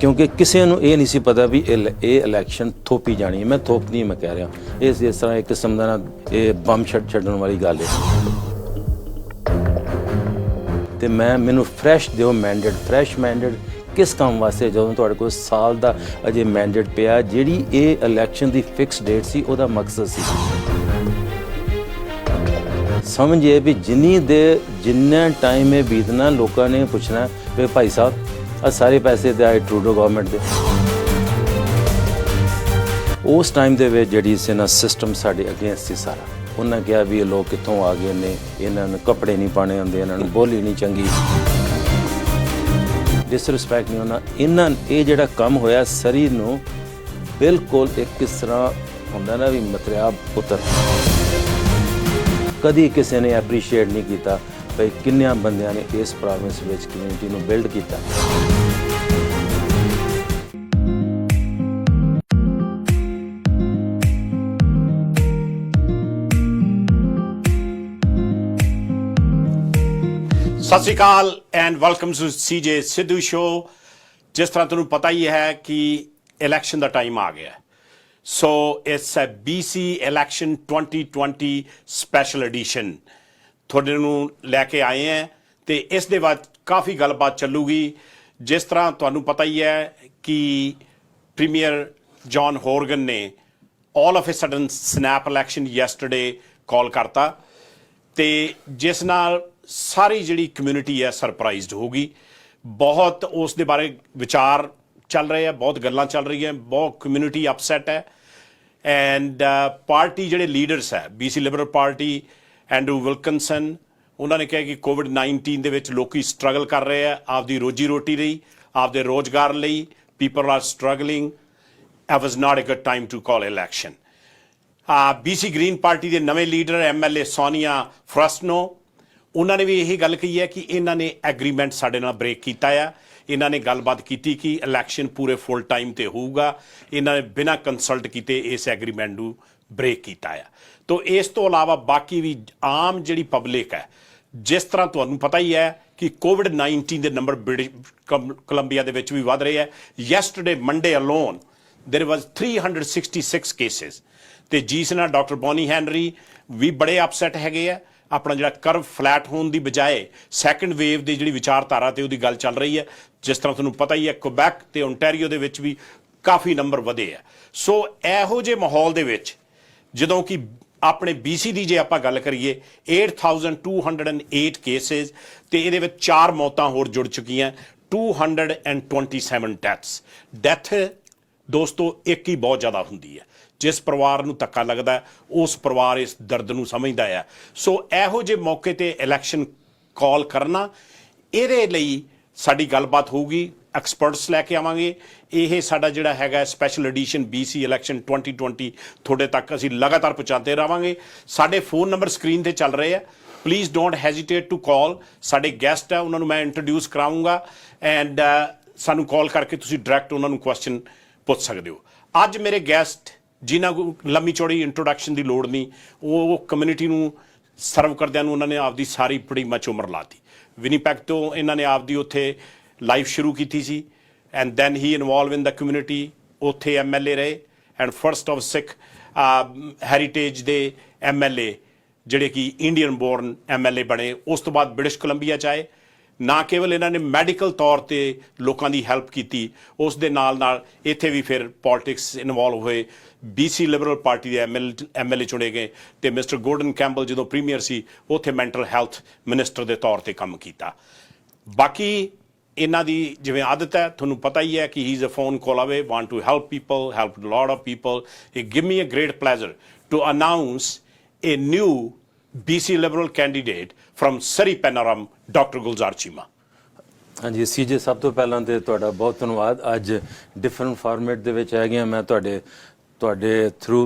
क्योंकि किसी ਨੂੰ ਇਹ ਨਹੀਂ ਸੀ ਪਤਾ ਵੀ ਇਹ ਇਲੈਕਸ਼ਨ ਥੋਪੀ ਜਾਣੀ। ਮੈਂ ਥੋਪ ਨਹੀਂ ਮੈਂ ਕਹਿ ਰਿਹਾ, ਇਸ ਤਰ੍ਹਾਂ ਇੱਕ ਕਿਸਮ ਦਾ ਨਾ ਇਹ ਬੰਬ ਛੱਡਣ ਵਾਲੀ ਗੱਲ ਹੈ। ਤੇ ਮੈਨੂੰ ਫਰੈਸ਼ ਦਿਓ ਮੈਂਡੇਟ, ਫਰੈਸ਼ ਮੈਂਡੇਟ ਕਿਸ ਕੰਮ ਵਾਸਤੇ? ਜਦੋਂ ਤੁਹਾਡੇ ਕੋਲ ਸਾਲ ਦਾ ਅਜੇ ਮੈਂਡੇਟ ਪਿਆ, ਜਿਹੜੀ ਇਹ ਇਲੈਕਸ਼ਨ ਦੀ ਫਿਕਸ ਡੇਟ ਸੀ ਉਹਦਾ ਮਕਸਦ ਸੀ ਸਮਝੇ ਵੀ ਜਿੰਨਾ ਟਾਈਮ ਇਹ ਬੀਤਣਾ ਲੋਕਾਂ ਨੇ ਪੁੱਛਣਾ ਵੀ ਭਾਈ ਸਾਹਿਬ ਆ ਸਾਰੇ ਪੈਸੇ ਤੇ ਆਏ ਟਰੂਡੋ ਗਵਰਨਮੈਂਟ ਦੇ। ਉਸ ਟਾਈਮ ਦੇ ਵਿੱਚ ਜਿਹੜੀ ਸੀ ਨਾ ਸਿਸਟਮ ਸਾਡੇ ਅਗੇਂਸਟ ਸੀ ਸਾਰਾ। ਉਹਨਾਂ ਕਿਹਾ ਵੀ ਇਹ ਲੋਕ ਕਿੱਥੋਂ ਆ ਗਏ ਨੇ, ਇਹਨਾਂ ਨੂੰ ਕੱਪੜੇ ਨਹੀਂ ਪਾਣੇ ਹੁੰਦੇ, ਇਹਨਾਂ ਨੂੰ ਬੋਲੀ ਨਹੀਂ ਚੰਗੀ, ਡਿਸਰਿਸਪੈਕਟ ਨਹੀਂ ਹੋਣਾ। ਇਹ ਜਿਹੜਾ ਕੰਮ ਹੋਇਆ ਸਰੀ ਨੂੰ ਬਿਲਕੁਲ ਇੱਕ ਕਿਸ ਤਰ੍ਹਾਂ ਹੁੰਦਾ ਨਾ ਵੀ ਮਤਰਿਆ ਪੁੱਤਰ। ਕਦੀ ਕਿਸੇ ਨੇ ਐਪਰੀਸ਼ੀਏਟ ਨਹੀਂ ਕੀਤਾ ਵੀ ਕਿੰਨਿਆਂ ਬੰਦਿਆਂ ਨੇ ਇਸ ਪ੍ਰੋਵਿੰਸ ਵਿੱਚ ਕਮਿਊਨਿਟੀ ਨੂੰ ਬਿਲਡ ਕੀਤਾ। ਸਤਿ ਸ਼੍ਰੀ ਅਕਾਲ and welcome to CJ Sidhu show. ਜਿਸ ਤਰ੍ਹਾਂ ਤੁਹਾਨੂੰ ਪਤਾ ਹੀ ਹੈ ਕਿ ਇਲੈਕਸ਼ਨ ਦਾ ਟਾਈਮ ਆ ਗਿਆ, so it's a BC election 2020 special edition ਤੁਹਾਡੇ ਨੂੰ ਲੈ ਕੇ ਆਏ ਹਾਂ ਤੇ ਇਸ ਦੇ ਬਾਅਦ ਕਾਫੀ ਗੱਲਬਾਤ ਚੱਲੂਗੀ। ਜਿਸ ਤਰ੍ਹਾਂ ਤੁਹਾਨੂੰ ਪਤਾ ਹੀ ਹੈ ਕਿ ਪ੍ਰੀਮੀਅਰ ਜੌਨ ਹੋਰਗਨ ਨੇ all of a sudden snap election yesterday call ਕਰਤਾ ਤੇ ਜਿਸ ਨਾਲ ਸਾਰੀ ਜਿਹੜੀ ਕਮਿਊਨਿਟੀ ਹੈ ਸਰਪ੍ਰਾਈਜ਼ਡ ਹੋ ਗਈ। ਬਹੁਤ ਉਸ ਦੇ ਬਾਰੇ ਵਿਚਾਰ ਚੱਲ ਰਹੇ ਆ, ਬਹੁਤ ਗੱਲਾਂ ਚੱਲ ਰਹੀਆਂ, ਬਹੁਤ ਕਮਿਊਨਿਟੀ ਅਪਸੈਟ ਹੈ। ਐਂਡ ਪਾਰਟੀ ਜਿਹੜੇ ਲੀਡਰਸ ਹੈ BC ਲਿਬਰਲ ਪਾਰਟੀ, ਐਂਡਰੂ ਵਿਲਕਨਸਨ, ਉਹਨਾਂ ਨੇ ਕਿਹਾ ਕਿ COVID-19 ਦੇ ਵਿੱਚ ਲੋਕੀ ਸਟਰਗਲ ਕਰ ਰਹੇ ਆ ਆਪਦੀ ਰੋਜੀ ਰੋਟੀ ਲਈ, ਆਪਦੇ ਰੋਜ਼ਗਾਰ ਲਈ। People are struggling. It was not a good time to call election. BC green party ਦੇ ਨਵੇਂ ਲੀਡਰ MLA ਸੋਨੀਆ ਫਰਸਨੋ, ਉਹਨਾਂ ਨੇ ਵੀ ਇਹੀ ਗੱਲ ਕਹੀ ਹੈ ਕਿ ਇਹਨਾਂ ਨੇ ਐਗਰੀਮੈਂਟ ਸਾਡੇ ਨਾਲ ਬ੍ਰੇਕ ਕੀਤਾ ਆ। ਇਹਨਾਂ ਨੇ ਗੱਲਬਾਤ ਕੀਤੀ ਕਿ ਇਲੈਕਸ਼ਨ ਪੂਰੇ ਫੁੱਲ ਟਾਈਮ ਤੇ ਹੋਊਗਾ। ਇਹਨਾਂ ਨੇ ਬਿਨਾਂ ਕੰਸਲਟ ਕੀਤੇ ਇਸ ਐਗਰੀਮੈਂਟ ਨੂੰ ਬ੍ਰੇਕ ਕੀਤਾ ਆ। ਤੋ ਇਸ ਤੋਂ ਇਲਾਵਾ ਬਾਕੀ ਵੀ ਆਮ ਜਿਹੜੀ ਪਬਲਿਕ ਹੈ, ਜਿਸ ਤਰ੍ਹਾਂ ਤੁਹਾਨੂੰ ਪਤਾ ਹੀ ਹੈ ਕਿ COVID-19 ਦੇ ਨੰਬਰ ਬ੍ਰਿਟਿਸ਼ ਕੋਲੰਬੀਆ ਦੇ ਵਿੱਚ ਵੀ ਵੱਧ ਰਹੇ ਹੈ। ਯੈਸਟਰਡੇ ਮੰਡੇ ਅਲੋਨ ਦੇਰ ਵਾਜ਼ 366 ਕੇਸਿਸ ਤੇ ਜਿਸ ਨਾਲ ਡਾਕਟਰ ਬੋਨੀ ਹੈਨਰੀ ਵੀ ਬੜੇ ਅਪਸੈਟ ਹੈਗੇ ਆ। ਆਪਣਾ ਜਿਹੜਾ ਕਰਵ ਫਲੈਟ ਹੋਣ ਦੀ ਬਜਾਏ ਸੈਕੰਡ ਵੇਵ ਦੀ ਜਿਹੜੀ ਵਿਚਾਰਧਾਰਾ ਤੇ ਉਹਦੀ ਗੱਲ ਚੱਲ ਰਹੀ ਹੈ। ਜਿਸ ਤਰ੍ਹਾਂ ਤੁਹਾਨੂੰ ਪਤਾ ਹੀ ਹੈ ਕੁਬੈਕ ਤੇ ਓਨਟਾਰੀਓ ਦੇ ਵਿੱਚ ਵੀ ਕਾਫੀ ਨੰਬਰ ਵਧੇ ਆ। ਸੋ ਇਹੋ ਜਿਹੇ ਮਾਹੌਲ ਦੇ ਵਿੱਚ ਜਦੋਂ ਕਿ ਆਪਣੇ BC ਦੀ ਜੇ ਆਪਾਂ ਗੱਲ ਕਰੀਏ 8208 ਕੇਸਿਸ ਤੇ ਇਹਦੇ ਵਿੱਚ 4 ਮੌਤਾਂ ਹੋਰ ਜੁੜ ਚੁੱਕੀਆਂ, 227 ਡੈਥ ਦੋਸਤੋ ਇੱਕ ਹੀ ਬਹੁਤ ਜ਼ਿਆਦਾ ਹੁੰਦੀ ਹੈ। ਜਿਸ ਪਰਿਵਾਰ ਨੂੰ ਧੱਕਾ ਲੱਗਦਾ ਉਸ ਪਰਿਵਾਰ ਇਸ ਦਰਦ ਨੂੰ ਸਮਝਦਾ ਆ। ਸੋ ਇਹੋ ਜਿਹੇ ਮੌਕੇ ਤੇ ਇਲੈਕਸ਼ਨ ਕਾਲ ਕਰਨਾ, ਇਹਦੇ ਲਈ ਸਾਡੀ ਗੱਲਬਾਤ ਹੋਊਗੀ, ਐਕਸਪਰਟਸ ਲੈ ਕੇ ਆਵਾਂਗੇ। ਇਹ ਸਾਡਾ ਜਿਹੜਾ ਹੈਗਾ ਸਪੈਸ਼ਲ ਐਡੀਸ਼ਨ BC ਇਲੈਕਸ਼ਨ 2020 ਤੁਹਾਡੇ ਤੱਕ ਅਸੀਂ ਲਗਾਤਾਰ ਪਹੁੰਚਾਉਂਦੇ ਰਹਾਂਗੇ। ਸਾਡੇ ਫੋਨ ਨੰਬਰ ਸਕਰੀਨ ਤੇ ਚੱਲ ਰਹੇ ਆ, ਪਲੀਜ਼ ਡੋਂਟ ਹੈਜ਼ੀਟੇਟ ਟੂ ਕਾਲ। ਸਾਡੇ ਗੈਸਟ ਆ, ਉਹਨਾਂ ਨੂੰ ਮੈਂ ਇੰਟਰੋਡਿਊਸ ਕਰਾਊਂਗਾ ਐਂਡ ਸਾਨੂੰ ਕਾਲ ਕਰਕੇ ਤੁਸੀਂ ਡਾਇਰੈਕਟ ਉਹਨਾਂ ਨੂੰ ਕੁਐਸਚਨ ਪੁੱਛ ਸਕਦੇ ਹੋ। ਅੱਜ ਮੇਰੇ ਗੈਸਟ ਜਿਨ੍ਹਾਂ ਕੋਲ ਲੰਮੀ ਚੌੜੀ ਇੰਟਰੋਡਕਸ਼ਨ ਦੀ ਲੋੜ ਨਹੀਂ, ਉਹ ਕਮਿਊਨਿਟੀ ਨੂੰ ਸਰਵ ਕਰਦਿਆਂ ਨੂੰ ਉਹਨਾਂ ਨੇ ਆਪਦੀ ਸਾਰੀ ਬੜੀ ਮੱਚ ਉਮਰ ਲਾਤੀ। ਵਿਨੀਪੈਗ ਤੋਂ ਇਹਨਾਂ ਨੇ ਆਪਦੀ ਉੱਥੇ ਲਾਈਫ ਸ਼ੁਰੂ ਕੀਤੀ ਸੀ ਐਂਡ ਦੈਨ ਹੀ ਇਨਵੋਲਵ ਇਨ ਦਾ ਕਮਿਊਨਿਟੀ। ਉੱਥੇ MLA ਰਹੇ and first of Sikh heritage ਦੇ MLA ਜਿਹੜੇ ਕਿ ਇੰਡੀਅਨ ਬੋਰਨ MLA ਬਣੇ। ਉਸ ਤੋਂ ਬਾਅਦ ਬ੍ਰਿਟਿਸ਼ ਕੋਲੰਬੀਆ 'ਚ ਆਏ। ਨਾ ਕੇਵਲ ਇਹਨਾਂ ਨੇ ਮੈਡੀਕਲ ਤੌਰ ਤੇ ਲੋਕਾਂ ਦੀ ਹੈਲਪ ਕੀਤੀ, ਉਸ ਦੇ ਨਾਲ ਇੱਥੇ ਵੀ ਫਿਰ ਪੋਲਿਟਿਕਸ ਇਨਵੋਲਵ ਹੋਏ। BC ਲਿਬਰਲ ਪਾਰਟੀ ਦੇ MLA ਚੁਣੇ ਗਏ ਤੇ ਮਿਸਟਰ ਗੋਰਡਨ ਕੈਂਪਬਲ ਜਦੋਂ ਪ੍ਰੀਮੀਅਰ ਸੀ ਉੱਥੇ ਮੈਂਟਲ ਹੈਲਥ ਮਿਨਿਸਟਰ ਦੇ ਤੌਰ ਤੇ ਕੰਮ ਕੀਤਾ। ਬਾਕੀ ਇਹਨਾਂ ਦੀ ਜਿਵੇਂ ਆਦਤ ਹੈ, ਤੁਹਾਨੂੰ ਪਤਾ ਹੀ ਹੈ ਕਿ ਹੀ is a phone call away, want to help people, help lot of people. It give me a great pleasure to announce a new BC Liberal candidate from Surrey Panorama, Dr. Gulzar Cheema। ਹਾਂਜੀ CJ, ਸਭ ਤੋਂ ਪਹਿਲਾਂ ਤੇ ਤੁਹਾਡਾ ਬਹੁਤ ਧੰਨਵਾਦ। ਅੱਜ different format ਦੇ ਵਿੱਚ ਹੈਗੇ ਆ। ਮੈਂ ਤੁਹਾਡੇ ਥਰੂ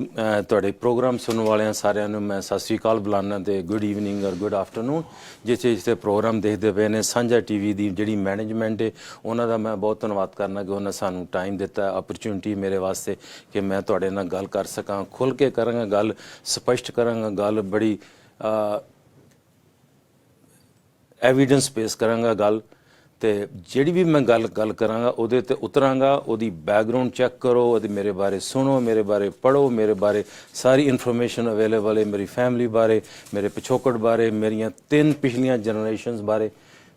ਤੁਹਾਡੇ ਪ੍ਰੋਗਰਾਮ ਸੁਣਨ ਵਾਲਿਆਂ ਸਾਰਿਆਂ ਨੂੰ ਮੈਂ ਸਤਿ ਸ਼੍ਰੀ ਅਕਾਲ ਬੁਲਾਉਣਾ ਤੇ ਗੁੱਡ ਈਵਨਿੰਗ ਔਰ ਗੁੱਡ ਆਫਟਰਨੂਨ। ਜਿੱਥੇ ਪ੍ਰੋਗਰਾਮ ਦੇਖਦੇ ਪਏ ਨੇ ਸਾਂਝਾ TV ਦੀ ਜਿਹੜੀ ਮੈਨੇਜਮੈਂਟ ਹੈ, ਉਹਨਾਂ ਦਾ ਮੈਂ ਬਹੁਤ ਧੰਨਵਾਦ ਕਰਨਾ ਕਿ ਉਹਨਾਂ ਸਾਨੂੰ ਟਾਈਮ ਦਿੱਤਾ, ਅਪਰਚੁਨਿਟੀ ਮੇਰੇ ਵਾਸਤੇ ਕਿ ਮੈਂ ਤੁਹਾਡੇ ਨਾਲ ਗੱਲ ਕਰ ਸਕਾਂ। ਖੁੱਲ੍ਹ ਕੇ ਕਰਾਂਗਾ ਗੱਲ, ਸਪਸ਼ਟ ਕਰਾਂਗਾ ਗੱਲ, ਬੜੀ ਐਵੀਡੈਂਸ ਪੇਸ਼ ਕਰਾਂਗਾ ਗੱਲ ਤੇ ਜਿਹੜੀ ਵੀ ਮੈਂ ਗੱਲ ਕਰਾਂਗਾ ਉਹਦੇ ਤੇ ਉਤਰਾਂਗਾ, ਉਹਦੀ ਬੈਕਗ੍ਰਾਉਂਡ ਚੈੱਕ ਕਰੋ, ਉਹਦੇ ਮੇਰੇ ਬਾਰੇ ਸੁਣੋ, ਮੇਰੇ ਬਾਰੇ ਪੜ੍ਹੋ, ਮੇਰੇ ਬਾਰੇ ਸਾਰੀ ਇਨਫੋਰਮੇਸ਼ਨ ਅਵੇਲੇਬਲ ਹੈ, ਮੇਰੀ ਫੈਮਿਲੀ ਬਾਰੇ, ਮੇਰੇ ਪਿਛੋਕੜ ਬਾਰੇ, ਮੇਰੀਆਂ 3 ਪਿਛਲੀਆਂ ਜਨਰੇਸ਼ਨਸ ਬਾਰੇ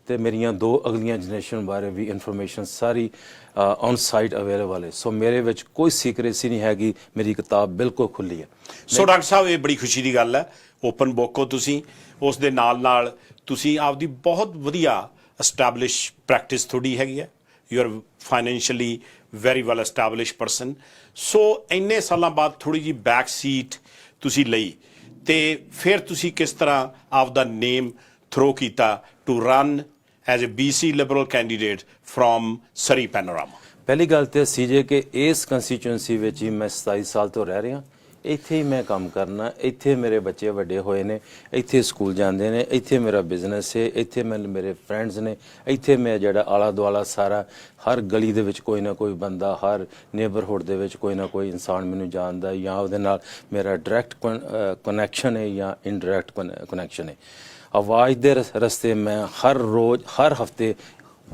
ਤੇ ਮੇਰੀਆਂ 2 ਅਗਲੀਆਂ ਜਨਰੇਸ਼ਨ ਬਾਰੇ ਵੀ ਇਨਫੋਰਮੇਸ਼ਨ ਸਾਰੀ ਔਨ ਸਾਈਟ ਅਵੇਲੇਬਲ ਹੈ। ਸੋ ਮੇਰੇ ਵਿੱਚ ਕੋਈ ਸੀਕ੍ਰੇਸੀ ਨਹੀਂ ਹੈਗੀ, ਮੇਰੀ ਕਿਤਾਬ ਬਿਲਕੁਲ ਖੁੱਲੀ ਹੈ। ਸੋ ਡਾਕਟਰ ਸਾਹਿਬ, ਇਹ ਬੜੀ ਖੁਸ਼ੀ ਦੀ ਗੱਲ ਹੈ, ਓਪਨ ਬੁੱਕ ਹੋ ਤੁਸੀਂ, ਉਸ ਦੇ ਨਾਲ ਤੁਸੀਂ ਆਪਦੀ ਬਹੁਤ ਵਧੀਆ established ਪ੍ਰੈਕਟਿਸ ਤੁਹਾਡੀ ਹੈਗੀ ਹੈ, you are financially very well established person. So ਇੰਨੇ ਸਾਲਾਂ ਬਾਅਦ ਥੋੜੀ ਜੀ ਬੈਕ ਸੀਟ ਤੁਸੀਂ ਲਈ ਤੇ ਫਿਰ ਤੁਸੀਂ ਕਿਸ ਤਰ੍ਹਾਂ ਆਪਦਾ ਨੇਮ ਥਰੋ ਕੀਤਾ to run as a BC liberal candidate from Surrey Panorama? ਪਹਿਲੀ ਗੱਲ ਤੇ ਸੀਜੇ ਕਿ ਇਸ ਕੰਸਟੀਚੁਐਂਸੀ ਵਿੱਚ ਹੀ ਮੈਂ 27 ਸਾਲ ਤੋਂ ਰਹਿ ਰਿਹਾ, ਇੱਥੇ ਹੀ ਮੈਂ ਕੰਮ ਕਰਨਾ, ਇੱਥੇ ਮੇਰੇ ਬੱਚੇ ਵੱਡੇ ਹੋਏ ਨੇ, ਇੱਥੇ ਸਕੂਲ ਜਾਂਦੇ ਨੇ, ਇੱਥੇ ਮੇਰਾ ਬਿਜ਼ਨਸ ਹੈ, ਇੱਥੇ ਮੇਰੇ ਫਰੈਂਡਸ ਨੇ, ਇੱਥੇ ਮੈਂ ਜਿਹੜਾ ਆਲਾ ਦੁਆਲਾ ਸਾਰਾ ਹਰ ਗਲੀ ਦੇ ਵਿੱਚ ਕੋਈ ਨਾ ਕੋਈ ਬੰਦਾ, ਹਰ ਨੇਬਰਹੁੱਡ ਦੇ ਵਿੱਚ ਕੋਈ ਨਾ ਕੋਈ ਇਨਸਾਨ ਮੈਨੂੰ ਜਾਣਦਾ, ਜਾਂ ਉਹਦੇ ਨਾਲ ਮੇਰਾ ਡਾਇਰੈਕਟ ਕਨੈਕਸ਼ਨ ਹੈ ਜਾਂ ਇਨਡਾਇਰੈਕਟ ਕਨੈਕਸ਼ਨ ਹੈ। ਆਵਾਜ਼ ਦੇ ਰਸਤੇ ਮੈਂ ਹਰ ਰੋਜ਼ ਹਰ ਹਫਤੇ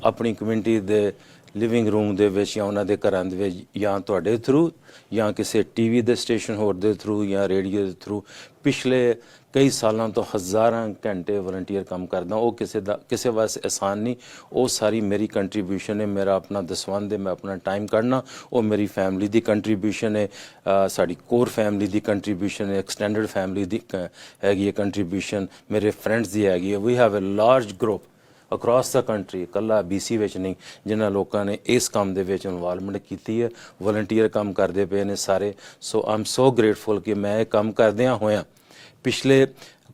ਆਪਣੀ ਕਮਿਊਨਿਟੀ ਦੇ ਲਿਵਿੰਗ ਰੂਮ ਦੇ ਵਿੱਚ ਜਾਂ ਉਹਨਾਂ ਦੇ ਘਰਾਂ ਦੇ ਵਿੱਚ ਜਾਂ ਤੁਹਾਡੇ ਥਰੂ ਜਾਂ ਕਿਸੇ ਟੀਵੀ ਦੇ ਸਟੇਸ਼ਨ ਹੋਰ ਦੇ ਥਰੂ ਜਾਂ ਰੇਡੀਓ ਦੇ ਥਰੂ ਪਿਛਲੇ ਕਈ ਸਾਲਾਂ ਤੋਂ ਹਜ਼ਾਰਾਂ ਘੰਟੇ ਵਲੰਟੀਅਰ ਕੰਮ ਕਰਦਾ। ਉਹ ਕਿਸੇ ਵਾਸਤੇ ਆਸਾਨ ਨਹੀਂ, ਉਹ ਸਾਰੀ ਮੇਰੀ ਕੰਟਰੀਬਿਊਸ਼ਨ ਹੈ, ਮੇਰਾ ਆਪਣਾ ਦਸਵੰਧ ਹੈ, ਮੈਂ ਆਪਣਾ ਟਾਈਮ ਕੱਢਣਾ, ਉਹ ਮੇਰੀ ਫੈਮਿਲੀ ਦੀ ਕੰਟਰੀਬਿਊਸ਼ਨ ਹੈ, ਸਾਡੀ ਕੋਰ ਫੈਮਿਲੀ ਦੀ ਕੰਟਰੀਬਿਊਸ਼ਨ ਹੈ, ਐਕਸਟੈਂਡਡ ਫੈਮਿਲੀ ਦੀ ਹੈਗੀ ਹੈ ਕੰਟਰੀਬਿਊਸ਼ਨ, ਮੇਰੇ ਫਰੈਂਡਸ ਦੀ ਹੈਗੀ ਹੈ। We have a large group across the country, ਇਕੱਲਾ BC ਵਿੱਚ ਨਹੀਂ, ਜਿਨ੍ਹਾਂ ਲੋਕਾਂ ਨੇ ਇਸ ਕੰਮ ਦੇ ਵਿੱਚ ਇਨਵੋਲਵਮੈਂਟ ਕੀਤੀ ਹੈ, ਵਲੰਟੀਅਰ ਕੰਮ ਕਰਦੇ ਪਏ ਨੇ ਸਾਰੇ। ਸੋ ਆਈ ਐਮ ਸੋ ਗ੍ਰੇਟਫੁਲ ਕਿ ਮੈਂ ਇਹ ਕੰਮ ਕਰਦਿਆਂ ਹੋਇਆਂ ਪਿਛਲੇ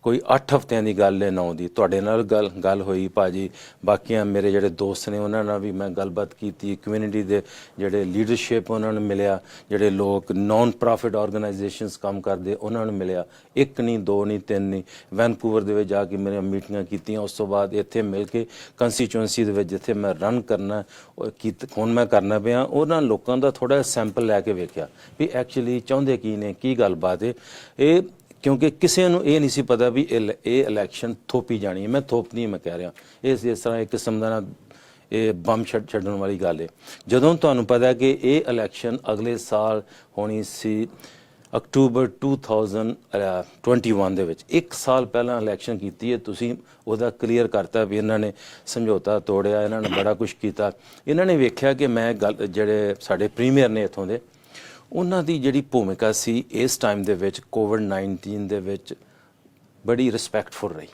ਕੋਈ 8 ਹਫ਼ਤਿਆਂ ਦੀ ਗੱਲ ਹੈ 9 ਦੀ ਤੁਹਾਡੇ ਨਾਲ ਗੱਲ ਹੋਈ ਭਾਜੀ, ਬਾਕੀਆਂ ਮੇਰੇ ਜਿਹੜੇ ਦੋਸਤ ਨੇ ਉਹਨਾਂ ਨਾਲ ਵੀ ਮੈਂ ਗੱਲਬਾਤ ਕੀਤੀ, ਕਮਿਊਨਿਟੀ ਦੇ ਜਿਹੜੇ ਲੀਡਰਸ਼ਿਪ ਉਹਨਾਂ ਨੂੰ ਮਿਲਿਆ, ਜਿਹੜੇ ਲੋਕ ਨਾਨ ਪ੍ਰੋਫਿਟ ਆਰਗੇਨਾਈਜੇਸ਼ਨਸ ਕੰਮ ਕਰਦੇ ਉਹਨਾਂ ਨੂੰ ਮਿਲਿਆ, 1 ਨਹੀਂ 2 ਨਹੀਂ 3 ਨਹੀਂ, ਵੈਨਕੂਵਰ ਦੇ ਵਿੱਚ ਜਾ ਕੇ ਮੇਰੀਆਂ ਮੀਟਿੰਗਾਂ ਕੀਤੀਆਂ, ਉਸ ਤੋਂ ਬਾਅਦ ਇੱਥੇ ਮਿਲ ਕੇ ਕੰਸਟੀਚੁਐਂਸੀ ਦੇ ਵਿੱਚ ਜਿੱਥੇ ਮੈਂ ਰਨ ਕਰਨਾ ਹੁਣ ਮੈਂ ਕਰਨਾ ਪਿਆ, ਉਹਨਾਂ ਲੋਕਾਂ ਦਾ ਥੋੜ੍ਹਾ ਸੈਂਪਲ ਲੈ ਕੇ ਵੇਖਿਆ ਵੀ ਐਕਚੁਅਲੀ ਚਾਹੁੰਦੇ ਕੀ ਨੇ, ਕੀ ਗੱਲਬਾਤ ਹੈ ਇਹ, ਕਿਉਂਕਿ ਕਿਸੇ ਨੂੰ ਇਹ ਨਹੀਂ ਸੀ ਪਤਾ ਵੀ ਇਹ ਇਲੈਕਸ਼ਨ ਥੋਪੀ ਜਾਣੀ ਹੈ। ਮੈਂ ਥੋਪ ਨਹੀਂ ਮੈਂ ਕਹਿ ਰਿਹਾ, ਇਸ ਤਰ੍ਹਾਂ ਇੱਕ ਕਿਸਮ ਦਾ ਇਹ ਬੰਬ ਛੱਡਣ ਵਾਲੀ ਗੱਲ ਹੈ। ਜਦੋਂ ਤੁਹਾਨੂੰ ਪਤਾ ਕਿ ਇਹ ਇਲੈਕਸ਼ਨ ਅਗਲੇ ਸਾਲ ਹੋਣੀ ਸੀ ਅਕਤੂਬਰ 2021 ਦੇ ਵਿੱਚ, 1 ਸਾਲ ਪਹਿਲਾਂ ਇਲੈਕਸ਼ਨ ਕੀਤੀ ਹੈ, ਤੁਸੀਂ ਉਹਦਾ ਕਲੀਅਰ ਕਰਤਾ ਵੀ ਇਹਨਾਂ ਨੇ ਸਮਝੌਤਾ ਤੋੜਿਆ, ਇਹਨਾਂ ਨੇ ਬੜਾ ਕੁਝ ਕੀਤਾ। ਇਹਨਾਂ ਨੇ ਵੇਖਿਆ ਕਿ ਮੈਂ ਜਿਹੜੇ ਸਾਡੇ ਪ੍ਰੀਮੀਅਰ ਨੇ ਇੱਥੋਂ ਦੇ, ਉਹਨਾਂ ਦੀ ਜਿਹੜੀ ਭੂਮਿਕਾ ਸੀ ਇਸ ਟਾਈਮ ਦੇ ਵਿੱਚ COVID-19 ਦੇ ਵਿੱਚ ਬੜੀ ਰਿਸਪੈਕਟਫੁਲ ਰਹੀ।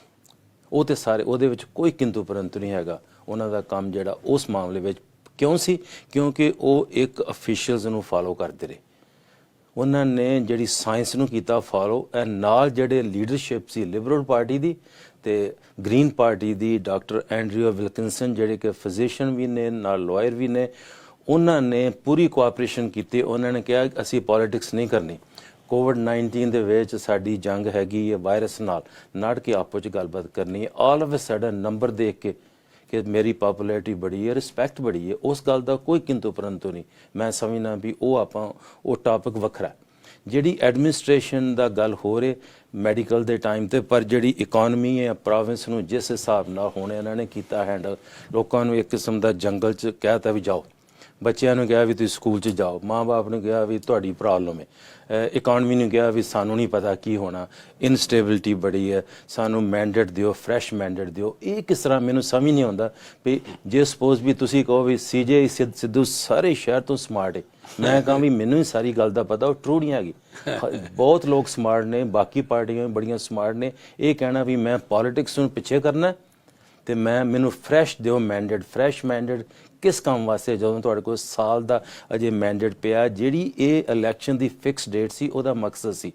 ਉਹ ਤੇ ਸਾਰੇ ਉਹਦੇ ਵਿੱਚ ਕੋਈ ਕਿੰਤੂ ਪਰੰਤੂ ਨਹੀਂ ਹੈਗਾ। ਉਹਨਾਂ ਦਾ ਕੰਮ ਜਿਹੜਾ ਉਸ ਮਾਮਲੇ ਵਿੱਚ ਕਿਉਂ ਸੀ, ਕਿਉਂਕਿ ਉਹ ਇੱਕ ਅਫੀਸ਼ੀਅਲਸ ਨੂੰ ਫਾਲੋ ਕਰਦੇ ਰਹੇ। ਉਹਨਾਂ ਨੇ ਜਿਹੜੀ ਸਾਇੰਸ ਨੂੰ ਕੀਤਾ ਫਾਲੋ, ਨਾਲ ਜਿਹੜੇ ਲੀਡਰਸ਼ਿਪ ਸੀ ਲਿਬਰਲ ਪਾਰਟੀ ਦੀ ਤੇ ਗ੍ਰੀਨ ਪਾਰਟੀ ਦੀ, ਡਾਕਟਰ ਐਂਡਰਿਊ ਵਿਲਕਿੰਸਨ ਜਿਹੜੇ ਕਿ ਫਿਜ਼ੀਸ਼ੀਅਨ ਵੀ ਨੇ ਨਾਲ ਲਾਇਰ ਵੀ ਨੇ, ਉਹਨਾਂ ਨੇ ਪੂਰੀ ਕੋਆਪਰੇਸ਼ਨ ਕੀਤੀ। ਉਹਨਾਂ ਨੇ ਕਿਹਾ ਅਸੀਂ ਪੋਲਿਟਿਕਸ ਨਹੀਂ ਕਰਨੀ, COVID-19 ਦੇ ਵਿੱਚ ਸਾਡੀ ਜੰਗ ਹੈਗੀ ਹੈ ਵਾਇਰਸ ਨਾਲ, ਨੜ ਕੇ ਆਪੋ 'ਚ ਗੱਲਬਾਤ ਕਰਨੀ ਹੈ। All of a sudden number ਦੇਖ ਕੇ ਕਿ ਮੇਰੀ ਪੋਪੂਲੈਰਿਟੀ ਬੜੀ ਹੈ, ਰਿਸਪੈਕਟ ਬੜੀ ਹੈ, ਉਸ ਗੱਲ ਦਾ ਕੋਈ ਕਿੰਤੂ ਪਰੰਤੂ ਨਹੀਂ। ਮੈਂ ਸਮਝਣਾ ਵੀ ਉਹ ਟਾਪਿਕ ਵੱਖਰਾ। ਜਿਹੜੀ ਐਡਮਿਨਿਸਟ੍ਰੇਸ਼ਨ ਦਾ ਗੱਲ ਹੋ ਰਹੀ ਮੈਡੀਕਲ ਦੇ ਟਾਈਮ ਤੇ, ਪਰ ਜਿਹੜੀ ਇਕੋਨਮੀ ਹੈ ਪ੍ਰੋਵਿੰਸ ਨੂੰ ਜਿਸ ਹਿਸਾਬ ਨਾਲ ਹੁਣ ਇਹਨਾਂ ਨੇ ਕੀਤਾ ਹੈਂਡਲ, ਲੋਕਾਂ ਨੂੰ ਇੱਕ ਕਿਸਮ ਦਾ ਜੰਗਲ 'ਚ ਕਹਿਤਾ ਵੀ ਜਾਓ, ਬੱਚਿਆਂ ਨੂੰ ਕਿਹਾ ਵੀ ਤੁਸੀਂ ਸਕੂਲ 'ਚ ਜਾਓ, ਮਾਂ-ਬਾਪ ਨੂੰ ਕਿਹਾ ਵੀ ਤੁਹਾਡੀ ਪ੍ਰੋਬਲਮ ਹੈ, ਇਕੋਨਮੀ ਨੂੰ ਕਿਹਾ ਵੀ ਸਾਨੂੰ ਨਹੀਂ ਪਤਾ ਕੀ ਹੋਣਾ, ਇਨਸਟੇਬਿਲਿਟੀ ਬੜੀ ਹੈ, ਸਾਨੂੰ ਮੈਂਡੇਟ ਦਿਓ, ਫਰੈਸ਼ ਮੈਂਡੇਟ ਦਿਓ। ਇਹ ਕਿਸ ਤਰ੍ਹਾਂ ਮੈਨੂੰ ਸਮਝ ਨਹੀਂ ਆਉਂਦਾ ਵੀ ਜੇ ਸਪੋਜ਼ ਵੀ ਤੁਸੀਂ ਕਹੋ ਵੀ CJ ਸਿੱਧੂ ਸਾਰੇ ਸ਼ਹਿਰ ਤੋਂ ਸਮਾਰਟ ਹੈ, ਮੈਂ ਕਹਾਂ ਵੀ ਮੈਨੂੰ ਹੀ ਸਾਰੀ ਗੱਲ ਦਾ ਪਤਾ, ਉਹ ਟਰੂ ਨਹੀਂ ਹੈਗੀ। ਬਹੁਤ ਲੋਕ ਸਮਾਰਟ ਨੇ, ਬਾਕੀ ਪਾਰਟੀਆਂ ਵੀ ਬੜੀਆਂ ਸਮਾਰਟ ਨੇ। ਇਹ ਕਹਿਣਾ ਵੀ ਮੈਂ ਪੋਲੀਟਿਕਸ ਨੂੰ ਪਿੱਛੇ ਕਰਨਾ ਤੇ ਮੈਨੂੰ ਫਰੈਸ਼ ਦਿਓ ਮੈਂਡੇਟ। ਫਰੈਸ਼ ਮੈਂਡੇਟ ਕਿਸ ਕੰਮ ਵਾਸਤੇ, ਜਦੋਂ ਤੁਹਾਡੇ ਕੋਲ ਸਾਲ ਦਾ ਅਜੇ ਮੈਂਡੇਟ ਪਿਆ। ਜਿਹੜੀ ਇਹ ਇਲੈਕਸ਼ਨ ਦੀ ਫਿਕਸ ਡੇਟ ਸੀ, ਉਹਦਾ ਮਕਸਦ ਸੀ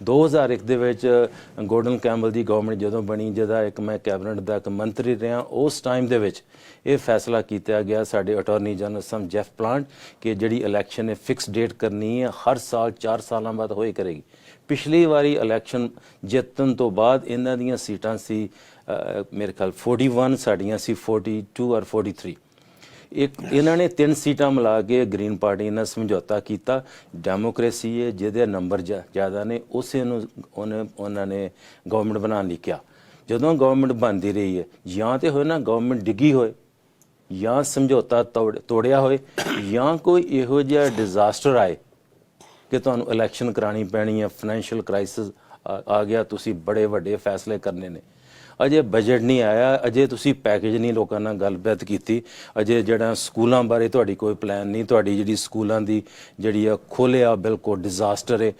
2001 ਦੇ ਵਿੱਚ ਗੋਰਡਨ ਕੈਂਪਬੈਲ ਦੀ ਗਵਰਨਮੈਂਟ ਜਦੋਂ ਬਣੀ, ਜਿਹਦਾ ਮੈਂ ਕੈਬਨਿਟ ਦਾ ਇੱਕ ਮੰਤਰੀ ਰਿਹਾ, ਉਸ ਟਾਈਮ ਦੇ ਵਿੱਚ ਇਹ ਫੈਸਲਾ ਕੀਤਾ ਗਿਆ ਸਾਡੇ ਅਟਾਰਨੀ ਜਨਰਲ ਸਮ ਜੈਫ ਪਲਾਂਟ ਕਿ ਜਿਹੜੀ ਇਲੈਕਸ਼ਨ ਹੈ ਫਿਕਸ ਡੇਟ ਕਰਨੀ ਹੈ, ਹਰ ਸਾਲ 4 ਸਾਲਾਂ ਬਾਅਦ ਹੋਏ ਕਰੇਗੀ। ਪਿਛਲੀ ਵਾਰੀ ਇਲੈਕਸ਼ਨ ਜਿੱਤਣ ਤੋਂ ਬਾਅਦ ਇਹਨਾਂ ਦੀਆਂ ਸੀਟਾਂ ਸੀ ਮੇਰੇ ਖਿਆਲ 41, ਸਾਡੀਆਂ ਸੀ 42 ਔਰ 43। ਇਹਨਾਂ ਨੇ 3 ਸੀਟਾਂ ਮਿਲਾ ਕੇ ਗ੍ਰੀਨ ਪਾਰਟੀ ਨਾਲ ਸਮਝੌਤਾ ਕੀਤਾ। ਡੈਮੋਕ੍ਰੇਸੀ ਹੈ, ਜਿਹਦੇ ਨੰਬਰ ਜ਼ਿਆਦਾ ਨੇ ਉਸੇ ਨੂੰ ਉਹਨਾਂ ਨੇ ਗਵਰਨਮੈਂਟ ਬਣਾਉਣ ਲਈ ਕਿਹਾ। ਜਦੋਂ ਗਵਰਨਮੈਂਟ ਬਣਦੀ ਰਹੀ ਹੈ, ਜਾਂ ਤੇ ਹੋਏ ਨਾ ਗਵਰਨਮੈਂਟ ਡਿੱਗੀ ਹੋਏ ਜਾਂ ਸਮਝੌਤਾ ਤੋੜਿਆ ਹੋਏ ਜਾਂ ਕੋਈ ਇਹੋ ਜਿਹਾ ਡਿਜ਼ਾਸਟਰ ਆਏ ਕਿ ਤੁਹਾਨੂੰ ਇਲੈਕਸ਼ਨ ਕਰਾਣੀ ਪੈਣੀ ਹੈ, ਫਾਈਨੈਂਸ਼ੀਅਲ ਕ੍ਰਾਈਸਿਸ ਆ ਗਿਆ, ਤੁਸੀਂ ਬੜੇ ਵੱਡੇ ਫੈਸਲੇ ਕਰਨੇ ਨੇ। ਅਜੇ ਬਜਟ ਨਹੀਂ ਆਇਆ, ਅਜੇ ਤੁਸੀਂ ਪੈਕੇਜ ਨਹੀਂ ਲੋਕਾਂ ਨਾਲ ਗੱਲਬਾਤ ਕੀਤੀ, ਅਜੇ ਜਿਹੜਾ ਸਕੂਲਾਂ ਬਾਰੇ ਤੁਹਾਡੀ ਕੋਈ ਪਲਾਨ ਨਹੀਂ, ਤੁਹਾਡੀ ਜਿਹੜੀ ਸਕੂਲਾਂ ਦੀ ਜਿਹੜੀ ਆ ਖੋਲ੍ਹਿਆ ਬਿਲਕੁਲ ਡਿਜ਼ਾਸਟਰ ਹੈ।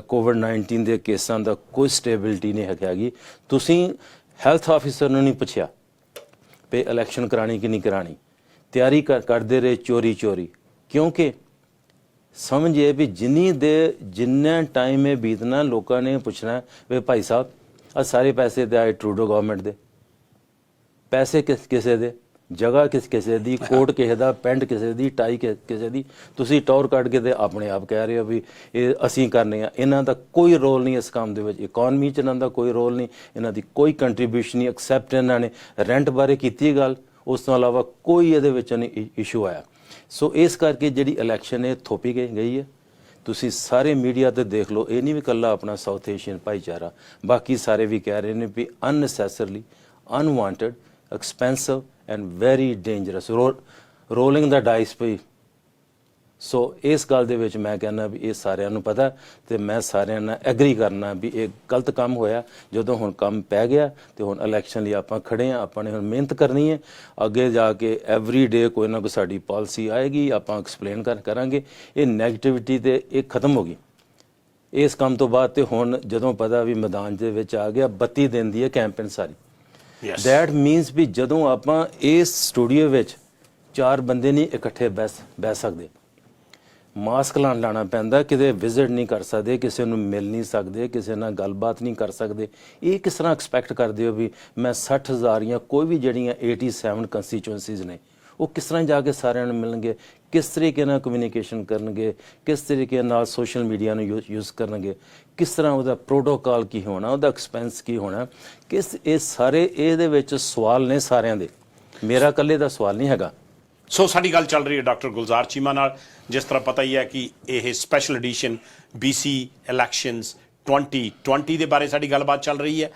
ਕੋਵਿਡ-19 ਦੇ ਕੇਸਾਂ ਦਾ ਕੋਈ ਸਟੇਬਿਲਿਟੀ ਨਹੀਂ ਹੈਗੀ। ਤੁਸੀਂ ਹੈਲਥ ਆਫਿਸਰ ਨੂੰ ਨਹੀਂ ਪੁੱਛਿਆ ਵੀ ਇਲੈਕਸ਼ਨ ਕਰਾਣੀ ਕਿ ਨਹੀਂ ਕਰਾਣੀ, ਤਿਆਰੀ ਕਰਦੇ ਰਹੇ ਚੋਰੀ, ਕਿਉਂਕਿ ਸਮਝ ਇਹ ਵੀ ਜਿੰਨਾ ਟਾਈਮ ਇਹ ਬੀਤਣਾ ਲੋਕਾਂ ਨੇ ਪੁੱਛਣਾ ਵੀ ਭਾਈ ਸਾਹਿਬ ਆ ਸਾਰੇ ਪੈਸੇ ਤੇ ਆਏ ਟਰੂਡੋ ਗਵਰਨਮੈਂਟ ਦੇ, ਪੈਸੇ ਕਿਸੇ ਦੇ, ਜਗ੍ਹਾ ਕਿਸੇ ਦੀ, ਕੋਟ ਕਿਸੇ ਦਾ, ਪੈਂਟ ਕਿਸੇ ਦੀ, ਟਾਈ ਕਿਸੇ ਦੀ, ਤੁਸੀਂ ਟੌਰ ਕੱਢ ਕੇ ਤੇ ਆਪਣੇ ਆਪ ਕਹਿ ਰਹੇ ਹੋ ਵੀ ਇਹ ਅਸੀਂ ਕਰਨੇ ਆ। ਇਹਨਾਂ ਦਾ ਕੋਈ ਰੋਲ ਨਹੀਂ ਇਸ ਕੰਮ ਦੇ ਵਿੱਚ, ਇਕਨੋਮੀ 'ਚ ਇਹਨਾਂ ਦਾ ਕੋਈ ਰੋਲ ਨਹੀਂ, ਇਹਨਾਂ ਦੀ ਕੋਈ ਕੰਟਰੀਬਿਊਸ਼ਨ ਨਹੀਂ, ਐਕਸੈਪਟ ਇਹਨਾਂ ਨੇ ਰੈਂਟ ਬਾਰੇ ਕੀਤੀ ਗੱਲ, ਉਸ ਤੋਂ ਇਲਾਵਾ ਕੋਈ ਇਹਦੇ ਵਿੱਚ ਨਹੀਂ ਇਸ਼ੂ ਆਇਆ। ਸੋ ਇਸ ਕਰਕੇ ਜਿਹੜੀ ਇਲੈਕਸ਼ਨ ਹੈ ਥੋਪੀ ਗਈ ਹੈ। ਤੁਸੀਂ ਸਾਰੇ ਮੀਡੀਆ ਤੇ ਦੇਖ ਲਓ, ਇਹ ਨਹੀਂ ਵੀ ਇਕੱਲਾ ਆਪਣਾ ਸਾਊਥ ਏਸ਼ੀਅਨ ਭਾਈਚਾਰਾ, ਬਾਕੀ ਸਾਰੇ ਵੀ ਕਹਿ ਰਹੇ ਨੇ ਵੀ unnecessarily, unwanted, expensive and very dangerous rolling the dice ਪਈ। ਸੋ ਇਸ ਗੱਲ ਦੇ ਵਿੱਚ ਮੈਂ ਕਹਿੰਦਾ ਵੀ ਇਹ ਸਾਰਿਆਂ ਨੂੰ ਪਤਾ, ਤੇ ਮੈਂ ਸਾਰਿਆਂ ਨਾਲ ਐਗਰੀ ਕਰਨਾ ਵੀ ਇਹ ਗਲਤ ਕੰਮ ਹੋਇਆ। ਜਦੋਂ ਹੁਣ ਕੰਮ ਪੈ ਗਿਆ ਤੇ ਹੁਣ ਇਲੈਕਸ਼ਨ ਲਈ ਆਪਾਂ ਖੜੇ ਹਾਂ, ਆਪਾਂ ਨੇ ਹੁਣ ਮਿਹਨਤ ਕਰਨੀ ਹੈ। ਅੱਗੇ ਜਾ ਕੇ ਐਵਰੀ ਡੇ ਕੋਈ ਨਾ ਕੋਈ ਸਾਡੀ ਪਾਲਿਸੀ ਆਏਗੀ, ਆਪਾਂ ਐਕਸਪਲੇਨ ਕਰਾਂਗੇ। ਇਹ ਨੈਗੇਟਿਵਿਟੀ ਤੇ ਇਹ ਖਤਮ ਹੋ ਗਈ ਇਸ ਕੰਮ ਤੋਂ ਬਾਅਦ। ਤੇ ਹੁਣ ਜਦੋਂ ਪਤਾ ਵੀ ਮੈਦਾਨ ਦੇ ਵਿੱਚ ਆ ਗਿਆ, 32 ਦਿਨ ਦੀ ਹੈ ਕੈਂਪੇਨ ਸਾਰੀ। ਦੈਟ ਮੀਨਸ ਵੀ ਜਦੋਂ ਆਪਾਂ ਇਸ ਸਟੂਡੀਓ ਵਿੱਚ 4 ਬੰਦੇ ਨਹੀਂ ਇਕੱਠੇ ਬਹਿ ਸਕਦੇ, ਮਾਸਕ ਲਾਣਾ ਪੈਂਦਾ, ਕਿਤੇ ਵਿਜ਼ਿਟ ਨਹੀਂ ਕਰ ਸਕਦੇ, ਕਿਸੇ ਨੂੰ ਮਿਲ ਨਹੀਂ ਸਕਦੇ, ਕਿਸੇ ਨਾਲ ਗੱਲਬਾਤ ਨਹੀਂ ਕਰ ਸਕਦੇ। ਇਹ ਕਿਸ ਤਰ੍ਹਾਂ ਐਕਸਪੈਕਟ ਕਰਦੇ ਹੋ ਵੀ ਮੈਂ 60,000 ਜਾਂ ਕੋਈ ਵੀ ਜਿਹੜੀਆਂ 87 ਕੰਸਟੀਚੁਐਂਸੀਜ਼ ਨੇ ਉਹ ਕਿਸ ਤਰ੍ਹਾਂ ਜਾ ਕੇ ਸਾਰਿਆਂ ਨੂੰ ਮਿਲਣਗੇ, ਕਿਸ ਤਰੀਕੇ ਨਾਲ ਕਮਿਊਨੀਕੇਸ਼ਨ ਕਰਨਗੇ, ਕਿਸ ਤਰੀਕੇ ਨਾਲ ਸੋਸ਼ਲ ਮੀਡੀਆ ਨੂੰ ਯੂਜ਼ ਕਰਨਗੇ, ਕਿਸ ਤਰ੍ਹਾਂ ਉਹਦਾ ਪ੍ਰੋਟੋਕਾਲ ਕੀ ਹੋਣਾ, ਉਹਦਾ ਐਕਸਪੈਂਸ ਕੀ ਹੋਣਾ, ਇਹ ਸਾਰੇ ਇਹਦੇ ਵਿੱਚ ਸਵਾਲ ਨੇ ਸਾਰਿਆਂ ਦੇ, ਮੇਰਾ ਇਕੱਲੇ ਦਾ ਸਵਾਲ ਨਹੀਂ ਹੈਗਾ। ਸੋ ਸਾਡੀ ਗੱਲ ਚੱਲ ਰਹੀ ਹੈ ਡਾਕਟਰ ਗੁਲਜ਼ਾਰ ਚੀਮਾ ਨਾਲ। ਜਿਸ ਤਰ੍ਹਾਂ ਪਤਾ ਹੀ ਹੈ ਕਿ ਇਹ ਸਪੈਸ਼ਲ ਐਡੀਸ਼ਨ BC ਇਲੈਕਸ਼ਨਸ 2020 ਦੇ ਬਾਰੇ ਸਾਡੀ ਗੱਲਬਾਤ ਚੱਲ ਰਹੀ ਹੈ,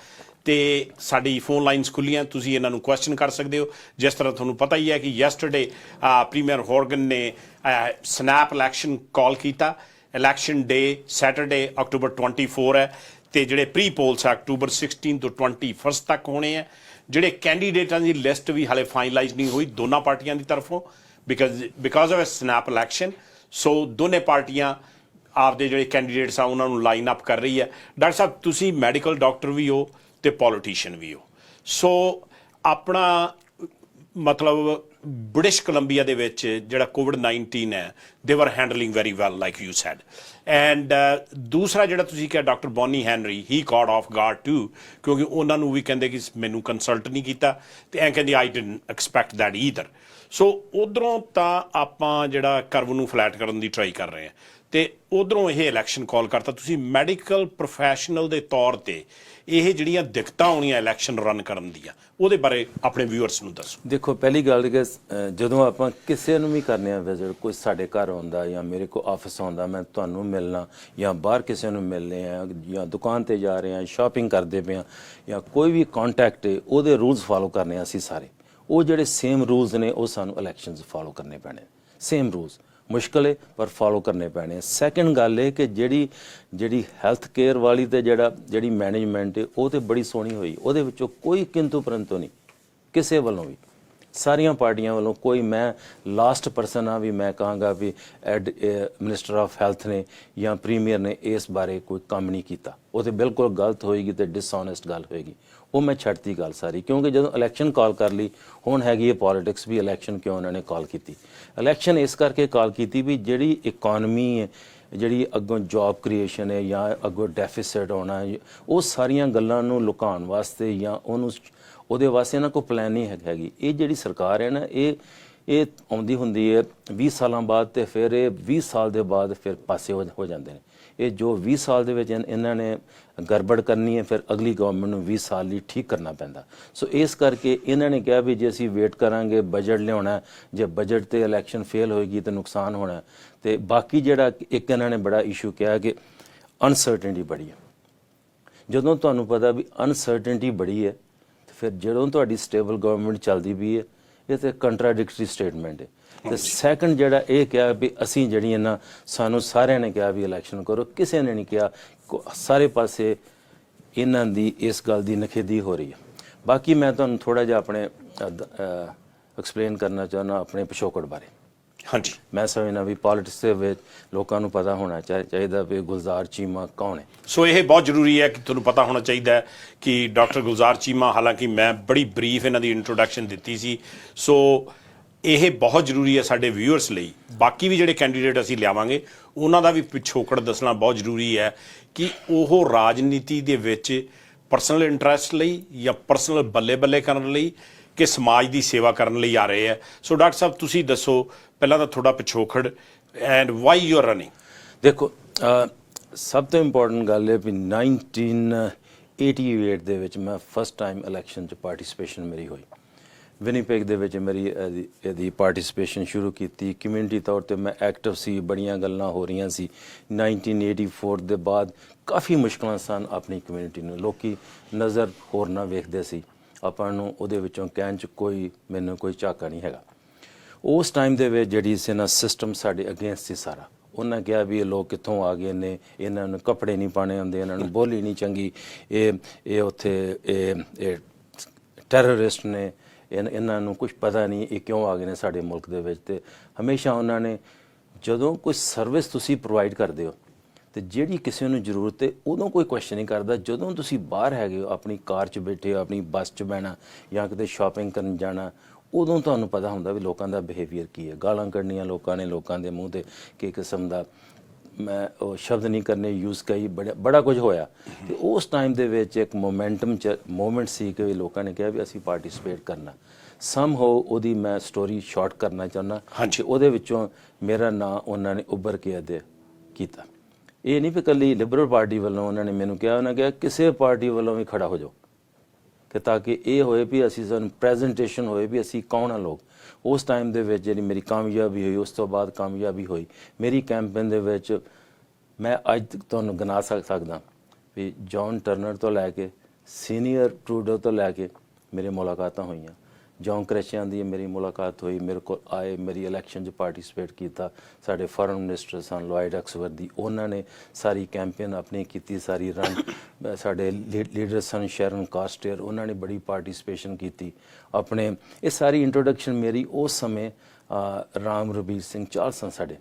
ਤੇ ਸਾਡੀ ਫੋਨ ਲਾਈਨਸ ਖੁੱਲੀਆਂ, ਤੁਸੀਂ ਇਹਨਾਂ ਨੂੰ ਕੁਐਸਚਨ ਕਰ ਸਕਦੇ ਹੋ। ਜਿਸ ਤਰ੍ਹਾਂ ਤੁਹਾਨੂੰ ਪਤਾ ਹੀ ਹੈ ਕਿ ਯੈਸਟਰਡੇ ਪ੍ਰੀਮੀਅਰ ਹੋਰਗਨ ਨੇ ਸਨੈਪ ਇਲੈਕਸ਼ਨ ਕਾਲ ਕੀਤਾ। ਇਲੈਕਸ਼ਨ ਡੇ ਸੈਟਰਡੇ ਅਕਤੂਬਰ 24 ਹੈ, ਤੇ ਜਿਹੜੇ ਪ੍ਰੀ ਪੋਲਸ ਆ ਅਕਤੂਬਰ 16 ਤੋਂ 21 ਤੱਕ ਹੋਣੇ ਆ। ਜਿਹੜੇ ਕੈਂਡੀਡੇਟਾਂ ਦੀ ਲਿਸਟ ਵੀ ਹਾਲੇ ਫਾਈਨਲਾਈਜ਼ ਨਹੀਂ ਹੋਈ ਦੋਨਾਂ ਪਾਰਟੀਆਂ ਦੀ ਤਰਫੋਂ, ਬਿਕਾਜ਼ ਆਫ ਸਨੈਪ ਇਲੈਕਸ਼ਨ। ਸੋ ਦੋਨੇ ਪਾਰਟੀਆਂ ਆਪਦੇ ਜਿਹੜੇ ਕੈਂਡੀਡੇਟਸ ਆ ਉਹਨਾਂ ਨੂੰ ਲਾਈਨ ਅਪ ਕਰ ਰਹੀ ਹੈ। ਡਾਕਟਰ ਸਾਹਿਬ, ਤੁਸੀਂ ਮੈਡੀਕਲ ਡਾਕਟਰ ਵੀ ਹੋ ਤੇ ਪੋਲੀਟੀਸ਼ੀਅਨ ਵੀ ਹੋ, ਸੋ ਆਪਣਾ ਮਤਲਬ ਬ੍ਰਿਟਿਸ਼ ਕੋਲੰਬੀਆ ਦੇ ਵਿੱਚ ਜਿਹੜਾ ਕੋਵਿਡ-19 ਹੈ ਦੇ ਵਰ handling very well like you said, and ਦੂਸਰਾ ਜਿਹੜਾ ਤੁਸੀਂ ਕਿਹਾ ਡਾਕਟਰ ਬੌਨੀ ਹੈਨਰੀ, ਹੀ ਕਾਟ ਆਫ ਗਾਰਡ ਟੂ, ਕਿਉਂਕਿ ਉਹਨਾਂ ਨੂੰ ਵੀ ਕਹਿੰਦੇ ਕਿ ਮੈਨੂੰ ਕੰਸਲਟ ਨਹੀਂ ਕੀਤਾ, ਤੇ ਐਂ ਕਹਿੰਦੇ I didn't expect that either. So ਉਧਰੋਂ ਤਾਂ ਆਪਾਂ ਜਿਹੜਾ ਕਰਵ ਨੂੰ ਫਲੈਟ ਕਰਨ ਦੀ ਟਰਾਈ ਕਰ ਰਹੇ ਹਾਂ, ਤੇ ਉਧਰੋਂ ਇਹ ਇਲੈਕਸ਼ਨ ਕਾਲ ਕਰਤਾ। ਤੁਸੀਂ ਮੈਡੀਕਲ ਪ੍ਰੋਫੈਸ਼ਨਲ ਦੇ ਤੌਰ ਤੇ ਇਹ ਜਿਹੜੀਆਂ ਦਿੱਕਤਾਂ ਆਉਣੀਆਂ ਇਲੈਕਸ਼ਨ ਰਨ ਕਰਨ ਦੀਆਂ, ਉਹਦੇ ਬਾਰੇ ਆਪਣੇ ਵਿਊਅਰਸ ਨੂੰ ਦੱਸੋ। ਦੇਖੋ, ਪਹਿਲੀ ਗੱਲ ਕਿ ਜਦੋਂ ਆਪਾਂ ਕਿਸੇ ਨੂੰ ਵੀ ਕਰਨੇ ਆ ਵਿਜ਼ਿਟ, ਕੋਈ ਸਾਡੇ ਘਰ ਆਉਂਦਾ ਜਾਂ ਮੇਰੇ ਕੋਲ ਆਫਿਸ ਆਉਂਦਾ, ਮੈਂ ਤੁਹਾਨੂੰ ਮਿਲਣਾ ਜਾਂ ਬਾਹਰ ਕਿਸੇ ਨੂੰ ਮਿਲਨੇ ਆ ਜਾਂ ਦੁਕਾਨ ਤੇ ਜਾ ਰਹੇ ਆ, ਸ਼ਾਪਿੰਗ ਕਰਦੇ ਪਏ ਆ, ਜਾਂ ਕੋਈ ਵੀ ਕੰਟੈਕਟ ਹੈ, ਉਹਦੇ ਰੂਲਸ ਫਾਲੋ ਕਰਨੇ ਆ ਅਸੀਂ ਸਾਰੇ। ਉਹ ਜਿਹੜੇ ਸੇਮ ਰੂਲਸ ਨੇ ਉਹ ਸਾਨੂੰ ਇਲੈਕਸ਼ਨਸ ਫਾਲੋ ਕਰਨੇ ਪੈਣੇ, ਸੇਮ ਰੂਲਸ। ਮੁਸ਼ਕਿਲ ਹੈ ਪਰ ਫਾਲੋ ਕਰਨੇ ਪੈਣੇ। ਸੈਕਿੰਡ ਗੱਲ ਇਹ ਕਿ ਜਿਹੜੀ ਹੈਲਥ ਕੇਅਰ ਵਾਲੀ ਤੇ ਜਿਹੜੀ ਮੈਨੇਜਮੈਂਟ ਹੈ ਉਹ ਤੇ ਬੜੀ ਸੋਹਣੀ ਹੋਈ, ਉਹਦੇ ਵਿੱਚੋਂ ਕੋਈ ਕਿੰਤੂ ਪਰੰਤੂ ਨਹੀਂ ਕਿਸੇ ਵੱਲੋਂ ਵੀ, ਸਾਰੀਆਂ ਪਾਰਟੀਆਂ ਵੱਲੋਂ ਕੋਈ। ਮੈਂ ਲਾਸਟ ਪਰਸਨ ਆ ਵੀ ਮੈਂ ਕਹਾਂਗਾ ਵੀ ਮਿਨਿਸਟਰ ਆਫ ਹੈਲਥ ਨੇ ਜਾਂ ਪ੍ਰੀਮੀਅਰ ਨੇ ਇਸ ਬਾਰੇ ਕੋਈ ਕੰਮ ਨਹੀਂ ਕੀਤਾ, ਉਹ ਤੇ ਬਿਲਕੁਲ ਗਲਤ ਹੋਏਗੀ ਤੇ ਡਿਸਓਨੈਸਟ ਗੱਲ ਹੋਏਗੀ। ਉਹ ਮੈਂ ਛੱਡਤੀ ਗੱਲ ਸਾਰੀ, ਕਿਉਂਕਿ ਜਦੋਂ ਇਲੈਕਸ਼ਨ ਕਾਲ ਕਰ ਲਈ, ਹੁਣ ਹੈਗੀ ਹੈ ਪੋਲੀਟਿਕਸ ਵੀ। ਇਲੈਕਸ਼ਨ ਕਿਉਂ ਉਹਨਾਂ ਨੇ ਕਾਲ ਕੀਤੀ? ਇਲੈਕਸ਼ਨ ਇਸ ਕਰਕੇ ਕਾਲ ਕੀਤੀ ਵੀ ਜਿਹੜੀ ਇਕੋਨਮੀ ਹੈ, ਜਿਹੜੀ ਅੱਗੋਂ ਜੌਬ ਕ੍ਰੀਏਸ਼ਨ ਹੈ ਜਾਂ ਅੱਗੋਂ ਡੈਫਿਸਿਟ ਹੋਣਾ, ਉਹ ਸਾਰੀਆਂ ਗੱਲਾਂ ਨੂੰ ਲੁਕਾਉਣ ਵਾਸਤੇ ਜਾਂ ਉਹਦੇ ਵਾਸਤੇ ਇਹਨਾਂ ਕੋਲ ਪਲਾਨ ਨਹੀਂ ਹੈਗੀ। ਇਹ ਜਿਹੜੀ ਸਰਕਾਰ ਹੈ ਨਾ, ਇਹ ਆਉਂਦੀ ਹੁੰਦੀ ਹੈ 20 ਸਾਲਾਂ ਬਾਅਦ, ਤੇ ਫਿਰ ਇਹ 20 ਸਾਲ ਦੇ ਬਾਅਦ ਫਿਰ ਪਾਸੇ ਹੋ ਜਾਂਦੇ ਨੇ। ਇਹ ਜੋ 20 ਸਾਲ ਦੇ ਵਿੱਚ ਇਹਨਾਂ ਨੇ ਗੜਬੜ ਕਰਨੀ ਹੈ, ਫਿਰ ਅਗਲੀ ਗਵਰਨਮੈਂਟ ਨੂੰ 20 ਸਾਲ ਲਈ ਠੀਕ ਕਰਨਾ ਪੈਂਦਾ। ਸੋ ਇਸ ਕਰਕੇ ਇਹਨਾਂ ਨੇ ਕਿਹਾ ਵੀ ਜੇ ਅਸੀਂ ਵੇਟ ਕਰਾਂਗੇ, ਬਜਟ ਲਿਆਉਣਾ, ਜੇ ਬਜਟ ਤੇ ਇਲੈਕਸ਼ਨ ਫੇਲ ਹੋਏਗੀ ਤਾਂ ਨੁਕਸਾਨ ਹੋਣਾ। ਤੇ ਬਾਕੀ ਜਿਹੜਾ ਇੱਕ ਇਹਨਾਂ ਨੇ ਬੜਾ ਇਸ਼ੂ ਕਿਹਾ ਕਿ ਅਨਸਰਟਨਟੀ ਬੜੀ ਹੈ। ਜਦੋਂ ਤੁਹਾਨੂੰ ਪਤਾ ਵੀ ਅਨਸਰਟਨਟੀ ਬੜੀ ਹੈ, ਫਿਰ ਜਦੋਂ ਤੁਹਾਡੀ ਸਟੇਬਲ ਗਵਰਨਮੈਂਟ ਚੱਲਦੀ ਵੀ ਹੈ, ਇਹ ਤੇ ਕੰਟਰਾਡਿਕਟਰੀ ਸਟੇਟਮੈਂਟ ਹੈ। ਤੇ ਸੈਕੰਡ ਜਿਹੜਾ ਇਹ ਕਿਹਾ ਵੀ ਅਸੀਂ ਜਿਹੜੀਆਂ ਨਾ ਸਾਨੂੰ ਸਾਰਿਆਂ ਨੇ ਕਿਹਾ ਵੀ ਇਲੈਕਸ਼ਨ ਕਰੋ, ਕਿਸੇ ਨੇ ਨਹੀਂ ਕਿਹਾ। ਸਾਰੇ ਪਾਸੇ ਇਹਨਾਂ ਦੀ ਇਸ ਗੱਲ ਦੀ ਨਖੇਦੀ ਹੋ ਰਹੀ ਹੈ। ਬਾਕੀ ਮੈਂ ਤੁਹਾਨੂੰ ਥੋੜਾ ਜਿਹਾ ਆਪਣੇ ਐਕਸਪਲੇਨ ਕਰਨਾ ਚਾਹੁੰਦਾ ਆਪਣੇ ਪਿਛੋਕੜ ਬਾਰੇ। ਹਾਂਜੀ, ਮੈਂ ਸਮਝਦਾ ਵੀ ਪੋਲਿਟਿਕਸ ਦੇ ਵਿੱਚ ਲੋਕਾਂ ਨੂੰ ਪਤਾ ਹੋਣਾ ਚਾਹੀਦਾ ਵੀ ਗੁਲਜ਼ਾਰ ਚੀਮਾ ਕੌਣ ਹੈ। ਸੋ ਇਹ ਬਹੁਤ ਜ਼ਰੂਰੀ ਹੈ ਕਿ ਤੁਹਾਨੂੰ ਪਤਾ ਹੋਣਾ ਚਾਹੀਦਾ ਹੈ ਕਿ ਡਾਕਟਰ ਗੁਲਜ਼ਾਰ ਚੀਮਾ, ਹਾਲਾਂਕਿ ਮੈਂ ਬੜੀ ਬਰੀਫ ਇਹਨਾਂ ਦੀ ਇੰਟਰੋਡਕਸ਼ਨ ਦਿੱਤੀ ਸੀ, ਸੋ ਇਹ ਬਹੁਤ ਜ਼ਰੂਰੀ ਹੈ ਸਾਡੇ ਵਿਊਅਰਸ ਲਈ। ਬਾਕੀ ਵੀ ਜਿਹੜੇ ਕੈਂਡੀਡੇਟ ਅਸੀਂ ਲਿਆਵਾਂਗੇ ਉਹਨਾਂ ਦਾ ਵੀ ਪਿਛੋਕੜ ਦੱਸਣਾ ਬਹੁਤ ਜ਼ਰੂਰੀ ਹੈ ਕਿ ਉਹ ਰਾਜਨੀਤੀ ਦੇ ਵਿੱਚ ਪਰਸਨਲ ਇੰਟਰਸਟ ਲਈ ਜਾਂ ਪਰਸਨਲ ਬੱਲੇ ਬੱਲੇ ਕਰਨ ਲਈ ਕਿ ਸਮਾਜ ਦੀ ਸੇਵਾ ਕਰਨ ਲਈ ਆ ਰਹੇ ਹੈ। ਸੋ ਡਾਕਟਰ ਸਾਹਿਬ ਤੁਸੀਂ ਦੱਸੋ ਪਹਿਲਾਂ ਤਾਂ ਤੁਹਾਡਾ ਪਿਛੋਕੜ and why you are running. ਦੇਖੋ ਸਭ ਤੋਂ ਇੰਪੋਰਟੈਂਟ ਗੱਲ ਹੈ ਵੀ 1988 ਦੇ ਵਿੱਚ ਮੈਂ ਫਸਟ ਟਾਈਮ ਇਲੈਕਸ਼ਨ 'ਚ ਪਾਰਟਿਸਿਪੇਸ਼ਨ ਮੇਰੀ ਹੋਈ। ਵਿਨੀਪੈਗ ਦੇ ਵਿੱਚ ਮੇਰੀ ਇਹਦੀ ਪਾਰਟਿਸਿਪੇਸ਼ਨ ਸ਼ੁਰੂ ਕੀਤੀ। ਕਮਿਊਨਿਟੀ ਤੌਰ ਤੇ ਮੈਂ ਐਕਟਿਵ ਸੀ, ਬੜੀਆਂ ਗੱਲਾਂ ਹੋ ਰਹੀਆਂ ਸੀ। 1984 ਦੇ ਬਾਅਦ ਕਾਫੀ ਮੁਸ਼ਕਲਾਂ ਸਨ ਆਪਣੀ ਕਮਿਊਨਿਟੀ ਨੂੰ, ਲੋਕੀ ਨਜ਼ਰ ਹੋਰ ਨਾ ਵੇਖਦੇ ਸੀ ਆਪਾਂ ਨੂੰ, ਉਹਦੇ ਵਿੱਚੋਂ ਕਹਿਣ 'ਚ ਮੈਨੂੰ ਕੋਈ ਝਾਕਾ ਨਹੀਂ ਹੈਗਾ। ਉਸ ਟਾਈਮ ਦੇ ਵਿੱਚ ਜਿਹੜੀ ਸੀ ਨਾ ਸਿਸਟਮ ਸਾਡੇ ਅਗੇਂਸਟ ਸੀ ਸਾਰਾ। ਉਹਨਾਂ ਕਿਹਾ ਵੀ ਇਹ ਲੋਕ ਕਿੱਥੋਂ ਆ ਗਏ ਨੇ, ਇਹਨਾਂ ਨੂੰ ਕੱਪੜੇ ਨਹੀਂ ਪਾਣੇ ਹੁੰਦੇ, ਇਹਨਾਂ ਨੂੰ ਬੋਲੀ ਨਹੀਂ ਚੰਗੀ, ਇਹ ਉੱਥੇ ਇਹ ਟੈਰਰਿਸਟ ਨੇ, ਇਹਨਾਂ ਨੂੰ ਕੁਝ ਪਤਾ ਨਹੀਂ ਇਹ ਕਿਉਂ ਆ ਗਏ ਨੇ ਸਾਡੇ ਮੁਲਕ ਦੇ ਵਿੱਚ। ਤੇ ਹਮੇਸ਼ਾ ਉਹਨਾਂ ਨੇ ਜਦੋਂ ਕੋਈ ਸਰਵਿਸ ਤੁਸੀਂ ਪ੍ਰੋਵਾਈਡ ਕਰਦੇ ਹੋ ਤੇ ਜਿਹੜੀ ਕਿਸੇ ਨੂੰ ਜ਼ਰੂਰਤ ਹੈ ਉਦੋਂ ਕੋਈ ਕੁਐਸਚਨ ਨਹੀਂ ਕਰਦਾ। ਜਦੋਂ ਤੁਸੀਂ ਬਾਹਰ ਹੈਗੇ ਹੋ, ਆਪਣੀ ਕਾਰ 'ਚ ਬੈਠੇ ਹੋ, ਆਪਣੀ ਬੱਸ 'ਚ ਬਹਿਣਾ ਜਾਂ ਕਿਤੇ ਸ਼ਾਪਿੰਗ ਕਰਨ ਜਾਣਾ, ਉਦੋਂ ਤੁਹਾਨੂੰ ਪਤਾ ਹੁੰਦਾ ਵੀ ਲੋਕਾਂ ਦਾ ਬਿਹੇਵੀਅਰ ਕੀ ਹੈ। ਗਾਲਾਂ ਕੱਢਣੀਆਂ ਲੋਕਾਂ ਨੇ, ਲੋਕਾਂ ਦੇ ਮੂੰਹ 'ਤੇ ਕਿ ਕਿਸਮ ਦਾ ਮੈਂ ਉਹ ਸ਼ਬਦ ਨਹੀਂ ਕਰਨੇ ਯੂਜ਼ ਕਰੀ, ਬੜਾ ਕੁਝ ਹੋਇਆ। ਤੇ ਉਸ ਟਾਈਮ ਦੇ ਵਿੱਚ ਇੱਕ ਮੂਮੈਂਟ ਸੀ ਕਿ ਲੋਕਾਂ ਨੇ ਕਿਹਾ ਵੀ ਅਸੀਂ ਪਾਰਟਿਸਿਪੇਟ ਕਰਨਾ। ਸਮ ਹੋ ਉਹਦੀ ਮੈਂ ਸਟੋਰੀ ਸ਼ਾਰਟ ਕਰਨਾ ਚਾਹੁੰਦਾ। ਹਾਂਜੀ, ਉਹਦੇ ਵਿੱਚੋਂ ਮੇਰਾ ਨਾਂ ਉਹਨਾਂ ਨੇ ਉੱਭਰ ਕੇ ਅਦੇ ਕੀਤਾ। ਇਹ ਨਹੀਂ ਵੀ ਇਕੱਲੀ ਲਿਬਰਲ ਪਾਰਟੀ ਵੱਲੋਂ ਉਹਨਾਂ ਨੇ ਮੈਨੂੰ ਕਿਹਾ, ਉਹਨਾਂ ਕਿਹਾ ਕਿਸੇ ਪਾਰਟੀ ਵੱਲੋਂ ਵੀ ਖੜਾ ਹੋ ਜਾਓ ਕਿ ਤਾਂ ਕਿ ਇਹ ਹੋਏ ਵੀ ਅਸੀਂ ਸਾਨੂੰ ਪ੍ਰੈਜੈਂਟੇਸ਼ਨ ਹੋਏ ਵੀ ਅਸੀਂ ਕੌਣ ਆ ਲੋਕ। ਉਸ ਟਾਈਮ ਦੇ ਵਿੱਚ ਜਿਹੜੀ ਮੇਰੀ ਕਾਮਯਾਬੀ ਹੋਈ, ਉਸ ਤੋਂ ਬਾਅਦ ਕਾਮਯਾਬੀ ਹੋਈ ਮੇਰੀ ਕੈਂਪੇਨ ਦੇ ਵਿੱਚ, ਮੈਂ ਅੱਜ ਤੁਹਾਨੂੰ ਗਿਣਾ ਸਕਦਾ ਵੀ ਜੌਨ ਟਰਨਰ ਤੋਂ ਲੈ ਕੇ ਸੀਨੀਅਰ ਟਰੂਡੋ ਤੋਂ ਲੈ ਕੇ ਮੇਰੇ ਮੁਲਾਕਾਤਾਂ ਹੋਈਆਂ। ਜੌਨ ਕ੍ਰੈਸ਼ੀਅਨ ਦੀ ਮੇਰੀ ਮੁਲਾਕਾਤ ਹੋਈ, ਮੇਰੇ ਕੋਲ ਆਏ, ਮੇਰੀ ਇਲੈਕਸ਼ਨ 'ਚ ਪਾਰਟਿਸਿਪੇਟ ਕੀਤਾ। ਸਾਡੇ ਫੋਰਨ ਮਿਨਿਸਟਰ ਸਨ ਲੋਇਡ ਐਕਸਵਰਦੀ, ਉਹਨਾਂ ਨੇ ਸਾਰੀ ਕੈਂਪੇਨ ਆਪਣੀ ਕੀਤੀ, ਸਾਰੀ ਰਨ। ਸਾਡੇ ਲੀਡਰ ਸਨ ਸ਼ੈਰਨ ਕਾਸਟੇਰ, ਉਹਨਾਂ ਨੇ ਬੜੀ ਪਾਰਟਿਸਿਪੇਸ਼ਨ ਕੀਤੀ ਆਪਣੇ। ਇਹ ਸਾਰੀ ਇੰਟਰੋਡਕਸ਼ਨ ਮੇਰੀ ਉਸ ਸਮੇਂ ਰਾਮ ਰਬੀਰ ਸਿੰਘ ਚਾਹਲ ਸਨ ਸਾਡੇ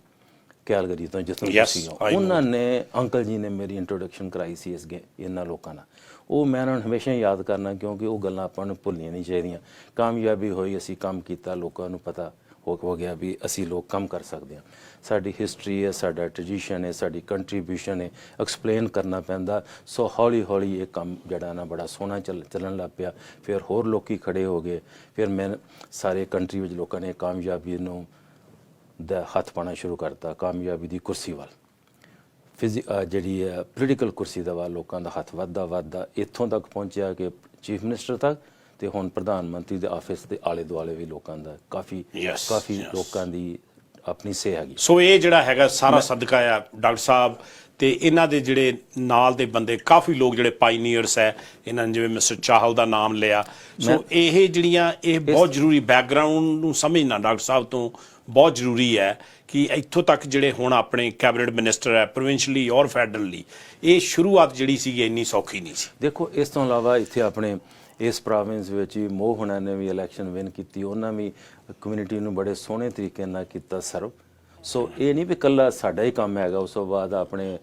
ਕੈਲਗਰੀ ਤੋਂ, ਜਿੱਥੋਂ ਤੁਸੀਂ ਹੋ, ਉਹਨਾਂ ਨੇ ਅੰਕਲ ਜੀ ਨੇ ਮੇਰੀ ਇੰਟਰੋਡਕਸ਼ਨ ਕਰਾਈ ਸੀ ਇਹਨਾਂ ਲੋਕਾਂ ਨਾਲ। ਉਹ ਮੈਂ ਉਹਨਾਂ ਨੂੰ ਹਮੇਸ਼ਾ ਯਾਦ ਕਰਨਾ ਕਿਉਂਕਿ ਉਹ ਗੱਲਾਂ ਆਪਾਂ ਨੂੰ ਭੁੱਲਣੀਆਂ ਨਹੀਂ ਚਾਹੀਦੀਆਂ। ਕਾਮਯਾਬੀ ਹੋਈ, ਅਸੀਂ ਕੰਮ ਕੀਤਾ, ਲੋਕਾਂ ਨੂੰ ਪਤਾ ਹੋ ਗਿਆ ਵੀ ਅਸੀਂ ਲੋਕ ਕੰਮ ਕਰ ਸਕਦੇ ਹਾਂ। ਸਾਡੀ ਹਿਸਟਰੀ ਹੈ, ਸਾਡਾ ਟ੍ਰੈਡੀਸ਼ਨ ਹੈ, ਸਾਡੀ ਕੰਟਰੀਬਿਊਸ਼ਨ ਹੈ, ਐਕਸਪਲੇਨ ਕਰਨਾ ਪੈਂਦਾ। ਸੋ ਹੌਲੀ ਹੌਲੀ ਇਹ ਕੰਮ ਜਿਹੜਾ ਨਾ ਬੜਾ ਸੋਹਣਾ ਚੱਲਣ ਲੱਗ ਪਿਆ। ਫਿਰ ਹੋਰ ਲੋਕੀ ਖੜੇ ਹੋ ਗਏ, ਫਿਰ ਮੈਂ ਸਾਰੇ ਕੰਟਰੀ ਵਿੱਚ ਲੋਕਾਂ ਨੇ ਕਾਮਯਾਬੀ ਨੂੰ ਦਾ ਹੱਥ ਪਾਉਣਾ ਸ਼ੁਰੂ ਕਰਤਾ, ਕਾਮਯਾਬੀ ਦੀ ਕੁਰਸੀ ਵੱਲ, ਜਿਹੜੀ ਹੈ ਪੋਲੀਟੀਕਲ ਕੁਰਸੀ ਦਾ ਵੱਲ ਲੋਕਾਂ ਦਾ ਹੱਥ ਵੱਧਦਾ ਇੱਥੋਂ ਤੱਕ ਪਹੁੰਚਿਆ ਕਿ ਚੀਫ ਮਿਨਿਸਟਰ ਤੱਕ, ਤੇ ਹੁਣ ਪ੍ਰਧਾਨ ਮੰਤਰੀ ਦੇ ਆਫਿਸ ਦੇ ਆਲੇ ਦੁਆਲੇ ਵੀ ਲੋਕਾਂ ਦਾ ਕਾਫੀ ਲੋਕਾਂ ਦੀ ਆਪਣੀ ਸੇ ਹੈਗੀ। ਸੋ ਇਹ ਜਿਹੜਾ ਹੈਗਾ ਸਾਰਾ ਸਦਕਾ ਆ ਡਾਕਟਰ ਸਾਹਿਬ ਤੇ ਇਹਨਾਂ ਦੇ ਜਿਹੜੇ ਨਾਲ ਦੇ ਬੰਦੇ, ਕਾਫੀ ਲੋਕ ਜਿਹੜੇ ਪਾਈਨੀਅਰਸ ਹੈ ਇਹਨਾਂ ਨੇ, ਜਿਵੇਂ ਮਿਸਟਰ ਚਾਹਲ ਦਾ ਨਾਮ ਲਿਆ। ਸੋ ਇਹ ਜਿਹੜੀਆਂ ਇਹ ਬਹੁਤ ਜ਼ਰੂਰੀ ਬੈਕਗਰਾਊਂਡ ਨੂੰ ਸਮਝਣਾ ਡਾਕਟਰ ਸਾਹਿਬ ਤੋਂ ਬਹੁਤ ਜ਼ਰੂਰੀ ਹੈ ਕਿ ਇੱਥੋਂ ਤੱਕ ਜਿਹੜੇ ਹੁਣ ਆਪਣੇ ਕੈਬਨਿਟ ਮਿਨਿਸਟਰ ਹੈ ਪ੍ਰੋਵਿੰਸ਼ਲੀ ਔਰ ਫੈਡਰਲੀ, ਇਹ ਸ਼ੁਰੂਆਤ ਜਿਹੜੀ ਸੀ ਇੰਨੀ ਸੌਖੀ ਨਹੀਂ ਸੀ। ਦੇਖੋ ਇਸ ਤੋਂ ਇਲਾਵਾ ਇੱਥੇ ਆਪਣੇ ਇਸ ਪ੍ਰੋਵਿੰਸ ਵਿੱਚ ਵੀ ਮੋਹ ਹੁਣਾਂ ਨੇ ਵੀ ਇਲੈਕਸ਼ਨ ਵਿਨ ਕੀਤੀ, ਉਹਨਾਂ ਵੀ ਕਮਿਊਨਿਟੀ ਨੂੰ ਬੜੇ ਸੋਹਣੇ ਤਰੀਕੇ ਨਾਲ ਕੀਤਾ ਸਰਵ। ਸੋ ਇਹ ਨਹੀਂ ਵੀ ਇਕੱਲਾ ਸਾਡਾ ਹੀ ਕੰਮ ਹੈਗਾ। ਉਸ ਤੋਂ ਬਾਅਦ ਆਪਣੇ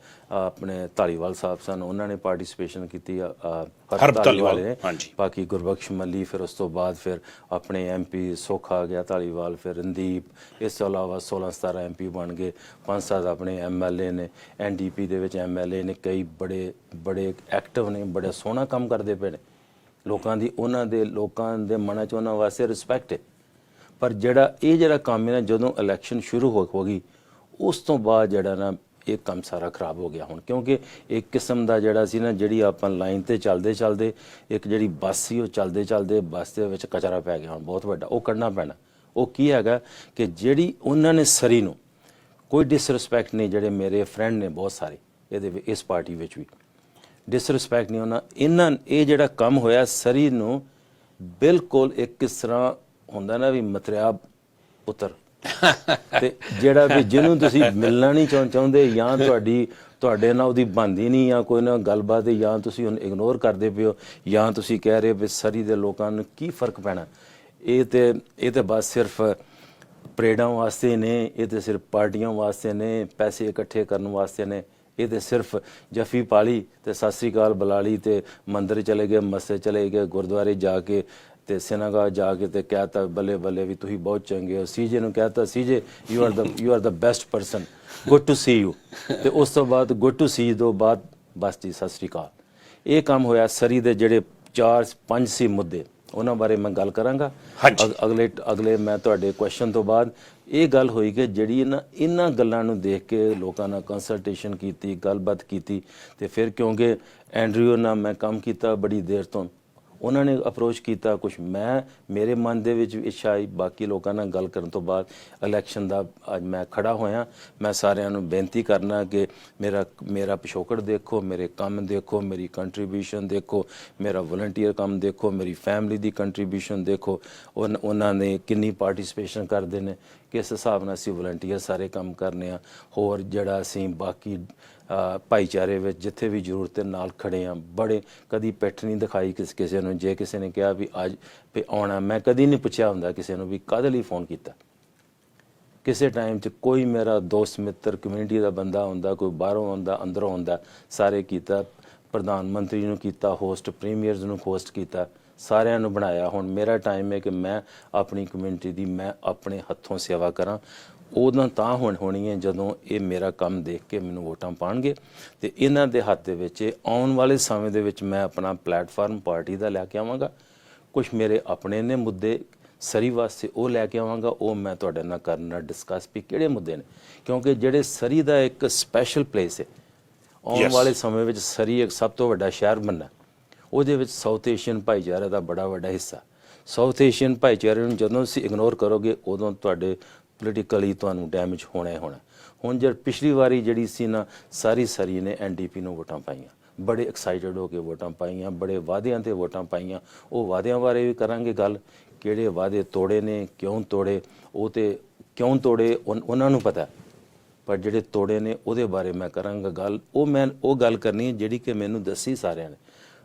ਧਾਲੀਵਾਲ ਸਾਹਿਬ ਸਨ, ਉਹਨਾਂ ਨੇ ਪਾਰਟਿਸਿਪੇਸ਼ਨ ਕੀਤੀ, ਹਰਬ ਧਾਲੀਵਾਲ ਨੇ, ਬਾਕੀ ਗੁਰਬਖਸ਼ ਮੱਲੀ, ਫਿਰ ਉਸ ਤੋਂ ਬਾਅਦ ਫਿਰ ਆਪਣੇ MP ਸੋਖਾ ਆ ਗਿਆ ਧਾਲੀਵਾਲ, ਫਿਰ ਰਣਦੀਪ, ਇਸ ਤੋਂ ਇਲਾਵਾ 16-17 MP ਬਣ ਗਏ, 5-7 ਆਪਣੇ MLA ਨੇ, NDP ਦੇ ਵਿੱਚ MLA ਨੇ, ਕਈ ਬੜੇ ਐਕਟਿਵ ਨੇ, ਬੜਾ ਸੋਹਣਾ ਕੰਮ ਕਰਦੇ ਪਏ ਨੇ। ਲੋਕਾਂ ਦੇ ਮਨਾਂ 'ਚ ਉਹਨਾਂ ਵਾਸਤੇ ਰਿਸਪੈਕਟ ਹੈ। ਪਰ ਜਿਹੜਾ ਕੰਮ ਹੈ ਨਾ, ਜਦੋਂ ਇਲੈਕਸ਼ਨ ਸ਼ੁਰੂ ਹੋ ਗਈ ਉਸ ਤੋਂ ਬਾਅਦ ਜਿਹੜਾ ਨਾ ਇਹ ਕੰਮ ਸਾਰਾ ਖਰਾਬ ਹੋ ਗਿਆ ਹੁਣ, ਕਿਉਂਕਿ ਇੱਕ ਕਿਸਮ ਦਾ ਜਿਹੜਾ ਸੀ ਨਾ, ਜਿਹੜੀ ਆਪਾਂ ਲਾਈਨ ਤੇ ਚੱਲਦੇ ਇੱਕ ਜਿਹੜੀ ਬੱਸ ਸੀ, ਉਹ ਚੱਲਦੇ ਬੱਸ ਦੇ ਵਿੱਚ ਕਚਰਾ ਪੈ ਗਿਆ ਹੁਣ ਬਹੁਤ ਵੱਡਾ, ਉਹ ਕੱਢਣਾ ਪੈਣਾ। ਉਹ ਕੀ ਹੈਗਾ ਕਿ ਜਿਹੜੀ ਉਹਨਾਂ ਨੇ ਸਰੀ ਨੂੰ ਕੋਈ ਡਿਸਰਿਸਪੈਕਟ ਨਹੀਂ, ਜਿਹੜੇ ਮੇਰੇ ਫਰੈਂਡ ਨੇ ਬਹੁਤ ਸਾਰੇ ਇਸ ਪਾਰਟੀ ਵਿੱਚ ਵੀ ਡਿਸਰਿਸਪੈਕਟ ਨਹੀਂ, ਇਹ ਜਿਹੜਾ ਕੰਮ ਹੋਇਆ ਸਰੀ ਨੂੰ ਬਿਲਕੁਲ ਇੱਕ ਕਿਸ ਤਰ੍ਹਾਂ ਹੁੰਦਾ ਨਾ ਵੀ ਮਤਰਿਆ ਪੁੱਤਰ ਤੇ ਜਿਹੜਾ ਵੀ ਜਿਹਨੂੰ ਤੁਸੀਂ ਮਿਲਣਾ ਨਹੀਂ ਚਾਹੁੰਦੇ ਜਾਂ ਤੁਹਾਡੇ ਨਾਲ ਉਹਦੀ ਬਣਦੀ ਨਹੀਂ ਜਾਂ ਕੋਈ ਨਾ ਗੱਲਬਾਤ ਹੈ ਜਾਂ ਤੁਸੀਂ ਉਹਨੂੰ ਇਗਨੋਰ ਕਰਦੇ ਪਏ ਹੋ ਜਾਂ ਤੁਸੀਂ ਕਹਿ ਰਹੇ ਵੀ ਸਰੀ ਦੇ ਲੋਕਾਂ ਨੂੰ ਕੀ ਫਰਕ ਪੈਣਾ। ਇਹ ਤੇ ਬਸ ਸਿਰਫ ਪਰੇਡਾਂ ਵਾਸਤੇ ਨੇ, ਇਹ ਤੇ ਸਿਰਫ ਪਾਰਟੀਆਂ ਵਾਸਤੇ ਨੇ, ਪੈਸੇ ਇਕੱਠੇ ਕਰਨ ਵਾਸਤੇ ਨੇ। ਇਹ ਤੇ ਸਿਰਫ ਜੱਫੀ ਪਾਲੀ ਤੇ ਸਤਿ ਸ੍ਰੀ ਅਕਾਲ ਬੁਲਾ ਲਈ ਤੇ ਮੰਦਿਰ ਚਲੇ ਗਏ, ਮਸਜਿਦ ਚਲੇ ਗਏ, ਗੁਰਦੁਆਰੇ ਜਾ ਕੇ ਤੇ ਸਿਨਾਗਾ ਜਾ ਕੇ ਤੇ ਕਹਿਤਾ ਬੱਲੇ ਬੱਲੇ ਵੀ ਤੁਸੀਂ ਬਹੁਤ ਚੰਗੇ ਹੋ। ਸੀਜੇ ਨੂੰ ਕਹਿਤਾ CJ you are the best person, good to see you. ਤੇ ਉਸ ਤੋਂ ਬਾਅਦ ਗੁੱਡ ਟੂ ਸੀ ਤੋਂ ਬਾਅਦ ਬਸ ਜੀ ਸਤਿ ਸ੍ਰੀ ਅਕਾਲ। ਇਹ ਕੰਮ ਹੋਇਆ। ਸਰੀ ਦੇ ਜਿਹੜੇ 4-5 ਸੀ ਮੁੱਦੇ ਉਹਨਾਂ ਬਾਰੇ ਮੈਂ ਗੱਲ ਕਰਾਂਗਾ ਅਗਲੇ ਮੈਂ ਤੁਹਾਡੇ ਕੁਐਸਚਨ ਤੋਂ ਬਾਅਦ। ਇਹ ਗੱਲ ਹੋਈ ਕਿ ਜਿਹੜੀ ਇਹਨਾਂ ਗੱਲਾਂ ਨੂੰ ਦੇਖ ਕੇ ਲੋਕਾਂ ਨਾਲ ਕੰਸਲਟੇਸ਼ਨ ਕੀਤੀ, ਗੱਲਬਾਤ ਕੀਤੀ ਤੇ ਫਿਰ ਕਿਉਂਕਿ ਐਂਡਰਿਊ ਨਾਲ ਮੈਂ ਕੰਮ ਕੀਤਾ ਬੜੀ ਦੇਰ ਤੋਂ, ਉਹਨਾਂ ਨੇ ਅਪਰੋਚ ਕੀਤਾ ਕੁਝ ਮੇਰੇ ਮਨ ਦੇ ਵਿੱਚ ਇੱਛਾ ਆਈ। ਬਾਕੀ ਲੋਕਾਂ ਨਾਲ ਗੱਲ ਕਰਨ ਤੋਂ ਬਾਅਦ ਇਲੈਕਸ਼ਨ ਦਾ ਅੱਜ ਮੈਂ ਖੜਾ ਹੋਇਆ। ਮੈਂ ਸਾਰਿਆਂ ਨੂੰ ਬੇਨਤੀ ਕਰਨਾ ਕਿ ਮੇਰਾ ਪਿਛੋਕੜ ਦੇਖੋ, ਮੇਰੇ ਕੰਮ ਦੇਖੋ, ਮੇਰੀ ਕੰਟਰੀਬਿਊਸ਼ਨ ਦੇਖੋ, ਮੇਰਾ ਵਲੰਟੀਅਰ ਕੰਮ ਦੇਖੋ, ਮੇਰੀ ਫੈਮਿਲੀ ਦੀ ਕੰਟਰੀਬਿਊਸ਼ਨ ਦੇਖੋ, ਉਹਨਾਂ ਨੇ ਕਿੰਨੀ ਪਾਰਟਿਸਿਪੇਸ਼ਨ ਕਰਦੇ ਨੇ, ਕਿਸ ਹਿਸਾਬ ਨਾਲ ਅਸੀਂ ਵਲੰਟੀਅਰ ਸਾਰੇ ਕੰਮ ਕਰਨੇ ਆ। ਹੋਰ ਜਿਹੜਾ ਅਸੀਂ ਬਾਕੀ ਭਾਈਚਾਰੇ ਵਿੱਚ ਜਿੱਥੇ ਵੀ ਜ਼ਰੂਰਤ ਹੈ ਨਾਲ ਖੜੇ ਆ। ਬੜੇ ਕਦੀ ਪਿੱਠ ਨਹੀਂ ਦਿਖਾਈ ਕਿਸੇ ਨੂੰ। ਜੇ ਕਿਸੇ ਨੇ ਕਿਹਾ ਵੀ ਅੱਜ ਵੀ ਆਉਣਾ, ਮੈਂ ਕਦੀ ਨਹੀਂ ਪੁੱਛਿਆ ਹੁੰਦਾ ਕਿਸੇ ਨੂੰ ਵੀ ਕਾਹਦੇ ਲਈ ਫੋਨ ਕੀਤਾ। ਕਿਸੇ ਟਾਈਮ 'ਚ ਕੋਈ ਮੇਰਾ ਦੋਸਤ ਮਿੱਤਰ ਕਮਿਊਨਿਟੀ ਦਾ ਬੰਦਾ ਹੁੰਦਾ, ਕੋਈ ਬਾਹਰੋਂ ਆਉਂਦਾ, ਅੰਦਰੋਂ ਆਉਂਦਾ, ਸਾਰੇ ਕੀਤਾ। ਪ੍ਰਧਾਨ ਮੰਤਰੀ ਨੂੰ ਕੀਤਾ ਹੋਸਟ, ਪ੍ਰੀਮੀਅਰਸ ਨੂੰ ਹੋਸਟ ਕੀਤਾ, ਸਾਰਿਆਂ ਨੂੰ ਬਣਾਇਆ। ਹੁਣ ਮੇਰਾ ਟਾਈਮ ਹੈ ਕਿ ਮੈਂ ਆਪਣੀ ਕਮਿਊਨਿਟੀ ਦੀ ਮੈਂ ਆਪਣੇ ਹੱਥੋਂ ਸੇਵਾ ਕਰਾਂ। ਉਦੋਂ ਤਾਂ ਹੋਣੀ ਹੈ ਜਦੋਂ ਇਹ ਮੇਰਾ ਕੰਮ ਦੇਖ ਕੇ ਮੈਨੂੰ ਵੋਟਾਂ ਪਾਉਣਗੇ ਤੇ ਇਹਨਾਂ ਦੇ ਹੱਥ ਦੇ ਵਿੱਚ ਆਉਣ ਵਾਲੇ ਸਮੇਂ ਦੇ ਵਿੱਚ ਮੈਂ ਆਪਣਾ ਪਲੇਟਫਾਰਮ ਪਾਰਟੀ ਦਾ ਲੈ ਕੇ ਆਵਾਂਗਾ। ਕੁਝ ਮੇਰੇ ਆਪਣੇ ਨੇ ਮੁੱਦੇ ਸਰੀ ਵਾਸਤੇ ਉਹ ਲੈ ਕੇ ਆਵਾਂਗਾ। ਉਹ ਮੈਂ ਤੁਹਾਡੇ ਨਾਲ ਕਰਨਾ ਡਿਸਕਸ ਵੀ ਕਿਹੜੇ ਮੁੱਦੇ ਨੇ, ਕਿਉਂਕਿ ਜਿਹੜੇ ਸਰੀ ਦਾ ਇੱਕ ਸਪੈਸ਼ਲ ਪਲੇਸ ਹੈ। ਆਉਣ ਵਾਲੇ ਸਮੇਂ ਵਿੱਚ ਸਰੀ ਇੱਕ ਸਭ ਤੋਂ ਵੱਡਾ ਸ਼ਹਿਰ ਬਣਨਾ, ਉਹਦੇ ਵਿੱਚ ਸਾਊਥ ਏਸ਼ੀਅਨ ਭਾਈਚਾਰੇ ਦਾ ਬੜਾ ਵੱਡਾ ਹਿੱਸਾ। ਸਾਊਥ ਏਸ਼ੀਅਨ ਭਾਈਚਾਰੇ ਨੂੰ ਜਦੋਂ ਤੁਸੀਂ ਇਗਨੋਰ ਕਰੋਗੇ ਉਦੋਂ ਤੁਹਾਡੇ ਪੋਲੀਟੀਕਲੀ ਤੁਹਾਨੂੰ ਡੈਮੇਜ ਹੋਣਾ ਹੀ ਹੋਣਾ। ਹੁਣ ਜਦ ਪਿਛਲੀ ਵਾਰੀ ਜਿਹੜੀ ਸੀ ਨਾ ਸਰੀ ਨੇ NDP ਨੂੰ ਵੋਟਾਂ ਪਾਈਆਂ, ਬੜੇ ਐਕਸਾਈਟਡ ਹੋ ਕੇ ਵੋਟਾਂ ਪਾਈਆਂ, ਬੜੇ ਵਾਅਦਿਆਂ ਤੇ ਵੋਟਾਂ ਪਾਈਆਂ। ਉਹ ਵਾਅਦਿਆਂ ਬਾਰੇ ਵੀ ਕਰਾਂਗੇ ਗੱਲ, ਕਿਹੜੇ ਵਾਅਦੇ ਤੋੜੇ ਨੇ, ਕਿਉਂ ਤੋੜੇ, ਉਹ ਤੇ ਕਿਉਂ ਤੋੜੇ ਉਹਨਾਂ ਨੂੰ ਪਤਾ, ਪਰ ਜਿਹੜੇ ਤੋੜੇ ਨੇ ਉਹਦੇ ਬਾਰੇ ਮੈਂ ਕਰਾਂਗਾ ਗੱਲ। ਉਹ ਗੱਲ ਕਰਨੀ ਹੈ ਜਿਹੜੀ ਕਿ ਮੈਨੂੰ ਦੱਸੀ ਸਾਰਿਆਂ ਨੇ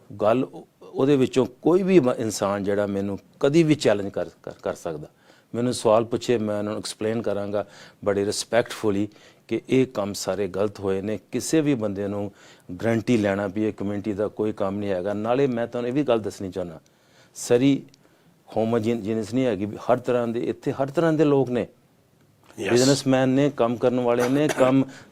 ਗੱਲ। ਉਹਦੇ ਵਿੱਚੋਂ ਕੋਈ ਵੀ ਇਨਸਾਨ ਜਿਹੜਾ ਮੈਨੂੰ ਕਦੀ ਵੀ ਚੈਲੰਜ ਕਰ ਸਕਦਾ, ਮੈਨੂੰ ਸਵਾਲ ਪੁੱਛੇ, ਮੈਂ ਉਹਨਾਂ ਨੂੰ ਐਕਸਪਲੇਨ ਕਰਾਂਗਾ ਬੜੇ ਰਿਸਪੈਕਟਫੁਲੀ ਕਿ ਇਹ ਕੰਮ ਸਾਰੇ ਗਲਤ ਹੋਏ ਨੇ। ਕਿਸੇ ਵੀ ਬੰਦੇ ਨੂੰ ਗਰੰਟੀ ਲੈਣਾ ਵੀ ਇਹ ਕਮਿਊਨਿਟੀ ਦਾ ਕੋਈ ਕੰਮ ਨਹੀਂ ਹੈਗਾ। ਨਾਲੇ ਮੈਂ ਤੁਹਾਨੂੰ ਇਹ ਵੀ ਗੱਲ ਦੱਸਣੀ ਚਾਹੁੰਦਾ, ਸਰੀ ਹੋਮੋਜੀਨਸ ਨਹੀਂ ਹੈਗੀ। ਹਰ ਤਰ੍ਹਾਂ ਦੇ ਇੱਥੇ ਹਰ ਤਰ੍ਹਾਂ ਦੇ ਲੋਕ ਨੇ, ਬਿਜ਼ਨਸਮੈਨ ਨੇ, ਕੰਮ ਕਰਨ ਵਾਲੇ ਨੇ,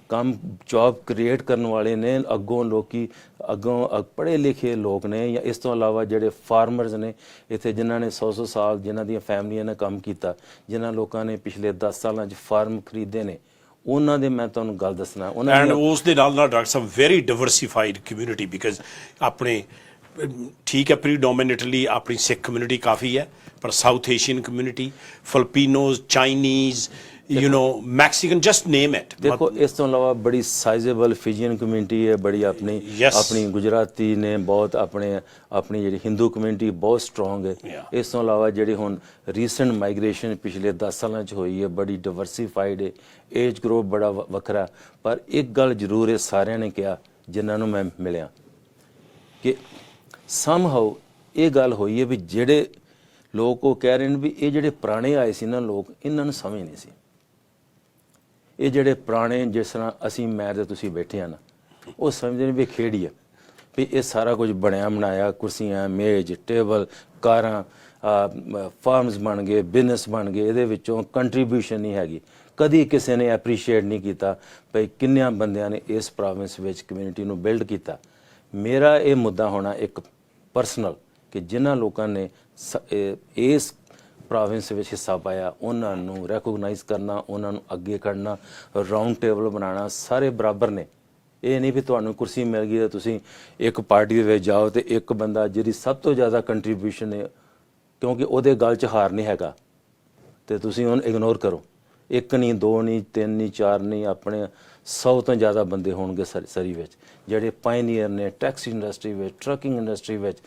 ਕੰਮ ਜੌਬ ਕ੍ਰੀਏਟ ਕਰਨ ਵਾਲੇ ਨੇ, ਅੱਗੋਂ ਪੜ੍ਹੇ ਲਿਖੇ ਲੋਕ ਨੇ, ਜਾਂ ਇਸ ਤੋਂ ਇਲਾਵਾ ਜਿਹੜੇ ਫਾਰਮਰਸ ਨੇ ਇੱਥੇ ਜਿਨ੍ਹਾਂ ਨੇ 100 ਸਾਲ ਜਿਨ੍ਹਾਂ ਦੀਆਂ ਫੈਮਲੀਆਂ ਨੇ ਕੰਮ ਕੀਤਾ, ਜਿਨ੍ਹਾਂ ਲੋਕਾਂ ਨੇ ਪਿਛਲੇ 10 ਸਾਲਾਂ 'ਚ ਫਾਰਮ ਖਰੀਦੇ ਨੇ, ਉਹਨਾਂ ਦੇ ਮੈਂ ਤੁਹਾਨੂੰ ਗੱਲ ਦੱਸਣਾ। ਐਂਡ ਉਸ ਦੇ ਨਾਲ doctor Sahib very ਡਿਵਰਸੀਫਾਈਡ community, because ਆਪਣੇ ਠੀਕ ਹੈ ਪ੍ਰੀਡੋਮੀਨੇਟਲੀ ਆਪਣੀ ਸਿੱਖ ਕਮਿਊਨਿਟੀ ਕਾਫੀ ਹੈ, ਪਰ South Asian community, Filipinos, Chinese, Mexican, just name it. ਦੇਖੋ ਇਸ ਤੋਂ ਇਲਾਵਾ ਬੜੀ ਸਾਈਜ਼ੇਬਲ ਫਿਜੀਅਨ ਕਮਿਊਨਿਟੀ ਹੈ, ਬੜੀ ਆਪਣੀ ਗੁਜਰਾਤੀ ਨੇ, ਬਹੁਤ ਆਪਣੀ ਜਿਹੜੀ ਹਿੰਦੂ ਕਮਿਊਨਿਟੀ ਬਹੁਤ ਸਟਰੋਂਗ ਹੈ। ਇਸ ਤੋਂ ਇਲਾਵਾ ਜਿਹੜੀ ਹੁਣ ਰੀਸੈਂਟ ਮਾਈਗ੍ਰੇਸ਼ਨ ਪਿਛਲੇ 10 ਸਾਲਾਂ 'ਚ ਹੋਈ ਹੈ, ਬੜੀ ਡਿਵਰਸੀਫਾਈਡ ਹੈ, ਏਜ ਗਰੁੱਪ ਬੜਾ ਵੱਖਰਾ। ਪਰ ਇੱਕ ਗੱਲ ਜ਼ਰੂਰ ਹੈ, ਸਾਰਿਆਂ ਨੇ ਕਿਹਾ ਜਿਨ੍ਹਾਂ ਨੂੰ ਮੈਂ ਮਿਲਿਆ, ਕਿ ਸਮਹਾਉ ਇਹ ਗੱਲ ਹੋਈ ਹੈ ਵੀ ਜਿਹੜੇ ਲੋਕ ਉਹ ਕਹਿ ਰਹੇ ਨੇ ਵੀ ਇਹ ਜਿਹੜੇ ਪੁਰਾਣੇ ਆਏ ਸੀ ਨਾ ਲੋਕ, ਇਹਨਾਂ ਨੂੰ ਸਮਝ ਨਹੀਂ ਸੀ। ਇਹ ਜਿਹੜੇ ਪੁਰਾਣੇ, ਜਿਸ ਤਰ੍ਹਾਂ ਅਸੀਂ ਮੈਂ ਤੇ ਤੁਸੀਂ ਬੈਠੇ ਆ ਨਾ, ਉਹ ਸਮਝਦੇ ਨੇ ਵੀ ਖੇੜੀ ਹੈ, ਵੀ ਇਹ ਸਾਰਾ ਕੁਝ ਬਣਿਆ ਬਣਾਇਆ, ਕੁਰਸੀਆਂ, ਮੇਜ਼, ਟੇਬਲ, ਕਾਰਾਂ, ਫਾਰਮਸ ਬਣ ਗਏ, ਬਿਜ਼ਨਸ ਬਣ ਗਏ, ਇਹਦੇ ਵਿੱਚੋਂ ਕੰਟਰੀਬਿਊਸ਼ਨ ਨਹੀਂ ਹੈਗੀ। ਕਦੀ ਕਿਸੇ ਨੇ ਐਪਰੀਸ਼ੀਏਟ ਨਹੀਂ ਕੀਤਾ ਭਈ ਕਿੰਨਿਆਂ ਬੰਦਿਆਂ ਨੇ ਇਸ ਪ੍ਰੋਵਿੰਸ ਵਿੱਚ ਕਮਿਊਨਿਟੀ ਨੂੰ ਬਿਲਡ ਕੀਤਾ। ਮੇਰਾ ਇਹ ਮੁੱਦਾ ਹੋਣਾ ਇੱਕ ਪਰਸਨਲ, ਕਿ ਜਿਨ੍ਹਾਂ ਲੋਕਾਂ ਨੇ ਇਸ ਪ੍ਰੋਵਿੰਸ ਵਿੱਚ ਹਿੱਸਾ ਪਾਇਆ ਉਹਨਾਂ ਨੂੰ ਰੈਕੋਗਨਾਈਜ਼ ਕਰਨਾ, ਉਹਨਾਂ ਨੂੰ ਅੱਗੇ ਕਰਨਾ, ਰਾਊਂਡ ਟੇਬਲ ਬਣਾਉਣਾ। ਸਾਰੇ ਬਰਾਬਰ ਨੇ। ਇਹ ਨਹੀਂ ਵੀ ਤੁਹਾਨੂੰ ਕੁਰਸੀ ਮਿਲ ਗਈ ਤਾਂ ਤੁਸੀਂ ਇੱਕ ਪਾਰਟੀ ਦੇ ਵਿੱਚ ਜਾਓ ਤੇ ਇੱਕ ਬੰਦਾ ਜਿਹਦੀ ਸਭ ਤੋਂ ਜ਼ਿਆਦਾ ਕੰਟਰੀਬਿਊਸ਼ਨ ਹੈ, ਕਿਉਂਕਿ ਉਹਦੇ ਗਲ 'ਚ ਹਾਰ ਨਹੀਂ ਹੈਗਾ, ਤੇ ਤੁਸੀਂ ਉਹਨੂੰ ਇਗਨੋਰ ਕਰੋ। ਇੱਕ ਨਹੀਂ, ਦੋ ਨਹੀਂ, ਤਿੰਨ ਨਹੀਂ, ਚਾਰ ਨਹੀਂ, ਆਪਣੇ 100 ਤੋਂ ਜ਼ਿਆਦਾ ਬੰਦੇ ਹੋਣਗੇ ਸਰੀ ਵਿੱਚ, ਜਿਹੜੇ ਪਾਇਨੀਅਰ ਨੇ ਟੈਕਸੀ ਇੰਡਸਟਰੀ ਵਿੱਚ, ਟਰੱਕਿੰਗ ਇੰਡਸਟਰੀ ਵਿੱਚ,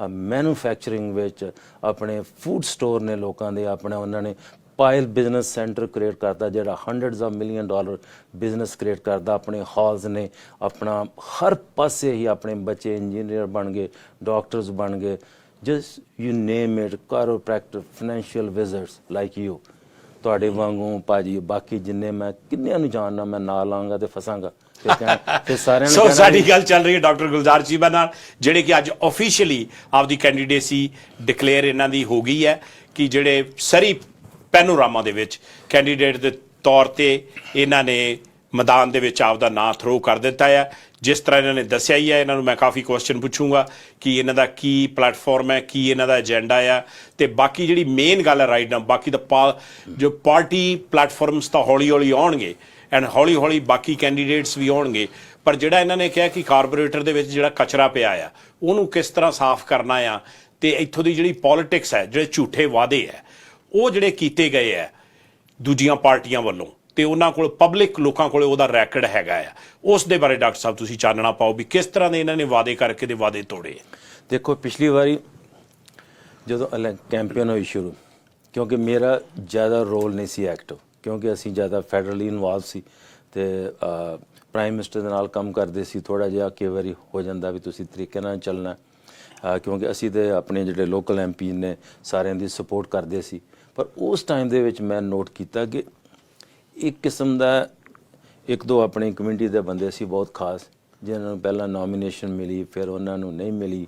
ਮੈਨੂਫੈਕਚਰਿੰਗ ਵਿੱਚ, ਆਪਣੇ ਫੂਡ ਸਟੋਰ ਨੇ ਲੋਕਾਂ ਦੇ, ਆਪਣਾ ਉਹਨਾਂ ਨੇ ਪਾਇਲ ਬਿਜ਼ਨਸ ਸੈਂਟਰ ਕ੍ਰੀਏਟ ਕਰਦਾ ਜਿਹੜਾ $100 of million ਬਿਜ਼ਨਸ ਕ੍ਰੀਏਟ ਕਰਦਾ, ਆਪਣੇ ਹਾਲਸ ਨੇ, ਆਪਣਾ ਹਰ ਪਾਸੇ ਹੀ ਆਪਣੇ ਬੱਚੇ ਇੰਜੀਨੀਅਰ ਬਣ ਗਏ, ਡਾਕਟਰਸ ਬਣ ਗਏ, just you name it, chiropractor, financial visits like you, ਤੁਹਾਡੇ ਵਾਂਗੂ ਭਾਜੀ ਬਾਕੀ ਜਿੰਨੇ ਮੈਂ ਕਿੰਨਿਆਂ ਨੂੰ ਜਾਣਨਾ, ਮੈਂ ਨਾਂ ਲਾਂਗਾ ਤੇ ਫਸਾਂਗਾ ਤੇ ਸਾਰਿਆਂ ਨੇ ਸੋ ਸਾਡੀ ਗੱਲ ਚੱਲ ਰਹੀ ਹੈ ਡਾਕਟਰ ਗੁਲਜ਼ਾਰ ਚੀਮਾ ਨਾਲ, ਜਿਹੜੇ ਕਿ ਅੱਜ ਆਫੀਸ਼ੀਅਲੀ ਆਪਦੀ ਕੈਂਡੀਡੇਸੀ ਡਿਕਲੇਅਰ ਇਹਨਾਂ ਦੀ ਹੋ ਗਈ ਹੈ ਕਿ ਜਿਹੜੇ ਸਰੀ ਪੈਨੋਰਾਮਾ ਦੇ ਵਿੱਚ ਕੈਂਡੀਡੇਟ ਦੇ ਤੌਰ ਤੇ ਇਹਨਾਂ ਨੇ ਮੈਦਾਨ ਦੇ ਵਿੱਚ ਆਪਦਾ ਨਾਂ ਥਰੋ ਕਰ ਦਿੱਤਾ ਹੈ। ਜਿਸ ਤਰ੍ਹਾਂ ਇਹਨਾਂ ਨੇ ਦੱਸਿਆ ਹੀ ਹੈ, ਇਹਨਾਂ ਨੂੰ ਮੈਂ ਕਾਫੀ ਕੁਐਸਚਨ ਪੁੱਛੂੰਗਾ ਕਿ ਇਹਨਾਂ ਦਾ ਕੀ ਪਲੇਟਫਾਰਮ ਹੈ, ਕੀ ਇਹਨਾਂ ਦਾ ਏਜੰਡਾ ਆ, ਤੇ ਬਾਕੀ ਜਿਹੜੀ ਮੇਨ ਗੱਲ ਹੈ ਰਾਈਟ ਨਾਓ, ਬਾਕੀ ਦਾ ਜੋ ਪਾਰਟੀ ਪਲੇਟਫਾਰਮਸ ਤਾਂ ਹੌਲੀ ਹੌਲੀ ਆਉਣਗੇ ਐਂਡ ਹੌਲੀ ਹੌਲੀ ਬਾਕੀ ਕੈਂਡੀਡੇਟਸ ਵੀ ਆਉਣਗੇ, ਪਰ ਜਿਹੜਾ ਇਹਨਾਂ ਨੇ ਕਿਹਾ ਕਿ ਕਾਰਪੋਰੇਟਰ ਦੇ ਵਿੱਚ ਜਿਹੜਾ ਕਚਰਾ ਪਿਆ ਆ ਉਹਨੂੰ ਕਿਸ ਤਰ੍ਹਾਂ ਸਾਫ਼ ਕਰਨਾ ਆ, ਤੇ ਇੱਥੋਂ ਦੀ ਜਿਹੜੀ ਪੋਲਿਟਿਕਸ ਹੈ, ਜਿਹੜੇ ਝੂਠੇ ਵਾਅਦੇ ਹੈ ਉਹ ਜਿਹੜੇ ਕੀਤੇ ਗਏ ਹੈ ਦੂਜੀਆਂ ਪਾਰਟੀਆਂ ਵੱਲੋਂ, ਤੇ ਉਹਨਾਂ ਕੋਲ ਪਬਲਿਕ ਲੋਕਾਂ ਕੋਲ ਉਹਦਾ ਰੈਕਡ ਹੈਗਾ ਆ, ਉਸ ਦੇ ਬਾਰੇ ਡਾਕਟਰ ਸਾਹਿਬ ਤੁਸੀਂ ਚਾਨਣਾ ਪਾਓ ਵੀ ਕਿਸ ਤਰ੍ਹਾਂ ਦੇ ਇਹਨਾਂ ਨੇ ਵਾਅਦੇ ਕਰਕੇ ਦੇ ਵਾਅਦੇ ਤੋੜੇ। ਦੇਖੋ ਪਿਛਲੀ ਵਾਰੀ ਜਦੋਂ ਕੈਂਪੇਨ ਹੋਈ ਸ਼ੁਰੂ, ਕਿਉਂਕਿ ਮੇਰਾ ਜ਼ਿਆਦਾ ਰੋਲ ਨਹੀਂ ਸੀ ਐਕਟਿਵ, ਕਿਉਂਕਿ ਅਸੀਂ ਜ਼ਿਆਦਾ ਫੈਡਰਲੀ ਇਨਵੋਲਵ ਸੀ ਤੇ ਪ੍ਰਾਈਮ ਮਿਨਿਸਟਰ ਦੇ ਨਾਲ ਕੰਮ ਕਰਦੇ ਸੀ, ਥੋੜ੍ਹਾ ਜਿਹਾ ਕਈ ਵਾਰੀ ਹੋ ਜਾਂਦਾ ਵੀ ਤੁਸੀਂ ਤਰੀਕੇ ਨਾਲ ਚੱਲਣਾ, ਕਿਉਂਕਿ ਅਸੀਂ ਤੇ ਆਪਣੇ ਜਿਹੜੇ ਲੋਕਲ MP ਨੇ ਸਾਰਿਆਂ ਦੀ ਸਪੋਰਟ ਕਰਦੇ ਸੀ। ਪਰ ਉਸ ਟਾਈਮ ਦੇ ਵਿੱਚ ਮੈਂ ਨੋਟ ਕੀਤਾ ਕਿ ਇੱਕ ਕਿਸਮ ਦਾ ਇੱਕ ਦੋ ਆਪਣੀ ਕਮਿਊਨਿਟੀ ਦੇ ਬੰਦੇ ਸੀ ਬਹੁਤ ਖਾਸ, ਜਿਨ੍ਹਾਂ ਨੂੰ ਪਹਿਲਾਂ ਨੋਮੀਨੇਸ਼ਨ ਮਿਲੀ ਫਿਰ ਉਹਨਾਂ ਨੂੰ ਨਹੀਂ ਮਿਲੀ,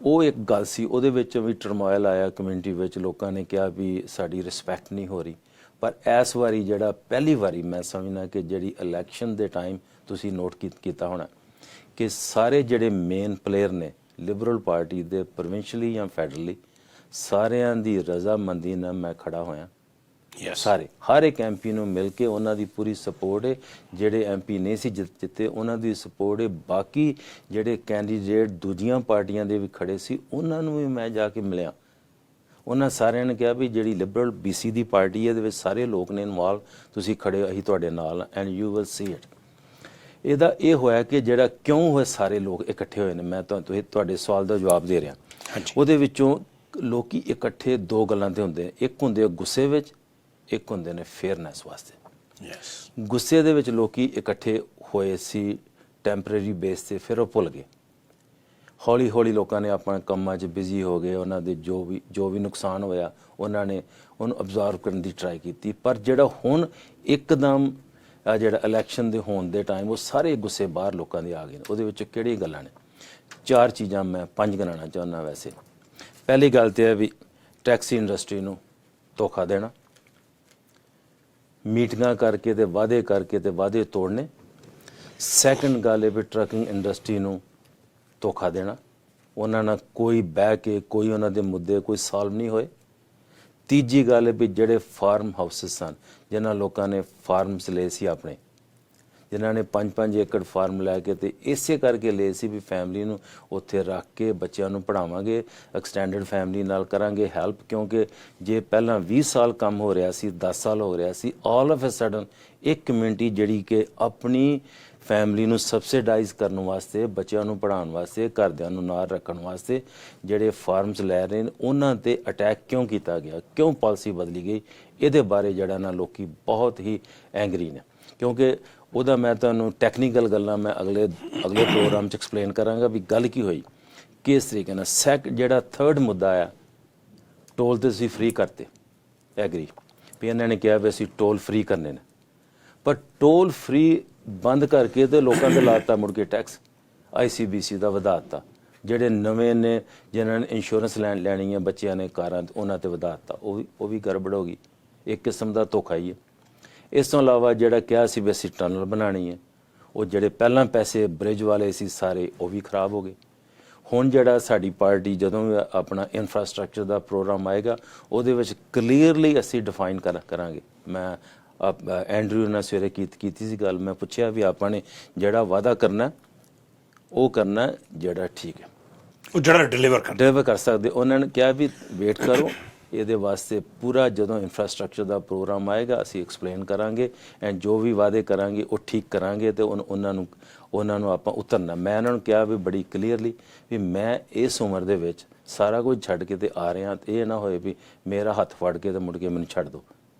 ਉਹ ਇੱਕ ਗੱਲ ਸੀ, ਉਹਦੇ ਵਿੱਚ ਵੀ ਟਰਮੋਇਲ ਆਇਆ ਕਮਿਊਨਿਟੀ ਵਿੱਚ, ਲੋਕਾਂ ਨੇ ਕਿਹਾ ਵੀ ਸਾਡੀ ਰਿਸਪੈਕਟ ਨਹੀਂ ਹੋ ਰਹੀ। ਪਰ ਇਸ ਵਾਰੀ ਜਿਹੜਾ ਪਹਿਲੀ ਵਾਰੀ ਮੈਂ ਸਮਝਦਾ ਕਿ ਜਿਹੜੀ ਇਲੈਕਸ਼ਨ ਦੇ ਟਾਈਮ ਤੁਸੀਂ ਨੋਟ ਕੀਤਾ ਹੋਣਾ ਕਿ ਸਾਰੇ ਜਿਹੜੇ ਮੇਨ ਪਲੇਅਰ ਨੇ ਲਿਬਰਲ ਪਾਰਟੀ ਦੇ ਪ੍ਰੋਵਿੰਸ਼ਲੀ ਜਾਂ ਫੈਡਰਲੀ, ਸਾਰਿਆਂ ਦੀ ਰਜ਼ਾਮੰਦੀ ਨਾਲ ਮੈਂ ਖੜਾ ਹੋਇਆ। ਸਾਰੇ ਹਰ ਇੱਕ MP ਨੂੰ ਮਿਲ ਕੇ ਉਹਨਾਂ ਦੀ ਪੂਰੀ ਸਪੋਰਟ ਹੈ, ਜਿਹੜੇ MP ਨਹੀਂ ਸੀ ਜਿੱਤੇ ਉਹਨਾਂ ਦੀ ਸਪੋਰਟ ਹੈ, ਬਾਕੀ ਜਿਹੜੇ ਕੈਂਡੀਡੇਟ ਦੂਜੀਆਂ ਪਾਰਟੀਆਂ ਦੇ ਵੀ ਖੜੇ ਸੀ ਉਹਨਾਂ ਨੂੰ ਵੀ ਮੈਂ ਜਾ ਕੇ ਮਿਲਿਆ। ਉਹਨਾਂ ਸਾਰਿਆਂ ਨੇ ਕਿਹਾ ਵੀ ਜਿਹੜੀ ਲਿਬਰਲ BC ਦੀ ਪਾਰਟੀ ਹੈ ਇਹਦੇ ਵਿੱਚ ਸਾਰੇ ਲੋਕ ਨੇ ਇਨਵੋਲਵ, ਤੁਸੀਂ ਖੜੇ ਅਸੀਂ ਤੁਹਾਡੇ ਨਾਲ and you will see it. ਇਹਦਾ ਇਹ ਹੋਇਆ ਕਿ ਜਿਹੜਾ ਕਿਉਂ ਹੋਏ ਸਾਰੇ ਲੋਕ ਇਕੱਠੇ ਹੋਏ ਨੇ, ਮੈਂ ਤੁਹਾਡੇ ਸਵਾਲ ਦਾ ਜਵਾਬ ਦੇ ਰਿਹਾ। ਉਹਦੇ ਵਿੱਚੋਂ ਲੋਕੀ ਇਕੱਠੇ ਦੋ ਗੱਲਾਂ ਤੇ ਹੁੰਦੇ, ਇੱਕ ਹੁੰਦੇ ਗੁੱਸੇ ਵਿੱਚ, ਇੱਕ ਹੁੰਦੇ ਨੇ ਫੇਅਰਨੈਸ ਵਾਸਤੇ। ਗੁੱਸੇ ਦੇ ਵਿੱਚ ਲੋਕੀ ਇਕੱਠੇ ਹੋਏ ਸੀ ਟੈਂਪਰੇਰੀ ਬੇਸ ਤੇ, ਫਿਰ ਉਹ ਭੁੱਲ ਗਏ। ਹੌਲੀ ਹੌਲੀ ਲੋਕਾਂ ਨੇ ਆਪਣੇ ਕੰਮਾਂ 'ਚ ਬਿਜ਼ੀ ਹੋ ਗਏ, ਉਹਨਾਂ ਦੇ ਜੋ ਵੀ ਨੁਕਸਾਨ ਹੋਇਆ ਉਹਨਾਂ ਨੇ ਉਹਨੂੰ ਅਬਜ਼ਰਵ ਕਰਨ ਦੀ ਟਰਾਈ ਕੀਤੀ। ਪਰ ਜਿਹੜਾ ਹੁਣ ਇੱਕਦਮ ਜਿਹੜਾ ਇਲੈਕਸ਼ਨ ਦੇ ਹੋਣ ਦੇ ਟਾਈਮ ਉਹ ਸਾਰੇ ਗੁੱਸੇ ਬਾਹਰ ਲੋਕਾਂ ਦੇ ਆ ਗਏ ਨੇ। ਉਹਦੇ ਵਿੱਚ ਕਿਹੜੀਆਂ ਗੱਲਾਂ ਨੇ? 4 ਚੀਜ਼ਾਂ ਮੈਂ 5 ਗਿਣਾਉਣਾ ਚਾਹੁੰਦਾ। ਵੈਸੇ ਪਹਿਲੀ ਗੱਲ ਤਾਂ ਹੈ ਵੀ ਟੈਕਸੀ ਇੰਡਸਟਰੀ ਨੂੰ ਧੋਖਾ ਦੇਣਾ, ਮੀਟਿੰਗਾਂ ਕਰਕੇ ਤੇ ਵਾਅਦੇ ਤੋੜਨੇ। ਸੈਕੰਡ ਗੱਲ ਹੈ ਵੀ ਟਰੱਕਿੰਗ ਇੰਡਸਟਰੀ ਨੂੰ ਧੋਖਾ ਦੇਣਾ, ਉਹਨਾਂ ਨਾਲ ਕੋਈ ਬਹਿ ਕੇ ਕੋਈ ਉਹਨਾਂ ਦੇ ਮੁੱਦੇ ਕੋਈ ਸੋਲਵ ਨਹੀਂ ਹੋਏ। ਤੀਜੀ ਗੱਲ ਹੈ ਵੀ ਜਿਹੜੇ ਫਾਰਮ ਹਾਊਸਿਸ ਸਨ, ਜਿਨ੍ਹਾਂ ਲੋਕਾਂ ਨੇ ਫਾਰਮਸ ਲਏ ਸੀ ਆਪਣੇ, ਜਿਨ੍ਹਾਂ ਨੇ 5-5 ਏਕੜ ਫਾਰਮ ਲੈ ਕੇ ਤੇ ਇਸੇ ਕਰਕੇ ਲਏ ਸੀ ਵੀ ਫੈਮਿਲੀ ਨੂੰ ਉੱਥੇ ਰੱਖ ਕੇ ਬੱਚਿਆਂ ਨੂੰ ਪੜ੍ਹਾਵਾਂਗੇ, ਐਕਸਟੈਂਡਡ ਫੈਮਿਲੀ ਨਾਲ ਕਰਾਂਗੇ ਹੈਲਪ। ਕਿਉਂਕਿ ਜੇ ਪਹਿਲਾਂ 20 ਸਾਲ ਕੰਮ ਹੋ ਰਿਹਾ ਸੀ, 10 ਸਾਲ ਹੋ ਰਿਹਾ ਸੀ, ਆਲ ਆਫ ਅ ਸਡਨ ਇੱਕ ਕਮਿਊਨਿਟੀ ਜਿਹੜੀ ਕਿ ਆਪਣੀ ਫੈਮਿਲੀ ਨੂੰ ਸਬਸਿਡਾਈਜ਼ ਕਰਨ ਵਾਸਤੇ, ਬੱਚਿਆਂ ਨੂੰ ਪੜ੍ਹਾਉਣ ਵਾਸਤੇ, ਘਰਦਿਆਂ ਨੂੰ ਨਾਲ ਰੱਖਣ ਵਾਸਤੇ ਜਿਹੜੇ ਫਾਰਮਸ ਲੈ ਰਹੇ ਨੇ ਉਹਨਾਂ ਤੇ ਅਟੈਕ ਕਿਉਂ ਕੀਤਾ ਗਿਆ, ਕਿਉਂ ਪਾਲਿਸੀ ਬਦਲੀ ਗਈ, ਇਹਦੇ ਬਾਰੇ ਜਿਹੜਾ ਨਾ ਲੋਕੀ ਬਹੁਤ ਹੀ ਐਂਗਰੀ ਨੇ। ਕਿਉਂਕਿ ਉਹਦਾ ਮੈਂ ਤੁਹਾਨੂੰ ਟੈਕਨੀਕਲ ਗੱਲਾਂ ਮੈਂ ਅਗਲੇ ਪ੍ਰੋਗਰਾਮ 'ਚ ਐਕਸਪਲੇਨ ਕਰਾਂਗਾ ਵੀ ਗੱਲ ਕੀ ਹੋਈ, ਕਿਸ ਤਰੀਕੇ ਨਾਲ। ਜਿਹੜਾ ਥਰਡ ਮੁੱਦਾ ਆ, ਟੋਲ ਤੇ ਅਸੀਂ ਫ੍ਰੀ ਕਰਤੇ, ਐਗਰੀ ਵੀ ਇਹਨਾਂ ਨੇ ਕਿਹਾ ਵੀ ਅਸੀਂ ਟੋਲ ਫ੍ਰੀ ਕਰਨੇ ਨੇ, ਪਰ ਟੋਲ ਫ੍ਰੀ ਬੰਦ ਕਰਕੇ ਤੇ ਲੋਕਾਂ ਦੇ ਲਾਤਾ ਮੁੜ ਕੇ ਟੈਕਸ ICBC ਦਾ ਵਧਾਤਾ। ਜਿਹੜੇ ਨਵੇਂ ਨੇ ਜਿਨ੍ਹਾਂ ਨੇ ਇੰਸ਼ੋਰੈਂਸ ਲੈਣੀ ਹੈ ਬੱਚਿਆਂ ਨੇ, ਕਾਰਾਂ, ਉਹਨਾਂ ਤੇ ਵਧਾਤਾ, ਉਹ ਵੀ ਗੜਬੜ ਹੋ ਗਈ। ਇੱਕ ਕਿਸਮ ਦਾ ਧੋਖਾ ਹੀ ਹੈ। ਇਸ ਤੋਂ ਇਲਾਵਾ ਜਿਹੜਾ ਕਿਹਾ ਸੀ ਵੀ ਅਸੀਂ ਟਨਲ ਬਣਾਉਣੀ ਹੈ, ਉਹ ਜਿਹੜੇ ਪਹਿਲਾਂ ਪੈਸੇ ਬ੍ਰਿਜ ਵਾਲੇ ਸੀ ਸਾਰੇ ਉਹ ਵੀ ਖਰਾਬ ਹੋ ਗਏ। ਹੁਣ ਜਿਹੜਾ ਸਾਡੀ ਪਾਰਟੀ ਜਦੋਂ ਵੀ ਆਪਣਾ ਇਨਫਰਾਸਟ੍ਰਕਚਰ ਦਾ ਪ੍ਰੋਗਰਾਮ ਆਏਗਾ ਉਹਦੇ ਵਿੱਚ ਕਲੀਅਰਲੀ ਅਸੀਂ ਡਿਫਾਈਨ ਕਰਾਂਗੇ। ਮੈਂ ਐਂਡਰਿਊ ਨਾਲ ਸਵੇਰੇ ਕੀਤੀ ਸੀ ਗੱਲ, ਮੈਂ ਪੁੱਛਿਆ ਵੀ ਆਪਾਂ ਨੇ ਜਿਹੜਾ ਵਾਅਦਾ ਕਰਨਾ ਉਹ ਕਰਨਾ ਜਿਹੜਾ ਠੀਕ ਹੈ, ਉਹ ਜਿਹੜਾ ਡਿਲੀਵਰ ਕਰ ਸਕਦੇ। ਉਹਨਾਂ ਨੇ ਕਿਹਾ ਵੀ ਵੇਟ ਕਰੋ, ਇਹਦੇ ਵਾਸਤੇ ਪੂਰਾ ਜਦੋਂ ਇਨਫਰਾਸਟ੍ਰਕਚਰ ਦਾ ਪ੍ਰੋਗਰਾਮ ਆਏਗਾ ਅਸੀਂ ਐਕਸਪਲੇਨ ਕਰਾਂਗੇ ਐਂਡ ਜੋ ਵੀ ਵਾਅਦੇ ਕਰਾਂਗੇ ਉਹ ਠੀਕ ਕਰਾਂਗੇ ਤੇ ਉਹਨਾਂ ਨੂੰ ਆਪਾਂ ਉਤਰਨਾ। ਮੈਂ ਇਹਨਾਂ ਨੂੰ ਕਿਹਾ ਵੀ ਬੜੀ ਕਲੀਅਰਲੀ ਵੀ ਮੈਂ ਇਸ ਉਮਰ ਦੇ ਵਿੱਚ ਸਾਰਾ ਕੁਝ ਛੱਡ ਕੇ ਤੇ ਆ ਰਿਹਾ, ਤੇ ਇਹ ਨਾ ਹੋਏ ਵੀ ਮੇਰਾ ਹੱਥ ਫੜ ਕੇ ਤੇ ਮੁੜ ਕੇ ਮੈਨੂੰ ਛੱਡ ਦਿਓ।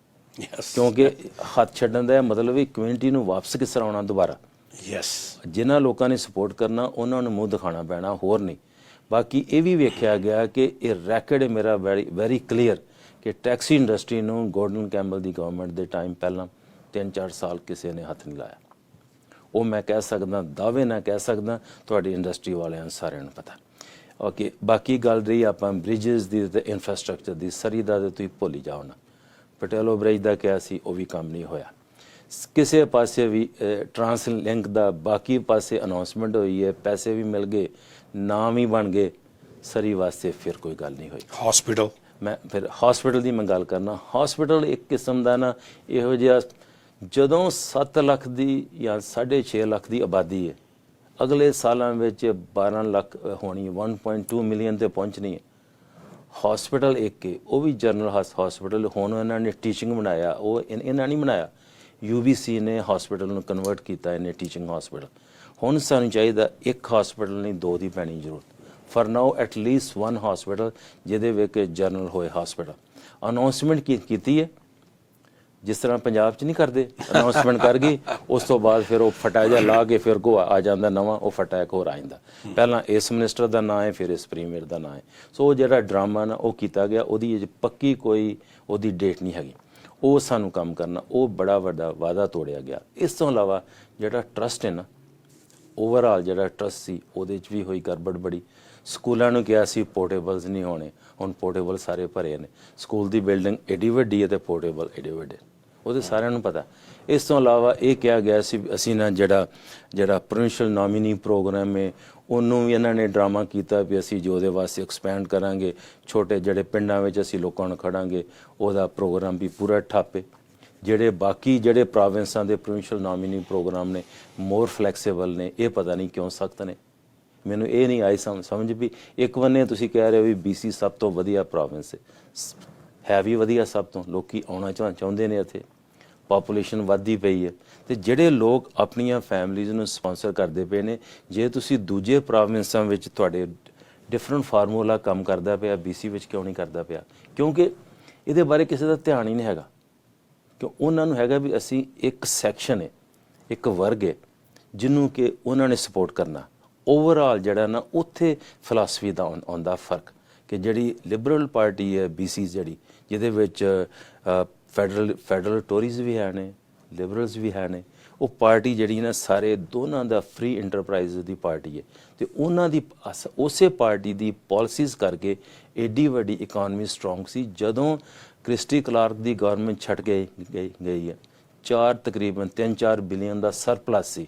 ਕਿਉਂਕਿ ਹੱਥ ਛੱਡਣ ਦਾ ਮਤਲਬ ਵੀ ਕਮਿਊਨਿਟੀ ਨੂੰ ਵਾਪਸ ਕਿਸ ਤਰ੍ਹਾਂ ਆਉਣਾ ਦੁਬਾਰਾ। ਜਿਨ੍ਹਾਂ ਲੋਕਾਂ ਨੇ ਸਪੋਰਟ ਕਰਨਾ ਉਹਨਾਂ ਨੂੰ ਮੂੰਹ ਦਿਖਾਉਣਾ ਪੈਣਾ, ਹੋਰ ਨਹੀਂ। ਬਾਕੀ ਇਹ ਵੀ ਵੇਖਿਆ ਗਿਆ ਕਿ ਇਹ ਰੈਕਡ ਮੇਰਾ ਵੈਰੀ ਕਲੀਅਰ ਕਿ ਟੈਕਸੀ ਇੰਡਸਟਰੀ ਨੂੰ ਗੋਰਡਨ ਕੈਂਪਬੈਲ ਦੀ ਗਵਰਨਮੈਂਟ ਦੇ ਟਾਈਮ ਪਹਿਲਾਂ 3-4 ਸਾਲ ਕਿਸੇ ਨੇ ਹੱਥ ਨਹੀਂ ਲਾਇਆ। ਉਹ ਮੈਂ ਕਹਿ ਸਕਦਾ, ਦਾਅਵੇ ਨਾਲ ਕਹਿ ਸਕਦਾ, ਤੁਹਾਡੀ ਇੰਡਸਟਰੀ ਵਾਲਿਆਂ ਸਾਰਿਆਂ ਨੂੰ ਪਤਾ। ਓਕੇ, ਬਾਕੀ ਗੱਲ ਰਹੀ ਆਪਾਂ ਬ੍ਰਿਜਸ ਦੀ ਤੇ ਇਨਫਰਾਸਟ੍ਰਕਚਰ ਦੀ, ਸਰੀ ਦਾ ਤੇ ਤੁਸੀਂ ਭੁੱਲ ਹੀ ਜਾਓ ਨਾ। ਪਟੇਲੋ ਬ੍ਰਿਜ ਦਾ ਕਿਹਾ ਸੀ, ਉਹ ਵੀ ਕੰਮ ਨਹੀਂ ਹੋਇਆ। ਕਿਸੇ ਪਾਸੇ ਵੀ ਟਰਾਂਸਲਿੰਕ ਦਾ ਬਾਕੀ ਪਾਸੇ ਅਨਾਉਂਸਮੈਂਟ ਹੋਈ ਹੈ, ਪੈਸੇ ਵੀ ਮਿਲ ਗਏ, ਨਾਮ ਵੀ ਬਣ ਗਏ, ਸਰੀ ਵਾਸਤੇ ਫਿਰ ਕੋਈ ਗੱਲ ਨਹੀਂ ਹੋਈ। ਹਸਪੀਟਲ, ਮੈਂ ਫਿਰ ਹਸਪੀਟਲ ਦੀ ਮੈਂ ਗੱਲ ਕਰਨਾ। ਹਸਪੀਟਲ ਇੱਕ ਕਿਸਮ ਦਾ ਨਾ ਇਹੋ ਜਿਹਾ, ਜਦੋਂ 7 ਲੱਖ ਦੀ ਜਾਂ 6.5 ਲੱਖ ਦੀ ਆਬਾਦੀ ਹੈ, ਅਗਲੇ ਸਾਲਾਂ ਵਿੱਚ 12 ਲੱਖ ਹੋਣੀ, 1.2 ਮਿਲੀਅਨ ਤੇ ਪਹੁੰਚਣੀ ਹੈ। ਹਸਪੀਟਲ ਇੱਕ ਹੈ, ਉਹ ਵੀ ਜਨਰਲ ਹਸਪੀਟਲ। ਹੁਣ ਇਹਨਾਂ ਨੇ ਟੀਚਿੰਗ ਬਣਾਇਆ, ਉਹ ਇਹਨਾਂ ਨਹੀਂ ਬਣਾਇਆ, UBC ਨੇ ਹਸਪੀਟਲ ਨੂੰ ਕਨਵਰਟ ਕੀਤਾ ਇਹਨੇ ਟੀਚਿੰਗ ਹਸਪੀਟਲ। ਹੁਣ ਸਾਨੂੰ ਚਾਹੀਦਾ ਇੱਕ ਹਸਪੀਟਲ ਨਹੀਂ, 2 ਦੀ ਪੈਣੀ ਜ਼ਰੂਰਤ। ਫॉर ਨਾਓ ਐਟਲੀਸਟ 1 ਹਸਪੀਟਲ ਜਿਹਦੇ ਵਿੱਚ ਜਨਰਲ ਹੋਏ ਹਸਪੀਟਲ। ਅਨਾਉਂਸਮੈਂਟ ਕੀਤੀ ਹੈ, ਜਿਸ ਤਰ੍ਹਾਂ ਪੰਜਾਬ 'ਚ ਨਹੀਂ ਕਰਦੇ, ਅਨਾਉਂਸਮੈਂਟ ਕਰ ਗਈ, ਉਸ ਤੋਂ ਬਾਅਦ ਫਿਰ ਉਹ ਫਟਾ ਜਿਹਾ ਲਾ ਕੇ ਫਿਰ ਕੋ ਆ ਜਾਂਦਾ ਨਵਾਂ, ਉਹ ਫਟਾ ਇੱਕ ਹੋਰ ਆ ਜਾਂਦਾ। ਪਹਿਲਾਂ ਇਸ ਮਿਨਿਸਟਰ ਦਾ ਨਾਂ ਹੈ, ਫਿਰ ਇਸ ਪ੍ਰੀਮੀਅਰ ਦਾ ਨਾਂ ਹੈ। ਸੋ ਉਹ ਜਿਹੜਾ ਡਰਾਮਾ ਨਾ ਉਹ ਕੀਤਾ ਗਿਆ, ਉਹਦੀ ਪੱਕੀ ਕੋਈ ਉਹਦੀ ਡੇਟ ਨਹੀਂ ਹੈਗੀ। ਉਹ ਸਾਨੂੰ ਕੰਮ ਕਰਨਾ, ਉਹ ਬੜਾ ਵੱਡਾ ਵਾਅਦਾ ਤੋੜਿਆ ਗਿਆ। ਇਸ ਤੋਂ ਇਲਾਵਾ ਜਿਹੜਾ ਟਰਸਟ ਹੈ ਨਾ, ਓਵਰਆਲ ਜਿਹੜਾ ਟਰਸਟ ਸੀ ਉਹਦੇ 'ਚ ਵੀ ਹੋਈ ਗੜਬੜ ਬੜੀ। ਸਕੂਲਾਂ ਨੂੰ ਕਿਹਾ ਸੀ ਪੋਰਟੇਬਲਸ ਨਹੀਂ ਹੋਣੇ, ਹੁਣ ਪੋਰਟੇਬਲ ਸਾਰੇ ਭਰੇ ਨੇ। ਸਕੂਲ ਦੀ ਬਿਲਡਿੰਗ ਏਡੀ ਵੱਡੀ ਹੈ ਤੇ ਪੋਰਟੇਬਲ ਏਡੇ ਵੱਡੇ, ਉਹਦੇ ਸਾਰਿਆਂ ਨੂੰ ਪਤਾ। ਇਸ ਤੋਂ ਇਲਾਵਾ ਇਹ ਕਿਹਾ ਗਿਆ ਸੀ ਅਸੀਂ ਨਾ ਜਿਹੜਾ ਪ੍ਰੋਵਿੰਸ਼ੀਅਲ ਨੋਮੀਨੀ ਪ੍ਰੋਗਰਾਮ ਹੈ, ਉਹਨੂੰ ਵੀ ਇਹਨਾਂ ਨੇ ਡਰਾਮਾ ਕੀਤਾ ਵੀ ਅਸੀਂ ਜੋ ਉਹਦੇ ਵਾਸਤੇ ਐਕਸਪੈਂਡ ਕਰਾਂਗੇ, ਛੋਟੇ ਜਿਹੜੇ ਪਿੰਡਾਂ ਵਿੱਚ ਅਸੀਂ ਲੋਕਾਂ ਨੂੰ ਖੜਾਂਗੇ, ਉਹਦਾ ਪ੍ਰੋਗਰਾਮ ਵੀ ਪੂਰਾ ਠੱਪੇ। ਜਿਹੜੇ ਬਾਕੀ ਜਿਹੜੇ ਪ੍ਰੋਵਿੰਸਾਂ ਦੇ ਪ੍ਰੋਵਿੰਸ਼ੀਅਲ ਨੋਮੀਨੀ ਪ੍ਰੋਗਰਾਮ ਨੇ ਮੋਰ ਫਲੈਕਸੀਬਲ ਨੇ, ਇਹ ਪਤਾ ਨਹੀਂ ਕਿਉਂ ਸਖਤ ਨੇ। ਮੈਨੂੰ ਇਹ ਨਹੀਂ ਆਈ ਸਮਝ ਵੀ ਇੱਕ ਬੰਨੇ ਤੁਸੀਂ ਕਹਿ ਰਹੇ ਹੋ ਵੀ BC ਸਭ ਤੋਂ ਵਧੀਆ ਪ੍ਰੋਵਿੰਸ ਹੈ ਵੀ ਵਧੀਆ ਸਭ ਤੋਂ, ਲੋਕੀ ਆਉਣਾ ਚਾਹੁੰਦੇ ਨੇ ਇੱਥੇ, ਪਾਪੂਲੇਸ਼ਨ ਵੱਧਦੀ ਪਈ ਹੈ, ਤੇ ਜਿਹੜੇ ਲੋਕ ਆਪਣੀਆਂ ਫੈਮਲੀਜ਼ ਨੂੰ ਸਪਾਂਸਰ ਕਰਦੇ ਪਏ ਨੇ, ਜੇ ਤੁਸੀਂ ਦੂਜੇ ਪ੍ਰੋਵਿੰਸਾਂ ਵਿੱਚ ਤੁਹਾਡੇ ਡਿਫਰੈਂਟ ਫਾਰਮੂਲਾ ਕੰਮ ਕਰਦਾ ਪਿਆ, BC ਵਿੱਚ ਕਿਉਂ ਨਹੀਂ ਕਰਦਾ ਪਿਆ? ਕਿਉਂਕਿ ਇਹਦੇ ਬਾਰੇ ਕਿਸੇ ਦਾ ਧਿਆਨ ਹੀ ਨਹੀਂ ਹੈਗਾ। ਕਿਉਂ? ਉਹਨਾਂ ਨੂੰ ਹੈਗਾ ਵੀ ਅਸੀਂ ਇੱਕ ਸੈਕਸ਼ਨ ਹੈ, ਇੱਕ ਵਰਗ ਹੈ ਜਿਹਨੂੰ ਕਿ ਉਹਨਾਂ ਨੇ ਸਪੋਰਟ ਕਰਨਾ। ਓਵਰਆਲ ਜਿਹੜਾ ਨਾ ਉੱਥੇ ਫਿਲਾਸਫੀ ਦਾ ਆਉਂਦਾ ਫਰਕ ਕਿ ਜਿਹੜੀ ਲਿਬਰਲ ਪਾਰਟੀ ਹੈ BC ਜਿਹੜੀ, ਜਿਹਦੇ ਵਿੱਚ ਫੈਡਰਲ ਟੋਰੀਜ਼ ਵੀ ਹੈ ਨੇ, ਲਿਬਰਲਸ ਵੀ ਹੈ ਨੇ, ਉਹ ਪਾਰਟੀ ਜਿਹੜੀ ਨਾ ਸਾਰੇ ਦੋਨਾਂ ਦਾ ਫ੍ਰੀ ਇੰਟਰਪ੍ਰਾਈਜ਼ ਦੀ ਪਾਰਟੀ ਹੈ। ਤੇ ਉਹਨਾਂ ਦੀ ਉਸੇ ਪਾਰਟੀ ਦੀ ਪਾਲਿਸੀਜ਼ ਕਰਕੇ ਏਡੀ ਵੱਡੀ ਇਕਨੋਮੀ ਸਟਰੋਂਗ ਸੀ। ਜਦੋਂ ਕ੍ਰਿਸਟੀ ਕਲਾਰਕ ਦੀ ਗਵਰਨਮੈਂਟ ਛੱਡ ਗਈ ਹੈ, ਤਕਰੀਬਨ 3-4 ਬਿਲੀਅਨ ਦਾ ਸਰਪਲਸ ਸੀ।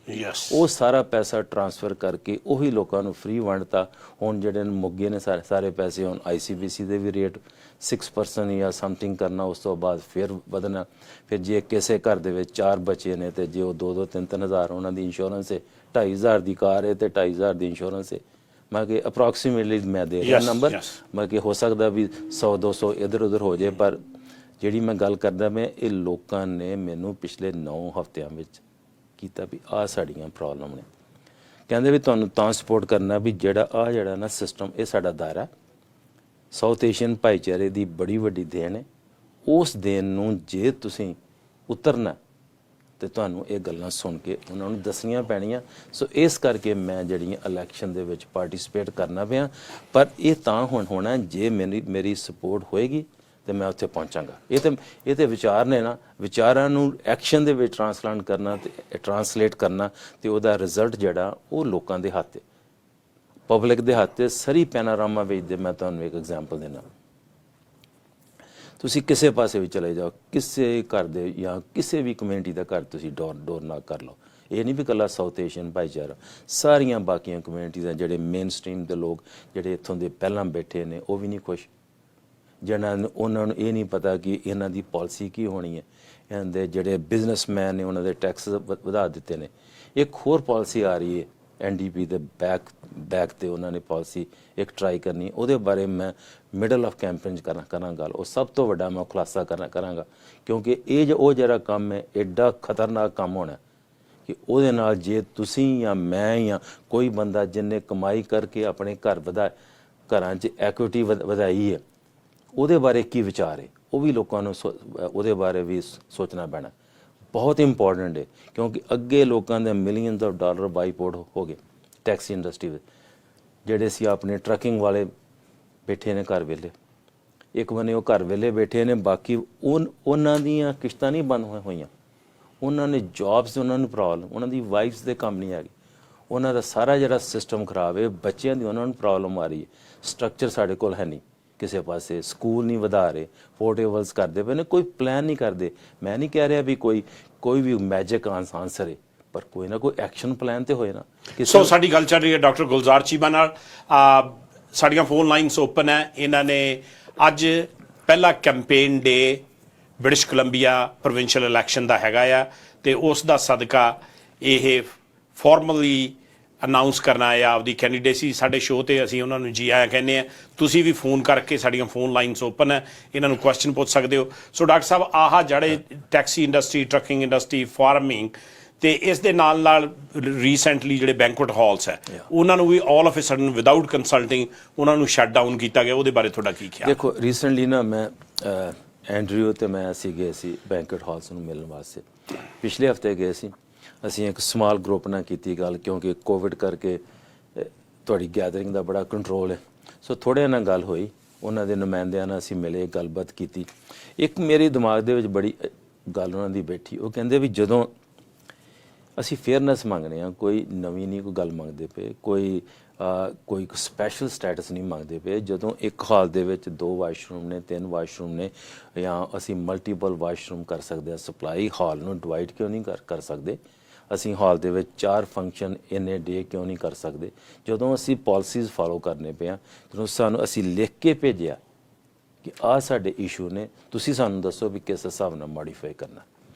ਉਹ ਸਾਰਾ ਪੈਸਾ ਟ੍ਰਾਂਸਫਰ ਕਰਕੇ ਉਹੀ ਲੋਕਾਂ ਨੂੰ ਫ੍ਰੀ ਵੰਡਤਾ। ਹੁਣ ਜਿਹੜੇ ਮੁੱਗੇ ਨੇ ਸਾਰੇ ਪੈਸੇ, ਹੁਣ ICBC ਦੇ ਵੀ ਰੇਟ 6% ਜਾਂ ਸਮਥਿੰਗ ਕਰਨਾ, ਉਸ ਤੋਂ ਬਾਅਦ ਫਿਰ ਵਧਣਾ। ਫਿਰ ਜੇ ਕਿਸੇ ਘਰ ਦੇ ਵਿੱਚ 4 ਬੱਚੇ ਨੇ ਤੇ ਜੇ ਉਹ 2-2, 3-3 ਹਜ਼ਾਰ ਉਹਨਾਂ ਦੀ ਇੰਸ਼ੋਰੈਂਸ ਹੈ, 2,500 ਦੀ ਕਾਰ ਹੈ ਤੇ 2,500 ਦੀ ਇੰਸ਼ੋਰੈਂਸ ਹੈ। ਮੈਂ ਕਿ ਅਪਰੋਕਸੀਮੇਟਲੀ ਮੈਂ ਦੇ ਰਿਹਾ ਨੰਬਰ, ਮੈਂ ਕਿ ਹੋ ਸਕਦਾ ਵੀ 100-200 ਇੱਧਰ ਉੱਧਰ ਹੋ ਜਾਏ, ਪਰ ਜਿਹੜੀ ਮੈਂ ਗੱਲ ਕਰਦਾ ਮੈਂ, ਇਹ ਲੋਕਾਂ ਨੇ ਮੈਨੂੰ ਪਿਛਲੇ 9 ਹਫ਼ਤਿਆਂ ਵਿੱਚ ਕੀਤਾ ਵੀ ਆਹ ਸਾਡੀਆਂ ਪ੍ਰੋਬਲਮ ਨੇ। ਕਹਿੰਦੇ ਵੀ ਤੁਹਾਨੂੰ ਤਾਂ ਸਪੋਰਟ ਕਰਨਾ ਵੀ ਜਿਹੜਾ ਨਾ ਸਿਸਟਮ, ਇਹ ਸਾਡਾ ਦਾਇਰਾ ਸਾਊਥ ਏਸ਼ੀਅਨ ਭਾਈਚਾਰੇ ਦੀ ਬੜੀ ਵੱਡੀ ਦੇਣ ਹੈ। ਉਸ ਦੇਣ ਨੂੰ ਜੇ ਤੁਸੀਂ ਉਤਰਨਾ ਤੇ ਤੁਹਾਨੂੰ ਇਹ ਗੱਲਾਂ ਸੁਣ ਕੇ ਉਹਨਾਂ ਨੂੰ ਦੱਸਣੀਆਂ ਪੈਣੀਆਂ। ਸੋ ਇਸ ਕਰਕੇ ਮੈਂ ਜਿਹੜੀਆਂ ਇਲੈਕਸ਼ਨ ਦੇ ਵਿੱਚ ਪਾਰਟਿਸਿਪੇਟ ਕਰਨਾ ਪਿਆ, ਪਰ ਇਹ ਤਾਂ ਹੁਣ ਹੋਣਾ ਜੇ ਮੇਰੀ ਸਪੋਰਟ ਹੋਏਗੀ ਤੇ ਮੈਂ ਉੱਥੇ ਪਹੁੰਚਾਂਗਾ। ਇਹ ਤੇ ਵਿਚਾਰ ਨੇ ਨਾ, ਵਿਚਾਰਾਂ ਨੂੰ ਐਕਸ਼ਨ ਦੇ ਵਿੱਚ ਟਰਾਂਸਲੇਟ ਕਰਨਾ ਤੇ ਉਹਦਾ ਰਿਜ਼ਲਟ ਜਿਹੜਾ ਉਹ ਲੋਕਾਂ ਦੇ ਹੱਥ, ਪਬਲਿਕ ਦੇ ਹੱਥ। ਸਰੀ ਪੈਨਾਰਾਮਾ ਵਿੱਚ ਦੇ ਮੈਂ ਤੁਹਾਨੂੰ ਇੱਕ ਐਗਜ਼ਾਮਪਲ ਦੇਣਾ। ਤੁਸੀਂ ਕਿਸੇ ਪਾਸੇ ਵੀ ਚਲੇ ਜਾਓ, ਕਿਸੇ ਘਰ ਦੇ ਜਾਂ ਕਿਸੇ ਵੀ ਕਮਿਊਨਿਟੀ ਦਾ ਘਰ ਤੁਸੀਂ ਡੋਰ ਨਾਕ ਕਰ ਲਓ। ਇਹ ਨਹੀਂ ਵੀ ਇਕੱਲਾ ਸਾਊਥ ਏਸ਼ੀਅਨ ਭਾਈਚਾਰਾ, ਸਾਰੀਆਂ ਬਾਕੀਆਂ ਕਮਿਊਨਿਟੀਆਂ ਜਿਹੜੇ ਮੇਨ ਸਟ੍ਰੀਮ ਦੇ ਲੋਕ ਜਿਹੜੇ ਇੱਥੋਂ ਦੇ ਪਹਿਲਾਂ ਬੈਠੇ ਨੇ, ਉਹ ਵੀ ਨਹੀਂ ਖੁਸ਼। ਉਹਨਾਂ ਨੂੰ ਇਹ ਨਹੀਂ ਪਤਾ ਕਿ ਇਹਨਾਂ ਦੀ ਪਾਲਿਸੀ ਕੀ ਹੋਣੀ ਹੈ। ਇਹਨਾਂ ਦੇ ਜਿਹੜੇ ਬਿਜ਼ਨਸਮੈਨ ਨੇ ਉਹਨਾਂ ਦੇ ਟੈਕਸ ਵਧਾ ਦਿੱਤੇ ਨੇ। ਇੱਕ ਹੋਰ ਪਾਲਿਸੀ ਆ ਰਹੀ ਹੈ NDP ਦੇ ਬੈਕ ਤੇ ਉਹਨਾਂ ਨੇ ਪਾਲਿਸੀ ਇੱਕ ਟਰਾਈ ਕਰਨੀ, ਉਹਦੇ ਬਾਰੇ ਮੈਂ ਮਿਡਲ ਆਫ ਕੈਂਪੇਨ 'ਚ ਕਰਾਂ ਗੱਲ। ਉਹ ਸਭ ਤੋਂ ਵੱਡਾ ਮੈਂ ਖੁਲਾਸਾ ਕਰਾਂਗਾ, ਕਿਉਂਕਿ ਇਹ ਉਹ ਜਿਹੜਾ ਕੰਮ ਹੈ ਐਡਾ ਖਤਰਨਾਕ ਕੰਮ ਹੋਣਾ ਕਿ ਉਹਦੇ ਨਾਲ ਜੇ ਤੁਸੀਂ ਜਾਂ ਮੈਂ ਜਾਂ ਕੋਈ ਬੰਦਾ ਜਿਹਨੇ ਕਮਾਈ ਕਰਕੇ ਆਪਣੇ ਘਰਾਂ 'ਚ ਐਕੁਇਟੀ ਵਧਾਈ ਹੈ, ਉਹਦੇ ਬਾਰੇ ਕੀ ਵਿਚਾਰ ਹੈ, ਉਹ ਵੀ ਲੋਕਾਂ ਨੂੰ ਉਹਦੇ ਬਾਰੇ ਵੀ ਸੋਚਣਾ ਪੈਣਾ। ਬਹੁਤ ਇੰਪੋਰਟੈਂਟ ਹੈ, ਕਿਉਂਕਿ ਅੱਗੇ ਲੋਕਾਂ ਦੇ ਮਿਲੀਅਨਸ ਆਫ ਡਾਲਰ ਬਾਈਪੋਰਟ ਹੋ ਗਏ ਟੈਕਸੀ ਇੰਡਸਟਰੀ ਵਿੱਚ। ਜਿਹੜੇ ਸੀ ਆਪਣੇ ਟਰੱਕਿੰਗ ਵਾਲੇ ਬੈਠੇ ਨੇ ਘਰ ਵੇਲੇ, ਇੱਕ ਬੰਨੇ ਉਹ ਘਰ ਵੇਲੇ ਬੈਠੇ ਨੇ, ਬਾਕੀ ਉਹਨਾਂ ਦੀਆਂ ਕਿਸ਼ਤਾਂ ਨਹੀਂ ਬੰਦ ਹੋਈਆਂ, ਉਹਨਾਂ ਨੇ ਜੌਬਸ, ਉਹਨਾਂ ਨੂੰ ਪ੍ਰੋਬਲਮ, ਉਹਨਾਂ ਦੀ ਵਾਈਫਸ ਦੇ ਕੰਮ ਨਹੀਂ ਆ ਗਏ, ਉਹਨਾਂ ਦਾ ਸਾਰਾ ਜਿਹੜਾ ਸਿਸਟਮ ਖਰਾਬ ਹੈ, ਬੱਚਿਆਂ ਦੀ ਉਹਨਾਂ ਨੂੰ ਪ੍ਰੋਬਲਮ ਆ ਰਹੀ ਹੈ, ਸਟਰਕਚਰ ਸਾਡੇ ਕੋਲ ਹੈ ਨਹੀਂ ਕਿਸੇ ਪਾਸੇ, ਸਕੂਲ ਨਹੀਂ ਵਧਾ ਰਹੇ, ਪੋਰਟੇਬਲਸ ਕਰਦੇ ਪਏ ਨੇ, ਕੋਈ ਪਲਾਨ ਨਹੀਂ ਕਰਦੇ। ਮੈਂ ਨਹੀਂ ਕਹਿ ਰਿਹਾ ਵੀ ਕੋਈ ਵੀ ਮੈਜਿਕ ਆਨਸਰ ਹੈ, ਪਰ ਕੋਈ ਨਾ ਕੋਈ ਐਕਸ਼ਨ ਪਲਾਨ ਤੇ ਹੋਏ ਨਾ। ਸੋ ਸਾਡੀ ਗੱਲ ਚੱਲ ਰਹੀ ਹੈ ਡਾਕਟਰ ਗੁਲਜ਼ਾਰ ਚੀਮਾ ਨਾਲ। ਸਾਡੀਆਂ ਫੋਨ ਲਾਈਨਸ ਓਪਨ ਹੈ। ਇਹਨਾਂ ਨੇ ਅੱਜ ਪਹਿਲਾ ਕੈਂਪੇਨ ਡੇ ਬ੍ਰਿਟਿਸ਼ ਕੋਲੰਬੀਆ ਪ੍ਰੋਵਿੰਸ਼ੀਅਲ ਇਲੈਕਸ਼ਨ ਦਾ ਹੈਗਾ ਆ, ਤੇ ਉਸ ਦਾ ਸਦਕਾ ਇਹ ਫਾਰਮਲੀ ਅਨਾਉਂਸ ਕਰਨਾ ਹੈ ਆਪਦੀ ਕੈਂਡੀਡੇਸੀ। ਸਾਡੇ ਸ਼ੋਅ ਤੇ ਅਸੀਂ ਉਹਨਾਂ ਨੂੰ ਜੀ ਆਇਆਂ ਕਹਿੰਦੇ ਆ। ਤੁਸੀਂ ਵੀ ਫੋਨ ਕਰਕੇ, ਸਾਡੀਆਂ ਫੋਨ ਲਾਈਨਸ ਓਪਨ ਹੈ, ਇਹਨਾਂ ਨੂੰ ਕੁਐਸਚਨ ਪੁੱਛ ਸਕਦੇ ਹੋ। ਸੋ ਡਾਕਟਰ ਸਾਹਿਬ, ਆਹ ਜਿਹੜੇ taxi industry, trucking industry, farming ਤੇ ਇਸ ਦੇ ਨਾਲ ਰੀਸੈਂਟਲੀ ਜਿਹੜੇ ਬੈਂਕੁਏਟ ਹਾਲਸ ਹੈ, ਉਹਨਾਂ ਨੂੰ ਵੀ all of a sudden without consulting ਉਹਨਾਂ ਨੂੰ ਸ਼ਟ ਡਾਊਨ ਕੀਤਾ ਗਿਆ। ਉਹਦੇ ਬਾਰੇ ਤੁਹਾਡਾ ਕੀ ਖਿਆਲ? ਦੇਖੋ, ਰੀਸੈਂਟਲੀ ਨਾ ਮੈਂ ਐਂਡਰਿਊ ਤੇ ਮੈਂ ਅਸੀਂ ਗਏ ਸੀ ਬੈਂਕੁਏਟ ਹਾਲਸ ਨੂੰ ਮਿਲਣ ਵਾਸਤੇ। ਪਿਛਲੇ ਹਫਤੇ ਗਏ ਸੀ ਅਸੀਂ, ਇੱਕ ਸਮਾਲ ਗਰੁੱਪ ਨਾਲ ਕੀਤੀ ਗੱਲ, ਕਿਉਂਕਿ ਕੋਵਿਡ ਕਰਕੇ ਤੁਹਾਡੀ ਗੈਦਰਿੰਗ ਦਾ ਬੜਾ ਕੰਟਰੋਲ ਹੈ। ਸੋ ਥੋੜ੍ਹੇ ਨਾਲ ਗੱਲ ਹੋਈ, ਉਹਨਾਂ ਦੇ ਨੁਮਾਇੰਦਿਆਂ ਨਾਲ ਅਸੀਂ ਮਿਲੇ, ਗੱਲਬਾਤ ਕੀਤੀ। ਇੱਕ ਮੇਰੇ ਦਿਮਾਗ ਦੇ ਵਿੱਚ ਬੜੀ ਗੱਲ ਉਹਨਾਂ ਦੀ ਬੈਠੀ, ਉਹ ਕਹਿੰਦੇ ਵੀ ਜਦੋਂ ਅਸੀਂ ਫੇਅਰਨੈਸ ਮੰਗਦੇ ਹਾਂ, ਕੋਈ ਨਵੀਂ ਨਹੀਂ ਕੋਈ ਗੱਲ ਮੰਗਦੇ ਪਏ, ਕੋਈ ਸਪੈਸ਼ਲ ਸਟੇਟਸ ਨਹੀਂ ਮੰਗਦੇ ਪਏ। ਜਦੋਂ ਇੱਕ ਹਾਲ ਦੇ ਵਿੱਚ 2 ਵਾਸ਼ਰੂਮ ਨੇ, 3 ਵਾਸ਼ਰੂਮ ਨੇ, ਜਾਂ ਅਸੀਂ ਮਲਟੀਪਲ ਵਾਸ਼ਰੂਮ ਕਰ ਸਕਦੇ ਹਾਂ ਸਪਲਾਈ, ਹਾਲ ਨੂੰ ਡਿਵਾਈਡ ਕਿਉਂ ਨਹੀਂ ਕਰ ਸਕਦੇ? ਅਸੀਂ ਹਾਲ ਦੇ ਵਿੱਚ 4 ਫੰਕਸ਼ਨ ਇਨ ਡੇ ਕਿਉਂ ਨਹੀਂ ਕਰ ਸਕਦੇ? ਜਦੋਂ ਅਸੀਂ ਪਾਲਿਸੀਜ਼ ਫਾਲੋ ਕਰਨੇ ਪਿਆ, ਜਦੋਂ ਸਾਨੂੰ ਅਸੀਂ ਲਿਖ ਕੇ ਭੇਜਿਆ ਕਿ ਆਹ ਸਾਡੇ ਇਸ਼ੂ ਨੇ, ਤੁਸੀਂ ਸਾਨੂੰ ਦੱਸੋ ਵੀ ਕਿਸ ਹਿਸਾਬ ਨਾਲ ਮੋਡੀਫਾਈ ਕਰਨਾ।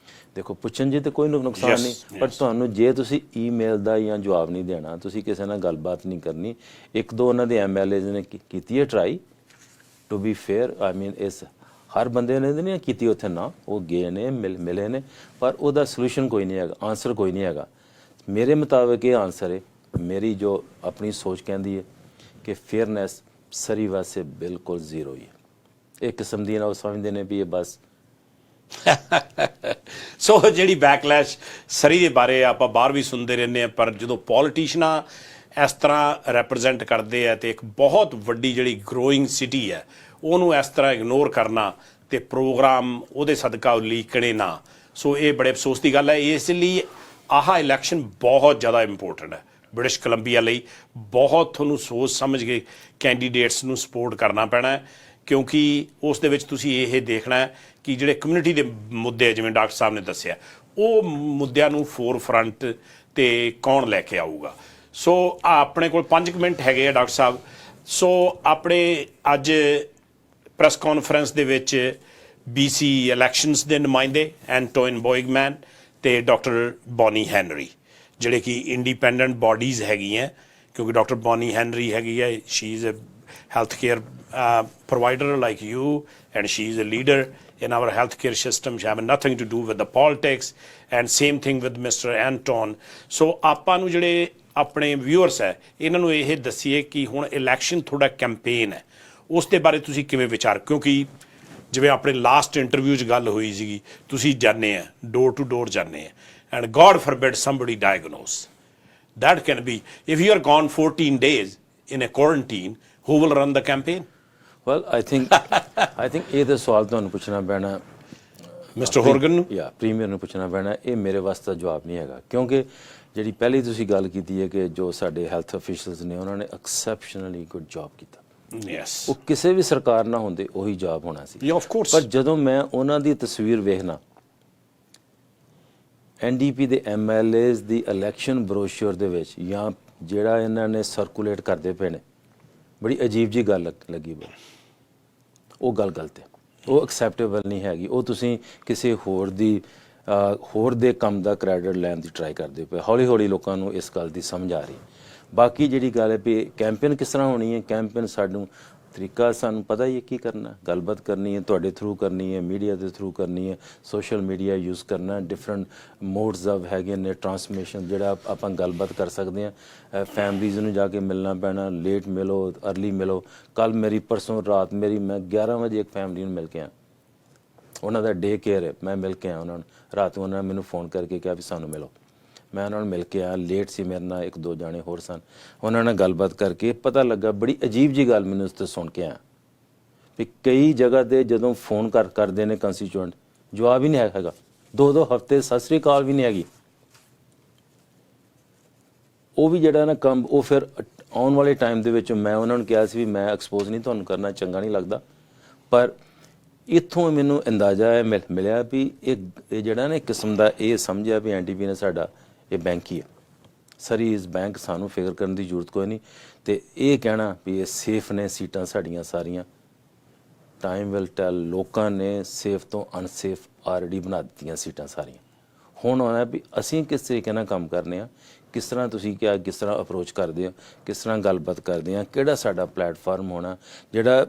ਦੇਖੋ, ਪੁੱਛਣ ਜੀ ਤੇ ਕੋਈ ਨੁਕਸਾਨ ਨਹੀਂ, ਪਰ ਤੁਹਾਨੂੰ ਜੇ ਤੁਸੀਂ ਈਮੇਲ ਦਾ ਜਾਂ ਜਵਾਬ ਨਹੀਂ ਦੇਣਾ, ਤੁਸੀਂ ਕਿਸੇ ਨਾਲ ਗੱਲਬਾਤ ਨਹੀਂ ਕਰਨੀ। 1-2 ਉਹਨਾਂ ਦੇ MLAs ਨੇ ਕੀਤੀ ਹੈ ਟਰਾਈ ਟੂ ਬੀ ਫੇਅਰ, ਆਈ ਮੀਨ ਇਸ ਹਰ ਬੰਦੇ ਨੇ ਨਹੀਂ ਕੀਤੀ ਉੱਥੇ ਨਾ, ਉਹ ਗਏ ਨੇ, ਮਿਲੇ ਨੇ, ਪਰ ਉਹਦਾ ਸੋਲੂਸ਼ਨ ਕੋਈ ਨਹੀਂ ਹੈਗਾ, ਆਨਸਰ ਕੋਈ ਨਹੀਂ ਹੈਗਾ। ਮੇਰੇ ਮੁਤਾਬਕ ਇਹ ਆਨਸਰ ਹੈ, ਮੇਰੀ ਜੋ ਆਪਣੀ ਸੋਚ ਕਹਿੰਦੀ ਹੈ ਕਿ ਫੇਅਰਨੈਸ ਸਰੀ ਵਾਸਤੇ ਬਿਲਕੁਲ ਜ਼ੀਰੋ ਹੀ ਹੈ। ਇੱਕ ਕਿਸਮ ਦੀ ਨਾ ਉਹ ਸਮਝਦੇ ਨੇ ਵੀ ਇਹ ਬਸ ਸੋ ਜਿਹੜੀ ਬੈਕਲੈਸ਼ ਸਰੀ ਦੇ ਬਾਰੇ ਆਪਾਂ ਬਾਹਰ ਵੀ ਸੁਣਦੇ ਰਹਿੰਦੇ ਹਾਂ, ਪਰ ਜਦੋਂ ਪੋਲੀਟੀਸ਼ੀਅਨਾਂ ਇਸ ਤਰ੍ਹਾਂ ਰੈਪਰੈਜ਼ੈਂਟ ਕਰਦੇ ਆ ਤੇ ਇੱਕ ਬਹੁਤ ਵੱਡੀ ਜਿਹੜੀ ਗਰੋਇੰਗ ਸਿਟੀ ਹੈ ਉਹਨੂੰ ਇਸ ਤਰ੍ਹਾਂ ਇਗਨੋਰ ਕਰਨਾ ਤੇ ਪ੍ਰੋਗਰਾਮ ਉਹਦੇ ਸਦਕਾ ਉਲੀਕਣੇ ਨਾ, ਸੋ ਇਹ ਬੜੇ ਅਫਸੋਸ ਦੀ ਗੱਲ ਹੈ। ਇਸ ਲਈ ਆਹ ਇਲੈਕਸ਼ਨ ਬਹੁਤ ਜ਼ਿਆਦਾ ਇੰਪੋਰਟੈਂਟ ਹੈ ਬ੍ਰਿਟਿਸ਼ ਕੋਲੰਬੀਆ ਲਈ। ਬਹੁਤ ਤੁਹਾਨੂੰ ਸੋਚ ਸਮਝ ਕੇ ਕੈਂਡੀਡੇਟਸ ਨੂੰ ਸਪੋਰਟ ਕਰਨਾ ਪੈਣਾ ਹੈ, ਕਿਉਂਕਿ ਉਸ ਦੇ ਵਿੱਚ ਤੁਸੀਂ ਇਹ ਦੇਖਣਾ ਹੈ ਕਿ ਜਿਹੜੇ ਕਮਿਊਨਿਟੀ ਦੇ ਮੁੱਦੇ, ਜਿਵੇਂ ਡਾਕਟਰ ਸਾਹਿਬ ਨੇ ਦੱਸਿਆ, ਉਹ ਮੁੱਦਿਆਂ ਨੂੰ ਫੋਰਫਰੰਟ ਤੇ ਕੌਣ ਲੈ ਕੇ ਆਊਗਾ। ਸੋ ਆਪਣੇ ਕੋਲ 5 ਮਿੰਟ ਹੈਗੇ ਆ ਡਾਕਟਰ ਸਾਹਿਬ। ਸੋ ਆਪਣੇ ਅੱਜ ਪ੍ਰੈਸ ਕਾਨਫਰੰਸ ਦੇ ਵਿੱਚ BC ਇਲੈਕਸ਼ਨਸ ਦੇ ਨੁਮਾਇੰਦੇ ਐਂਟੋਇਨ ਬੋਇਗਮੈਨ ਤੇ ਡਾਕਟਰ ਬੌਨੀ ਹੈਨਰੀ, ਜਿਹੜੇ ਕਿ ਇੰਡੀਪੈਂਡੈਂਟ ਬਾਡੀਜ਼ ਹੈਗੀਆਂ, ਕਿਉਂਕਿ ਡਾਕਟਰ ਬੌਨੀ ਹੈਨਰੀ ਹੈਗੀ ਹੈ, she is a healthcare provider like you, and she is a leader in our healthcare system. She have nothing to do with the politics, and same thing with Mr. Anton. So ਆਪਾਂ ਨੂੰ ਜਿਹੜੇ ਆਪਣੇ viewers ਹੈ ਇਹਨਾਂ ਨੂੰ ਇਹ ਦੱਸੀਏ ਕਿ ਹੁਣ ਇਲੈਕਸ਼ਨ ਤੁਹਾਡਾ ਕੈਂਪੇਨ ਹੈ, ਉਸ ਦੇ ਬਾਰੇ ਤੁਸੀਂ ਕਿਵੇਂ ਵਿਚਾਰ, ਕਿਉਂਕਿ ਜਿਵੇਂ ਆਪਣੇ ਲਾਸਟ ਇੰਟਰਵਿਊ 'ਚ ਗੱਲ ਹੋਈ ਸੀਗੀ, ਤੁਸੀਂ ਜਾਂਦੇ ਆ ਡੋਰ ਟੂ ਡੋਰ ਜਾਂਦੇ ਆ, and God forbid somebody diagnose, that can be, if you are gone 14 days in a quarantine, who will run the campaign? Well, I think ਇਹ ਤਾਂ ਸਵਾਲ ਤੁਹਾਨੂੰ ਪੁੱਛਣਾ ਪੈਣਾ ਮਿਸਟਰ ਹੋਰਗਨ ਨੂੰ, ਜਾਂ ਪ੍ਰੀਮੀਅਰ ਨੂੰ ਪੁੱਛਣਾ ਪੈਣਾ। ਇਹ ਮੇਰੇ ਵਾਸਤੇ ਜਵਾਬ ਨਹੀਂ ਹੈਗਾ, ਕਿਉਂਕਿ ਜਿਹੜੀ ਪਹਿਲੀ ਤੁਸੀਂ ਗੱਲ ਕੀਤੀ ਹੈ ਕਿ ਜੋ ਸਾਡੇ ਹੈਲਥ ਅਫੀਸ਼ੀਅਲਸ ਨੇ ਉਹਨਾਂ ਨੇ ਐਕਸੈਪਸ਼ਨਲੀ ਗੁੱਡ ਜੌਬ ਕੀਤਾ। ਯੈਸ, ਉਹ ਕਿਸੇ ਵੀ ਸਰਕਾਰ ਨਾਲ ਹੁੰਦੇ ਉਹੀ ਜੌਬ ਹੋਣਾ ਸੀ। ਆਫ ਕੋਰਸ, ਪਰ ਜਦੋਂ ਮੈਂ ਉਹਨਾਂ ਦੀ ਤਸਵੀਰ ਵੇਖਣਾ, NDP ਦੇ MLAs ਦੀ ਇਲੈਕਸ਼ਨ ਬਰੋਸ਼ਰ ਦੇ ਵਿੱਚ, ਜਾਂ ਜਿਹੜਾ ਇਹਨਾਂ ਨੇ ਸਰਕੂਲੇਟ ਕਰਦੇ ਪਏ ਨੇ, ਬੜੀ ਅਜੀਬ ਜੀ ਗੱਲ ਲੱਗੀ। ਉਹ ਗੱਲ ਗਲਤ ਹੈ, ਉਹ ਐਕਸੈਪਟੇਬਲ ਨਹੀਂ ਹੈਗੀ। ਉਹ ਤੁਸੀਂ ਕਿਸੇ ਹੋਰ ਦੇ ਕੰਮ ਦਾ ਕ੍ਰੈਡਿਟ ਲੈਣ ਦੀ ਟਰਾਈ ਕਰਦੇ ਪਏ। ਹੌਲੀ ਹੌਲੀ ਲੋਕਾਂ ਨੂੰ ਇਸ ਗੱਲ ਦੀ ਸਮਝ ਆ ਰਹੀ। ਬਾਕੀ ਜਿਹੜੀ ਗੱਲ ਹੈ ਵੀ ਕੈਂਪੇਨ ਕਿਸ ਤਰ੍ਹਾਂ ਹੋਣੀ ਹੈ, ਕੈਂਪੇਨ ਸਾਨੂੰ ਤਰੀਕਾ ਸਾਨੂੰ ਪਤਾ ਹੀ ਹੈ ਕੀ ਕਰਨਾ, ਗੱਲਬਾਤ ਕਰਨੀ ਹੈ, ਤੁਹਾਡੇ ਥਰੂ ਕਰਨੀ ਹੈ, ਮੀਡੀਆ ਦੇ ਥਰੂ ਕਰਨੀ ਹੈ, ਸੋਸ਼ਲ ਮੀਡੀਆ ਯੂਜ਼ ਕਰਨਾ, ਡਿਫਰੈਂਟ ਮੋਡਸ ਆਫ ਹੈਗੇ ਨੇ ਟਰਾਂਸਮਿਸ਼ਨ ਜਿਹੜਾ ਆਪਾਂ ਗੱਲਬਾਤ ਕਰ ਸਕਦੇ ਹਾਂ। ਫੈਮਲੀਜ਼ ਨੂੰ ਜਾ ਕੇ ਮਿਲਣਾ ਪੈਣਾ, ਲੇਟ ਮਿਲੋ ਅਰਲੀ ਮਿਲੋ। ਕੱਲ ਮੇਰੀ ਪਰਸੋਂ ਰਾਤ ਮੈਂ 11 ਵਜੇ ਇੱਕ ਫੈਮਲੀ ਨੂੰ ਮਿਲ ਕੇ ਆਇਆ, ਉਹਨਾਂ ਦਾ ਡੇ ਕੇਅਰ ਹੈ, ਮੈਂ ਮਿਲ ਕੇ ਆਇਆ ਉਹਨਾਂ ਨੂੰ। ਰਾਤ ਨੂੰ ਉਹਨਾਂ ਨੇ ਮੈਨੂੰ ਫੋਨ ਕਰਕੇ ਕਿਹਾ ਵੀ ਸਾਨੂੰ ਮਿਲੋ, ਮੈਂ ਉਹਨਾਂ ਨੂੰ ਮਿਲ ਕੇ ਆਇਆ। ਲੇਟ ਸੀ ਮੇਰੇ ਨਾਲ 1-2 ਜਾਣੇ ਹੋਰ ਸਨ, ਉਹਨਾਂ ਨਾਲ ਗੱਲਬਾਤ ਕਰਕੇ ਪਤਾ ਲੱਗਾ ਬੜੀ ਅਜੀਬ ਜੀ ਗੱਲ ਮੈਨੂੰ ਉਸ ਤੋਂ ਸੁਣ ਕੇ ਆਇਆ ਵੀ ਕਈ ਜਗ੍ਹਾ ਤੇ ਜਦੋਂ ਫੋਨ ਕਰਦੇ ਨੇ ਕੰਸਟੀਚੂਐਂਟ, ਜਵਾਬ ਹੀ ਨਹੀਂ ਹੈਗਾ। 2-2 ਹਫ਼ਤੇ ਸਤਿ ਸ੍ਰੀ ਅਕਾਲ ਵੀ ਨਹੀਂ ਹੈਗੀ। ਉਹ ਵੀ ਜਿਹੜਾ ਨਾ ਕੰਮ ਉਹ ਫਿਰ ਆਉਣ ਵਾਲੇ ਟਾਈਮ ਦੇ ਵਿੱਚ ਮੈਂ ਉਹਨਾਂ ਨੂੰ ਕਿਹਾ ਸੀ ਵੀ ਮੈਂ ਐਕਸਪੋਜ਼ ਨਹੀਂ ਤੁਹਾਨੂੰ ਕਰਨਾ, ਚੰਗਾ ਨਹੀਂ ਲੱਗਦਾ, ਪਰ ਇੱਥੋਂ ਮੈਨੂੰ ਅੰਦਾਜ਼ਾ ਹੈ ਮਿਲਿਆ ਵੀ ਇਹ ਜਿਹੜਾ ਨਾ ਇੱਕ ਕਿਸਮ ਦਾ ਇਹ ਸਮਝਿਆ ਵੀ ਐਨਡੀਪੀ ਨੇ ਸਾਡਾ ਇਹ ਬੈਂਕ ਹੀ ਹੈ, ਸਰੀ ਇਸ ਬੈਂਕ, ਸਾਨੂੰ ਫਿਕਰ ਕਰਨ ਦੀ ਜ਼ਰੂਰਤ ਕੋਈ ਨਹੀਂ। ਤੇ ਇਹ ਕਹਿਣਾ ਵੀ ਇਹ ਸੇਫ ਨੇ ਸੀਟਾਂ ਸਾਡੀਆਂ ਸਾਰੀਆਂ, ਟਾਈਮ ਵਿਲ ਟੈਲ। ਲੋਕਾਂ ਨੇ ਸੇਫ ਤੋਂ ਅਨਸੇਫ ਆਲਰੇਡੀ ਬਣਾ ਦਿੱਤੀਆਂ ਸੀਟਾਂ ਸਾਰੀਆਂ। ਹੁਣ ਆਉਣਾ ਵੀ ਅਸੀਂ ਕਿਸ ਤਰੀਕੇ ਨਾਲ ਕੰਮ ਕਰਨੇ ਆ, ਕਿਸ ਤਰ੍ਹਾਂ ਤੁਸੀਂ ਕਿਹਾ ਕਿਸ ਤਰ੍ਹਾਂ ਅਪਰੋਚ ਕਰਦੇ ਹੋ, ਕਿਸ ਤਰ੍ਹਾਂ ਗੱਲਬਾਤ ਕਰਦੇ ਆ, ਕਿਹੜਾ ਸਾਡਾ ਪਲੇਟਫਾਰਮ ਹੋਣਾ, ਜਿਹੜਾ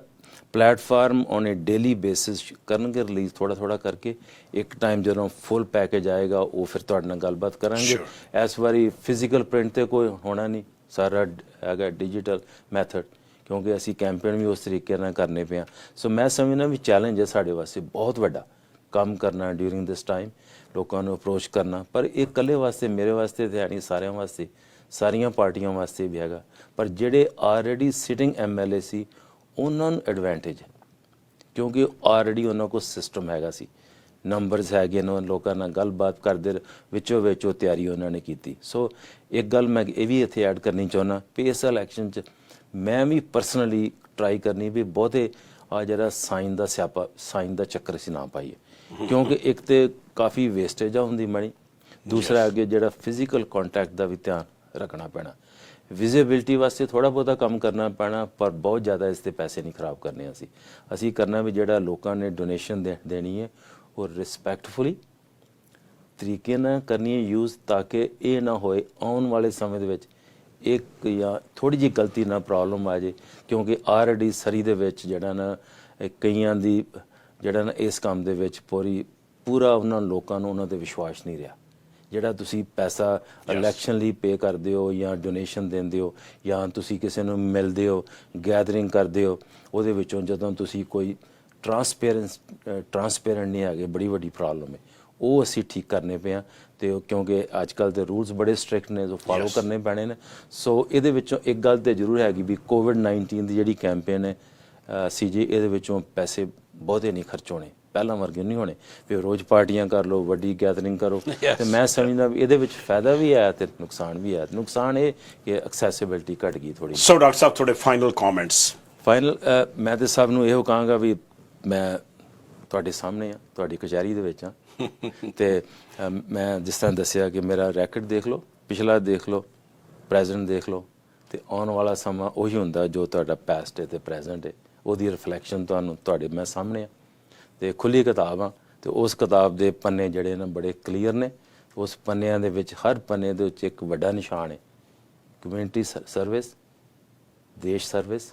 platform on A daily basis ਕਰਨਗੇ ਰਿਲੀਜ਼ ਥੋੜਾ ਕਰਕੇ। ਇੱਕ ਟਾਈਮ ਜਦੋਂ ਫੁੱਲ ਪੈਕੇਜ ਆਏਗਾ ਉਹ ਫਿਰ ਤੁਹਾਡੇ ਨਾਲ ਗੱਲਬਾਤ ਕਰਾਂਗੇ। ਇਸ ਵਾਰੀ ਫਿਜ਼ੀਕਲ ਪ੍ਰਿੰਟ ਤੇ ਕੋਈ ਹੋਣਾ ਨਹੀਂ, ਸਾਰਾ ਹੈਗਾ ਡਿਜੀਟਲ ਮੈਥਡ, ਕਿਉਂਕਿ ਅਸੀਂ ਕੈਂਪੇਨ ਵੀ ਉਸ ਤਰੀਕੇ ਨਾਲ ਕਰਨੇ ਪਏ ਹਾਂ। ਸੋ ਮੈਂ ਸਮਝਦਾ ਵੀ ਚੈਲੰਜ ਹੈ ਸਾਡੇ ਵਾਸਤੇ ਬਹੁਤ ਵੱਡਾ ਕੰਮ ਕਰਨਾ ਡਿਊਰਿੰਗ ਦਿਸ ਟਾਈਮ, ਲੋਕਾਂ ਨੂੰ ਅਪਰੋਚ ਕਰਨਾ। ਪਰ ਇਹ ਇਕੱਲੇ ਵਾਸਤੇ ਮੇਰੇ ਵਾਸਤੇ ਤਾਂ ਹੈ ਨਹੀਂ, ਸਾਰਿਆਂ ਵਾਸਤੇ, ਸਾਰੀਆਂ ਪਾਰਟੀਆਂ ਵਾਸਤੇ ਵੀ ਹੈਗਾ। ਪਰ ਜਿਹੜੇ ਆਲਰੇਡੀ ਸਿਟਿੰਗ ਐਮਐਲਏ ਸੀ ਉਹਨਾਂ ਨੂੰ ਐਡਵਾਂਟੇਜ ਹੈ, ਕਿਉਂਕਿ ਆਲਰੇਡੀ ਉਹਨਾਂ ਕੋਲ ਸਿਸਟਮ ਹੈਗਾ ਸੀ, ਨੰਬਰਸ ਹੈਗੇ ਨੇ, ਲੋਕਾਂ ਨਾਲ ਗੱਲਬਾਤ ਕਰਦੇ ਵਿੱਚੋਂ ਵਿੱਚ ਉਹ ਤਿਆਰੀ ਉਹਨਾਂ ਨੇ ਕੀਤੀ। ਸੋ ਇੱਕ ਗੱਲ ਮੈਂ ਇਹ ਵੀ ਇੱਥੇ ਐਡ ਕਰਨੀ ਚਾਹੁੰਦਾ ਵੀ ਇਸ ਇਲੈਕਸ਼ਨ 'ਚ ਮੈਂ ਵੀ ਪਰਸਨਲੀ ਟਰਾਈ ਕਰਨੀ ਵੀ ਬਹੁਤੇ ਆ ਜਿਹੜਾ ਸਾਈਨ ਦਾ ਸਿਆਪਾ, ਸਾਈਨ ਦਾ ਚੱਕਰ ਅਸੀਂ ਨਾ ਪਾਈਏ, ਕਿਉਂਕਿ ਇੱਕ ਤੇ ਕਾਫੀ ਵੇਸਟੇਜ ਆ ਹੁੰਦੀ ਮਣੀ, ਦੂਸਰਾ ਅੱਗੇ ਜਿਹੜਾ ਫਿਜ਼ੀਕਲ ਕੰਟੈਕਟ ਦਾ ਵੀ ਧਿਆਨ ਰੱਖਣਾ ਪੈਣਾ। ਵਿਜ਼ਿਬਿਲਿਟੀ ਵਾਸਤੇ ਥੋੜ੍ਹਾ ਬਹੁਤਾ ਕੰਮ ਕਰਨਾ ਪੈਣਾ, ਪਰ ਬਹੁਤ ਜ਼ਿਆਦਾ ਇਸ 'ਤੇ ਪੈਸੇ ਨਹੀਂ ਖਰਾਬ ਕਰਨੇ। ਅਸੀਂ ਕਰਨਾ ਵੀ ਜਿਹੜਾ ਲੋਕਾਂ ਨੇ ਡੋਨੇਸ਼ਨ ਦੇਣੀ ਹੈ ਉਹ ਰਿਸਪੈਕਟਫੁਲੀ ਤਰੀਕੇ ਨਾਲ ਕਰਨੀ ਹੈ ਯੂਜ਼, ਤਾਂ ਕਿ ਇਹ ਨਾ ਹੋਏ ਆਉਣ ਵਾਲੇ ਸਮੇਂ ਦੇ ਵਿੱਚ ਇੱਕ ਜਾਂ ਥੋੜ੍ਹੀ ਜਿਹੀ ਗਲਤੀ ਨਾਲ ਪ੍ਰੋਬਲਮ ਆ ਜਾਏ, ਕਿਉਂਕਿ ਆਲਰੇਡੀ ਸਰੀ ਦੇ ਵਿੱਚ ਜਿਹੜਾ ਨਾ ਕਈਆਂ ਦੀ ਜਿਹੜਾ ਨਾ ਇਸ ਕੰਮ ਦੇ ਵਿੱਚ ਪੂਰਾ ਉਹਨਾਂ ਲੋਕਾਂ ਨੂੰ ਉਹਨਾਂ 'ਤੇ ਵਿਸ਼ਵਾਸ ਨਹੀਂ ਰਿਹਾ। ਜਿਹੜਾ ਤੁਸੀਂ ਪੈਸਾ ਇਲੈਕਸ਼ਨ ਲਈ ਪੇ ਕਰਦੇ ਹੋ ਜਾਂ ਡੋਨੇਸ਼ਨ ਦਿੰਦੇ ਹੋ ਜਾਂ ਤੁਸੀਂ ਕਿਸੇ ਨੂੰ ਮਿਲਦੇ ਹੋ, ਗੈਦਰਿੰਗ ਕਰਦੇ ਹੋ, ਉਹਦੇ ਵਿੱਚੋਂ ਜਦੋਂ ਤੁਸੀਂ ਕੋਈ ਟਰਾਂਸਪੇਰੈਂਟ ਨਹੀਂ ਹੈਗੇ, ਬੜੀ ਵੱਡੀ ਪ੍ਰੋਬਲਮ ਹੈ। ਉਹ ਅਸੀਂ ਠੀਕ ਕਰਨੇ ਪਏ ਹਾਂ, ਅਤੇ ਕਿਉਂਕਿ ਅੱਜ ਕੱਲ੍ਹ ਦੇ ਰੂਲਸ ਬੜੇ ਸਟ੍ਰਿਕਟ ਨੇ, ਜੋ ਫਾਲੋ ਕਰਨੇ ਪੈਣੇ ਨੇ। ਸੋ ਇਹਦੇ ਵਿੱਚੋਂ ਇੱਕ ਗੱਲ ਤਾਂ ਜ਼ਰੂਰ ਹੈਗੀ ਵੀ ਕੋਵਿਡ-19 ਦੀ ਜਿਹੜੀ ਕੈਂਪੇਨ ਹੈ ਸੀਜੀ, ਇਹਦੇ ਵਿੱਚੋਂ ਪੈਸੇ ਬਹੁਤੇ ਨਹੀਂ ਖਰਚ ਹੋਣੇ, ਪਹਿਲਾਂ ਵਰਗੇ ਨਹੀਂ ਹੋਣੇ। ਫਿਰ ਰੋਜ਼ ਪਾਰਟੀਆਂ ਕਰ ਲਓ, ਵੱਡੀ ਗੈਦਰਿੰਗ ਕਰੋ, ਤੇ ਮੈਂ ਸਮਝਦਾ ਵੀ ਇਹਦੇ ਵਿੱਚ ਫਾਇਦਾ ਵੀ ਹੈ ਤੇ ਨੁਕਸਾਨ ਵੀ ਹੈ। ਨੁਕਸਾਨ ਇਹ ਕਿ ਐਕਸੈਸਿਬਿਲਿਟੀ ਘਟ ਗਈ ਥੋੜੀ। ਸੋ ਡਾਕਟਰ ਸਾਹਿਬ ਤੁਹਾਡੇ ਫਾਈਨਲ ਕਮੈਂਟਸ। ਫਾਈਨਲ ਮੈਂ ਤੇ ਸਭ ਨੂੰ ਇਹੋ ਕਹਾਂਗਾ ਵੀ ਮੈਂ ਤੁਹਾਡੇ ਸਾਹਮਣੇ ਆ, ਤੁਹਾਡੀ ਕਚਹਿਰੀ ਦੇ ਵਿੱਚ ਆ, ਤੇ ਮੈਂ ਜਿਸ ਤਰ੍ਹਾਂ ਦੱਸਿਆ ਕਿ ਮੇਰਾ ਰੈਕਟ ਦੇਖ ਲਓ, ਪਿਛਲਾ ਦੇਖ ਲਓ, ਪ੍ਰੈਜ਼ੈਂਟ ਦੇਖ ਲਓ, ਤੇ ਆਉਣ ਵਾਲਾ ਸਮਾਂ ਉਹੀ ਹੁੰਦਾ ਜੋ ਤੁਹਾਡਾ ਪਾਸਟ ਹੈ ਤੇ ਪ੍ਰੈਜ਼ੈਂਟ ਹੈ, ਉਹਦੀ ਰਿਫਲੈਕਸ਼ਨ ਤੁਹਾਡੇ ਮੈਂ ਸਾਹਮਣੇ ਆ। ਤੇ ਖੁੱਲੀ ਕਿਤਾਬ ਆ, ਤੇ ਉਸ ਕਿਤਾਬ ਦੇ ਪੰਨੇ ਜਿਹੜੇ ਨੇ ਬੜੇ ਕਲੀਅਰ ਨੇ। ਉਸ ਪੰਨਿਆਂ ਦੇ ਵਿੱਚ ਹਰ ਪੰਨੇ ਦੇ ਵਿੱਚ ਇੱਕ ਵੱਡਾ ਨਿਸ਼ਾਨ ਹੈ, ਕਮਿਊਨਿਟੀ ਸਰਵਿਸ, ਦੇਸ਼ ਸਰਵਿਸ,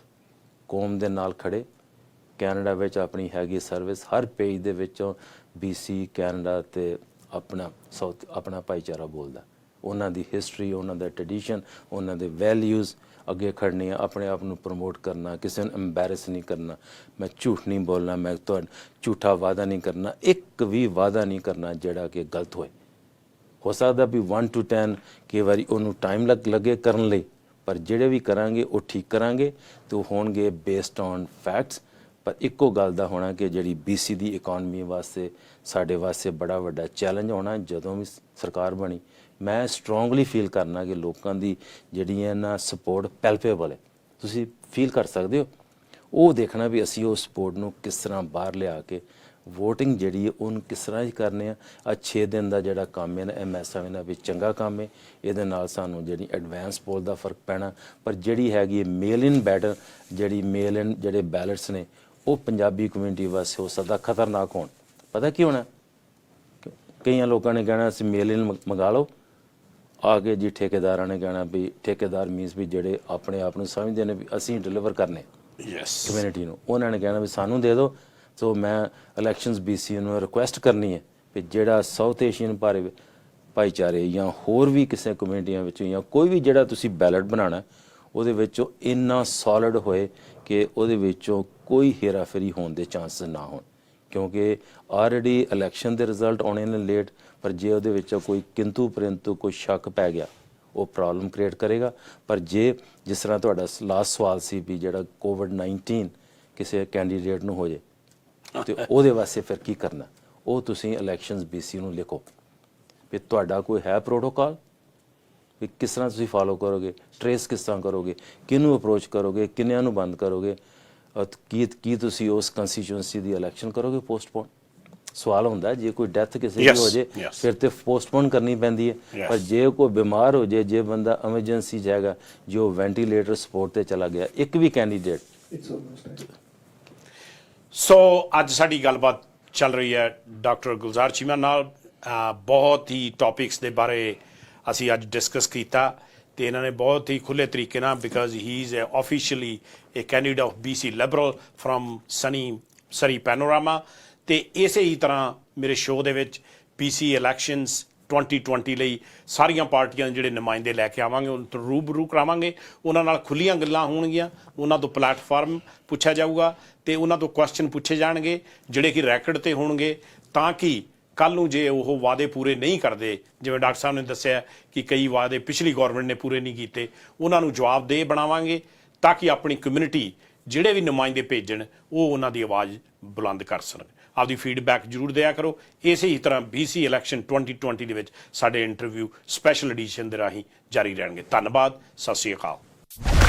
ਕੌਮ ਦੇ ਨਾਲ ਖੜੇ। ਕੈਨੇਡਾ ਵਿੱਚ ਆਪਣੀ ਹੈਗੀ ਸਰਵਿਸ, ਹਰ ਪੇਜ ਦੇ ਵਿੱਚੋਂ BC ਕੈਨੇਡਾ ਤੇ ਆਪਣਾ ਭਾਈਚਾਰਾ ਬੋਲਦਾ, ਉਹਨਾਂ ਦੀ ਹਿਸਟਰੀ, ਉਹਨਾਂ ਦਾ ਟ੍ਰੈਡੀਸ਼ਨ, ਉਹਨਾਂ ਦੇ ਵੈਲਿਊਜ਼ ਅੱਗੇ ਖੜਨੀ ਆ, ਆਪਣੇ ਆਪ ਨੂੰ ਪ੍ਰਮੋਟ ਕਰਨਾ, ਕਿਸੇ ਨੂੰ ਐम्बैरस ਨਹੀਂ ਕਰਨਾ। ਮੈਂ ਝੂਠ ਨਹੀਂ ਬੋਲਣਾ, ਮੈਂ ਝੂਠਾ ਵਾਅਦਾ ਨਹੀਂ ਕਰਨਾ, ਇੱਕ ਵੀ ਵਾਅਦਾ ਨਹੀਂ ਕਰਨਾ ਜਿਹੜਾ ਕਿ ਗਲਤ ਹੋਏ। ਹੋ ਸਕਦਾ ਵੀ 1 to 10 ਕਈ ਵਾਰੀ ਉਹਨੂੰ ਟਾਈਮ ਲੱਗੇ ਕਰਨ ਲਈ, ਪਰ ਜਿਹੜੇ ਵੀ ਕਰਾਂਗੇ ਉਹ ਠੀਕ ਕਰਾਂਗੇ ਤੇ ਉਹ ਹੋਣਗੇ ਬੇਸਡ ਔਨ ਫੈਕਟਸ। ਪਰ ਇੱਕੋ ਗੱਲ ਦਾ ਹੋਣਾ ਕਿ ਜਿਹੜੀ BC ਦੀ ਇਕੋਨਮੀ ਵਾਸਤੇ, ਸਾਡੇ ਵਾਸਤੇ ਬੜਾ ਵੱਡਾ ਚੈਲੰਜ ਹੋਣਾ ਜਦੋਂ ਵੀ ਸਰਕਾਰ ਬਣੀ। ਮੈਂ ਸਟਰੋਂਗਲੀ ਫੀਲ ਕਰਨਾ ਕਿ ਲੋਕਾਂ ਦੀ ਜਿਹੜੀ ਹੈ ਨਾ ਸਪੋਰਟ ਪੈਲਪੇਬਲ ਹੈ, ਤੁਸੀਂ ਫੀਲ ਕਰ ਸਕਦੇ ਹੋ। ਉਹ ਦੇਖਣਾ ਵੀ ਅਸੀਂ ਉਹ ਸਪੋਰਟ ਨੂੰ ਕਿਸ ਤਰ੍ਹਾਂ ਬਾਹਰ ਲਿਆ ਕੇ ਵੋਟਿੰਗ ਜਿਹੜੀ ਹੈ ਉਹਨੂੰ ਕਿਸ ਤਰ੍ਹਾਂ ਹੀ ਕਰਨੇ ਆ। 6 ਦਿਨ ਦਾ ਜਿਹੜਾ ਕੰਮ ਹੈ ਨਾ, ਮੈਂ ਸਮਝਦਾ ਵੀ ਚੰਗਾ ਕੰਮ ਹੈ। ਇਹਦੇ ਨਾਲ ਸਾਨੂੰ ਜਿਹੜੀ ਐਡਵਾਂਸ ਪੋਲ ਦਾ ਫਰਕ ਪੈਣਾ, ਪਰ ਜਿਹੜੀ ਹੈਗੀ ਮੇਲ ਇਨ ਬੈਟਰ, ਜਿਹੜੀ ਮੇਲ ਇਨ ਜਿਹੜੇ ਬੈਲਟਸ ਨੇ, ਉਹ ਪੰਜਾਬੀ ਕਮਿਊਨਿਟੀ ਵਾਸਤੇ ਹੋ ਸਕਦਾ ਖਤਰਨਾਕ ਹੋਣ। ਪਤਾ ਕੀ ਹੋਣਾ, ਕਈਆਂ ਲੋਕਾਂ ਨੇ ਕਹਿਣਾ ਅਸੀਂ ਮੇਲ ਇਨ ਮੰਗਾ ਲਓ, ਆ ਕੇ ਜੀ ਠੇਕੇਦਾਰਾਂ ਨੇ ਕਹਿਣਾ ਵੀ ਠੇਕੇਦਾਰ ਮੀਨਸ ਵੀ ਜਿਹੜੇ ਆਪਣੇ ਆਪ ਨੂੰ ਸਮਝਦੇ ਨੇ ਵੀ ਅਸੀਂ ਡਿਲੀਵਰ ਕਰਨੇ ਯੈਸ ਕਮਿਊਨਿਟੀ ਨੂੰ, ਉਹਨਾਂ ਨੇ ਕਹਿਣਾ ਵੀ ਸਾਨੂੰ ਦੇ ਦਿਓ। ਸੋ ਮੈਂ ਇਲੈਕਸ਼ਨਸ BC ਨੂੰ ਰਿਕੁਐਸਟ ਕਰਨੀ ਹੈ ਵੀ ਜਿਹੜਾ ਸਾਊਥ ਏਸ਼ੀਅਨ ਭਾਈਚਾਰੇ ਜਾਂ ਹੋਰ ਵੀ ਕਿਸੇ ਕਮਿਊਨਿਟੀਆਂ ਵਿੱਚ ਜਾਂ ਕੋਈ ਵੀ ਜਿਹੜਾ ਤੁਸੀਂ ਬੈਲਟ ਬਣਾਉਣਾ ਉਹਦੇ ਵਿੱਚੋਂ ਇੰਨਾ ਸੋਲਿਡ ਹੋਏ ਕਿ ਉਹਦੇ ਵਿੱਚੋਂ ਕੋਈ ਹੇਰਾਫੇਰੀ ਹੋਣ ਦੇ ਚਾਂਸਸ ਨਾ ਹੋਣ, ਕਿਉਂਕਿ ਆਲਰੇਡੀ ਇਲੈਕਸ਼ਨ ਦੇ ਰਿਜ਼ਲਟ ਆਉਣੇ ਨੇ ਲੇਟ, ਪਰ ਜੇ ਉਹਦੇ ਵਿੱਚੋਂ ਕੋਈ ਕਿੰਤੂ ਪਰੰਤੂ ਕੋਈ ਸ਼ੱਕ ਪੈ ਗਿਆ ਉਹ ਪ੍ਰੋਬਲਮ ਕ੍ਰੀਏਟ ਕਰੇਗਾ। ਪਰ ਜੇ ਜਿਸ ਤਰ੍ਹਾਂ ਤੁਹਾਡਾ ਲਾਸਟ ਸਵਾਲ ਸੀ ਵੀ ਜਿਹੜਾ COVID-19 ਕਿਸੇ ਕੈਂਡੀਡੇਟ ਨੂੰ ਹੋ ਜੇ ਤੇ ਉਹਦੇ ਵਾਸਤੇ ਫਿਰ ਕੀ ਕਰਨਾ, ਉਹ ਤੁਸੀਂ ਇਲੈਕਸ਼ਨਸ BC ਨੂੰ ਲਿਖੋ ਵੀ ਤੁਹਾਡਾ ਕੋਈ ਹੈ ਪ੍ਰੋਟੋਕਾਲ ਵੀ ਕਿਸ ਤਰ੍ਹਾਂ ਤੁਸੀਂ ਫਾਲੋ ਕਰੋਗੇ, ਟਰੇਸ ਕਿਸ ਤਰ੍ਹਾਂ ਕਰੋਗੇ, ਕਿਹਨੂੰ ਅਪਰੋਚ ਕਰੋਗੇ, ਕਿੰਨਿਆਂ ਨੂੰ ਬੰਦ ਕਰੋਗੇ, ਕੀ ਤੁਸੀਂ ਉਸ ਕੰਸਟੀਚੁਐਂਸੀ ਦੀ ਇਲੈਕਸ਼ਨ ਕਰੋਗੇ ਪੋਸਟਪੋਨ। ਸਵਾਲ ਹੁੰਦਾ ਜੇ ਕੋਈ ਡੈਥ ਕਿਸੇ ਦੀ ਹੋ ਜੇ ਫਿਰ ਤੇ ਪੋਸਟਪੋਨ ਕਰਨੀ ਪੈਂਦੀ ਹੈ, ਪਰ ਜੇ ਕੋਈ ਬਿਮਾਰ ਹੋ ਜੇ, ਜੇ ਬੰਦਾ ਐਮਰਜੈਂਸੀ 'ਚ ਹੈਗਾ, ਜੋ ਵੈਂਟੀਲੇਟਰ ਸਪੋਰਟ ਤੇ ਚਲਾ ਗਿਆ, ਇੱਕ ਵੀ ਕੈਂਡੀਡੇਟ। ਸੋ ਅੱਜ ਸਾਡੀ ਗੱਲਬਾਤ ਚੱਲ ਰਹੀ ਹੈ ਡਾਕਟਰ ਗੁਲਜ਼ਾਰ ਚੀਮਾ ਨਾਲ। ਬਹੁਤ ਹੀ ਟੌਪਿਕਸ ਦੇ ਬਾਰੇ ਅਸੀਂ ਅੱਜ ਡਿਸਕਸ ਕੀਤਾ ਤੇ ਇਹਨਾਂ ਨੇ ਬਹੁਤ ਹੀ ਖੁੱਲ੍ਹੇ ਤਰੀਕੇ ਨਾਲ, because he is officially a candidate of BC liberal from Surrey Panorama. ਤੇ ਇਸੇ ਹੀ ਤਰ੍ਹਾਂ ਮੇਰੇ ਸ਼ੋਅ ਦੇ ਵਿੱਚ BC ਇਲੈਕਸ਼ਨਸ 2020 ਲਈ ਸਾਰੀਆਂ ਪਾਰਟੀਆਂ ਦੇ ਜਿਹੜੇ ਨੁਮਾਇੰਦੇ ਲੈ ਕੇ ਆਵਾਂਗੇ, ਉਹਨਾਂ ਤੋਂ ਰੂਬਰੂ ਕਰਾਵਾਂਗੇ, ਉਹਨਾਂ ਨਾਲ ਖੁੱਲ੍ਹੀਆਂ ਗੱਲਾਂ ਹੋਣਗੀਆਂ, ਉਹਨਾਂ ਤੋਂ ਪਲੈਟਫਾਰਮ ਪੁੱਛਿਆ ਜਾਊਗਾ ਤੇ ਉਹਨਾਂ ਤੋਂ ਕੁਐਸਚਨ ਪੁੱਛੇ ਜਾਣਗੇ ਜਿਹੜੇ ਕਿ ਰੈਕਡ ਤੇ ਹੋਣਗੇ, ਤਾਂ ਕਿ ਕੱਲ੍ਹ ਨੂੰ ਜੇ ਉਹ ਵਾਅਦੇ ਪੂਰੇ ਨਹੀਂ ਕਰਦੇ, ਜਿਵੇਂ ਡਾਕਟਰ ਸਾਹਿਬ ਨੇ ਦੱਸਿਆ ਕਿ ਕਈ ਵਾਅਦੇ ਪਿਛਲੀ ਗੌਰਮੈਂਟ ਨੇ ਪੂਰੇ ਨਹੀਂ ਕੀਤੇ, ਉਹਨਾਂ ਨੂੰ ਜਵਾਬਦੇਹ ਬਣਾਵਾਂਗੇ ਤਾਂ ਕਿ ਆਪਣੀ ਕਮਿਊਨਿਟੀ ਜਿਹੜੇ ਵੀ ਨੁਮਾਇੰਦੇ ਭੇਜਣ ਉਹ ਉਹਨਾਂ ਦੀ ਆਵਾਜ਼ ਬੁਲੰਦ ਕਰ ਸਕਣ। ਆਪਦੀ ਫੀਡਬੈਕ ਜ਼ਰੂਰ ਦਿਆ ਕਰੋ। ਇਸੇ ਹੀ ਤਰ੍ਹਾਂ BC ਇਲੈਕਸ਼ਨ 2020 ਦੇ ਵਿੱਚ ਸਾਡੇ ਇੰਟਰਵਿਊ ਸਪੈਸ਼ਲ ਐਡੀਸ਼ਨ ਦੇ ਰਾਹੀਂ ਜਾਰੀ ਰਹਿਣਗੇ। ਧੰਨਵਾਦ, ਸਤਿ ਸ਼੍ਰੀ ਅਕਾਲ।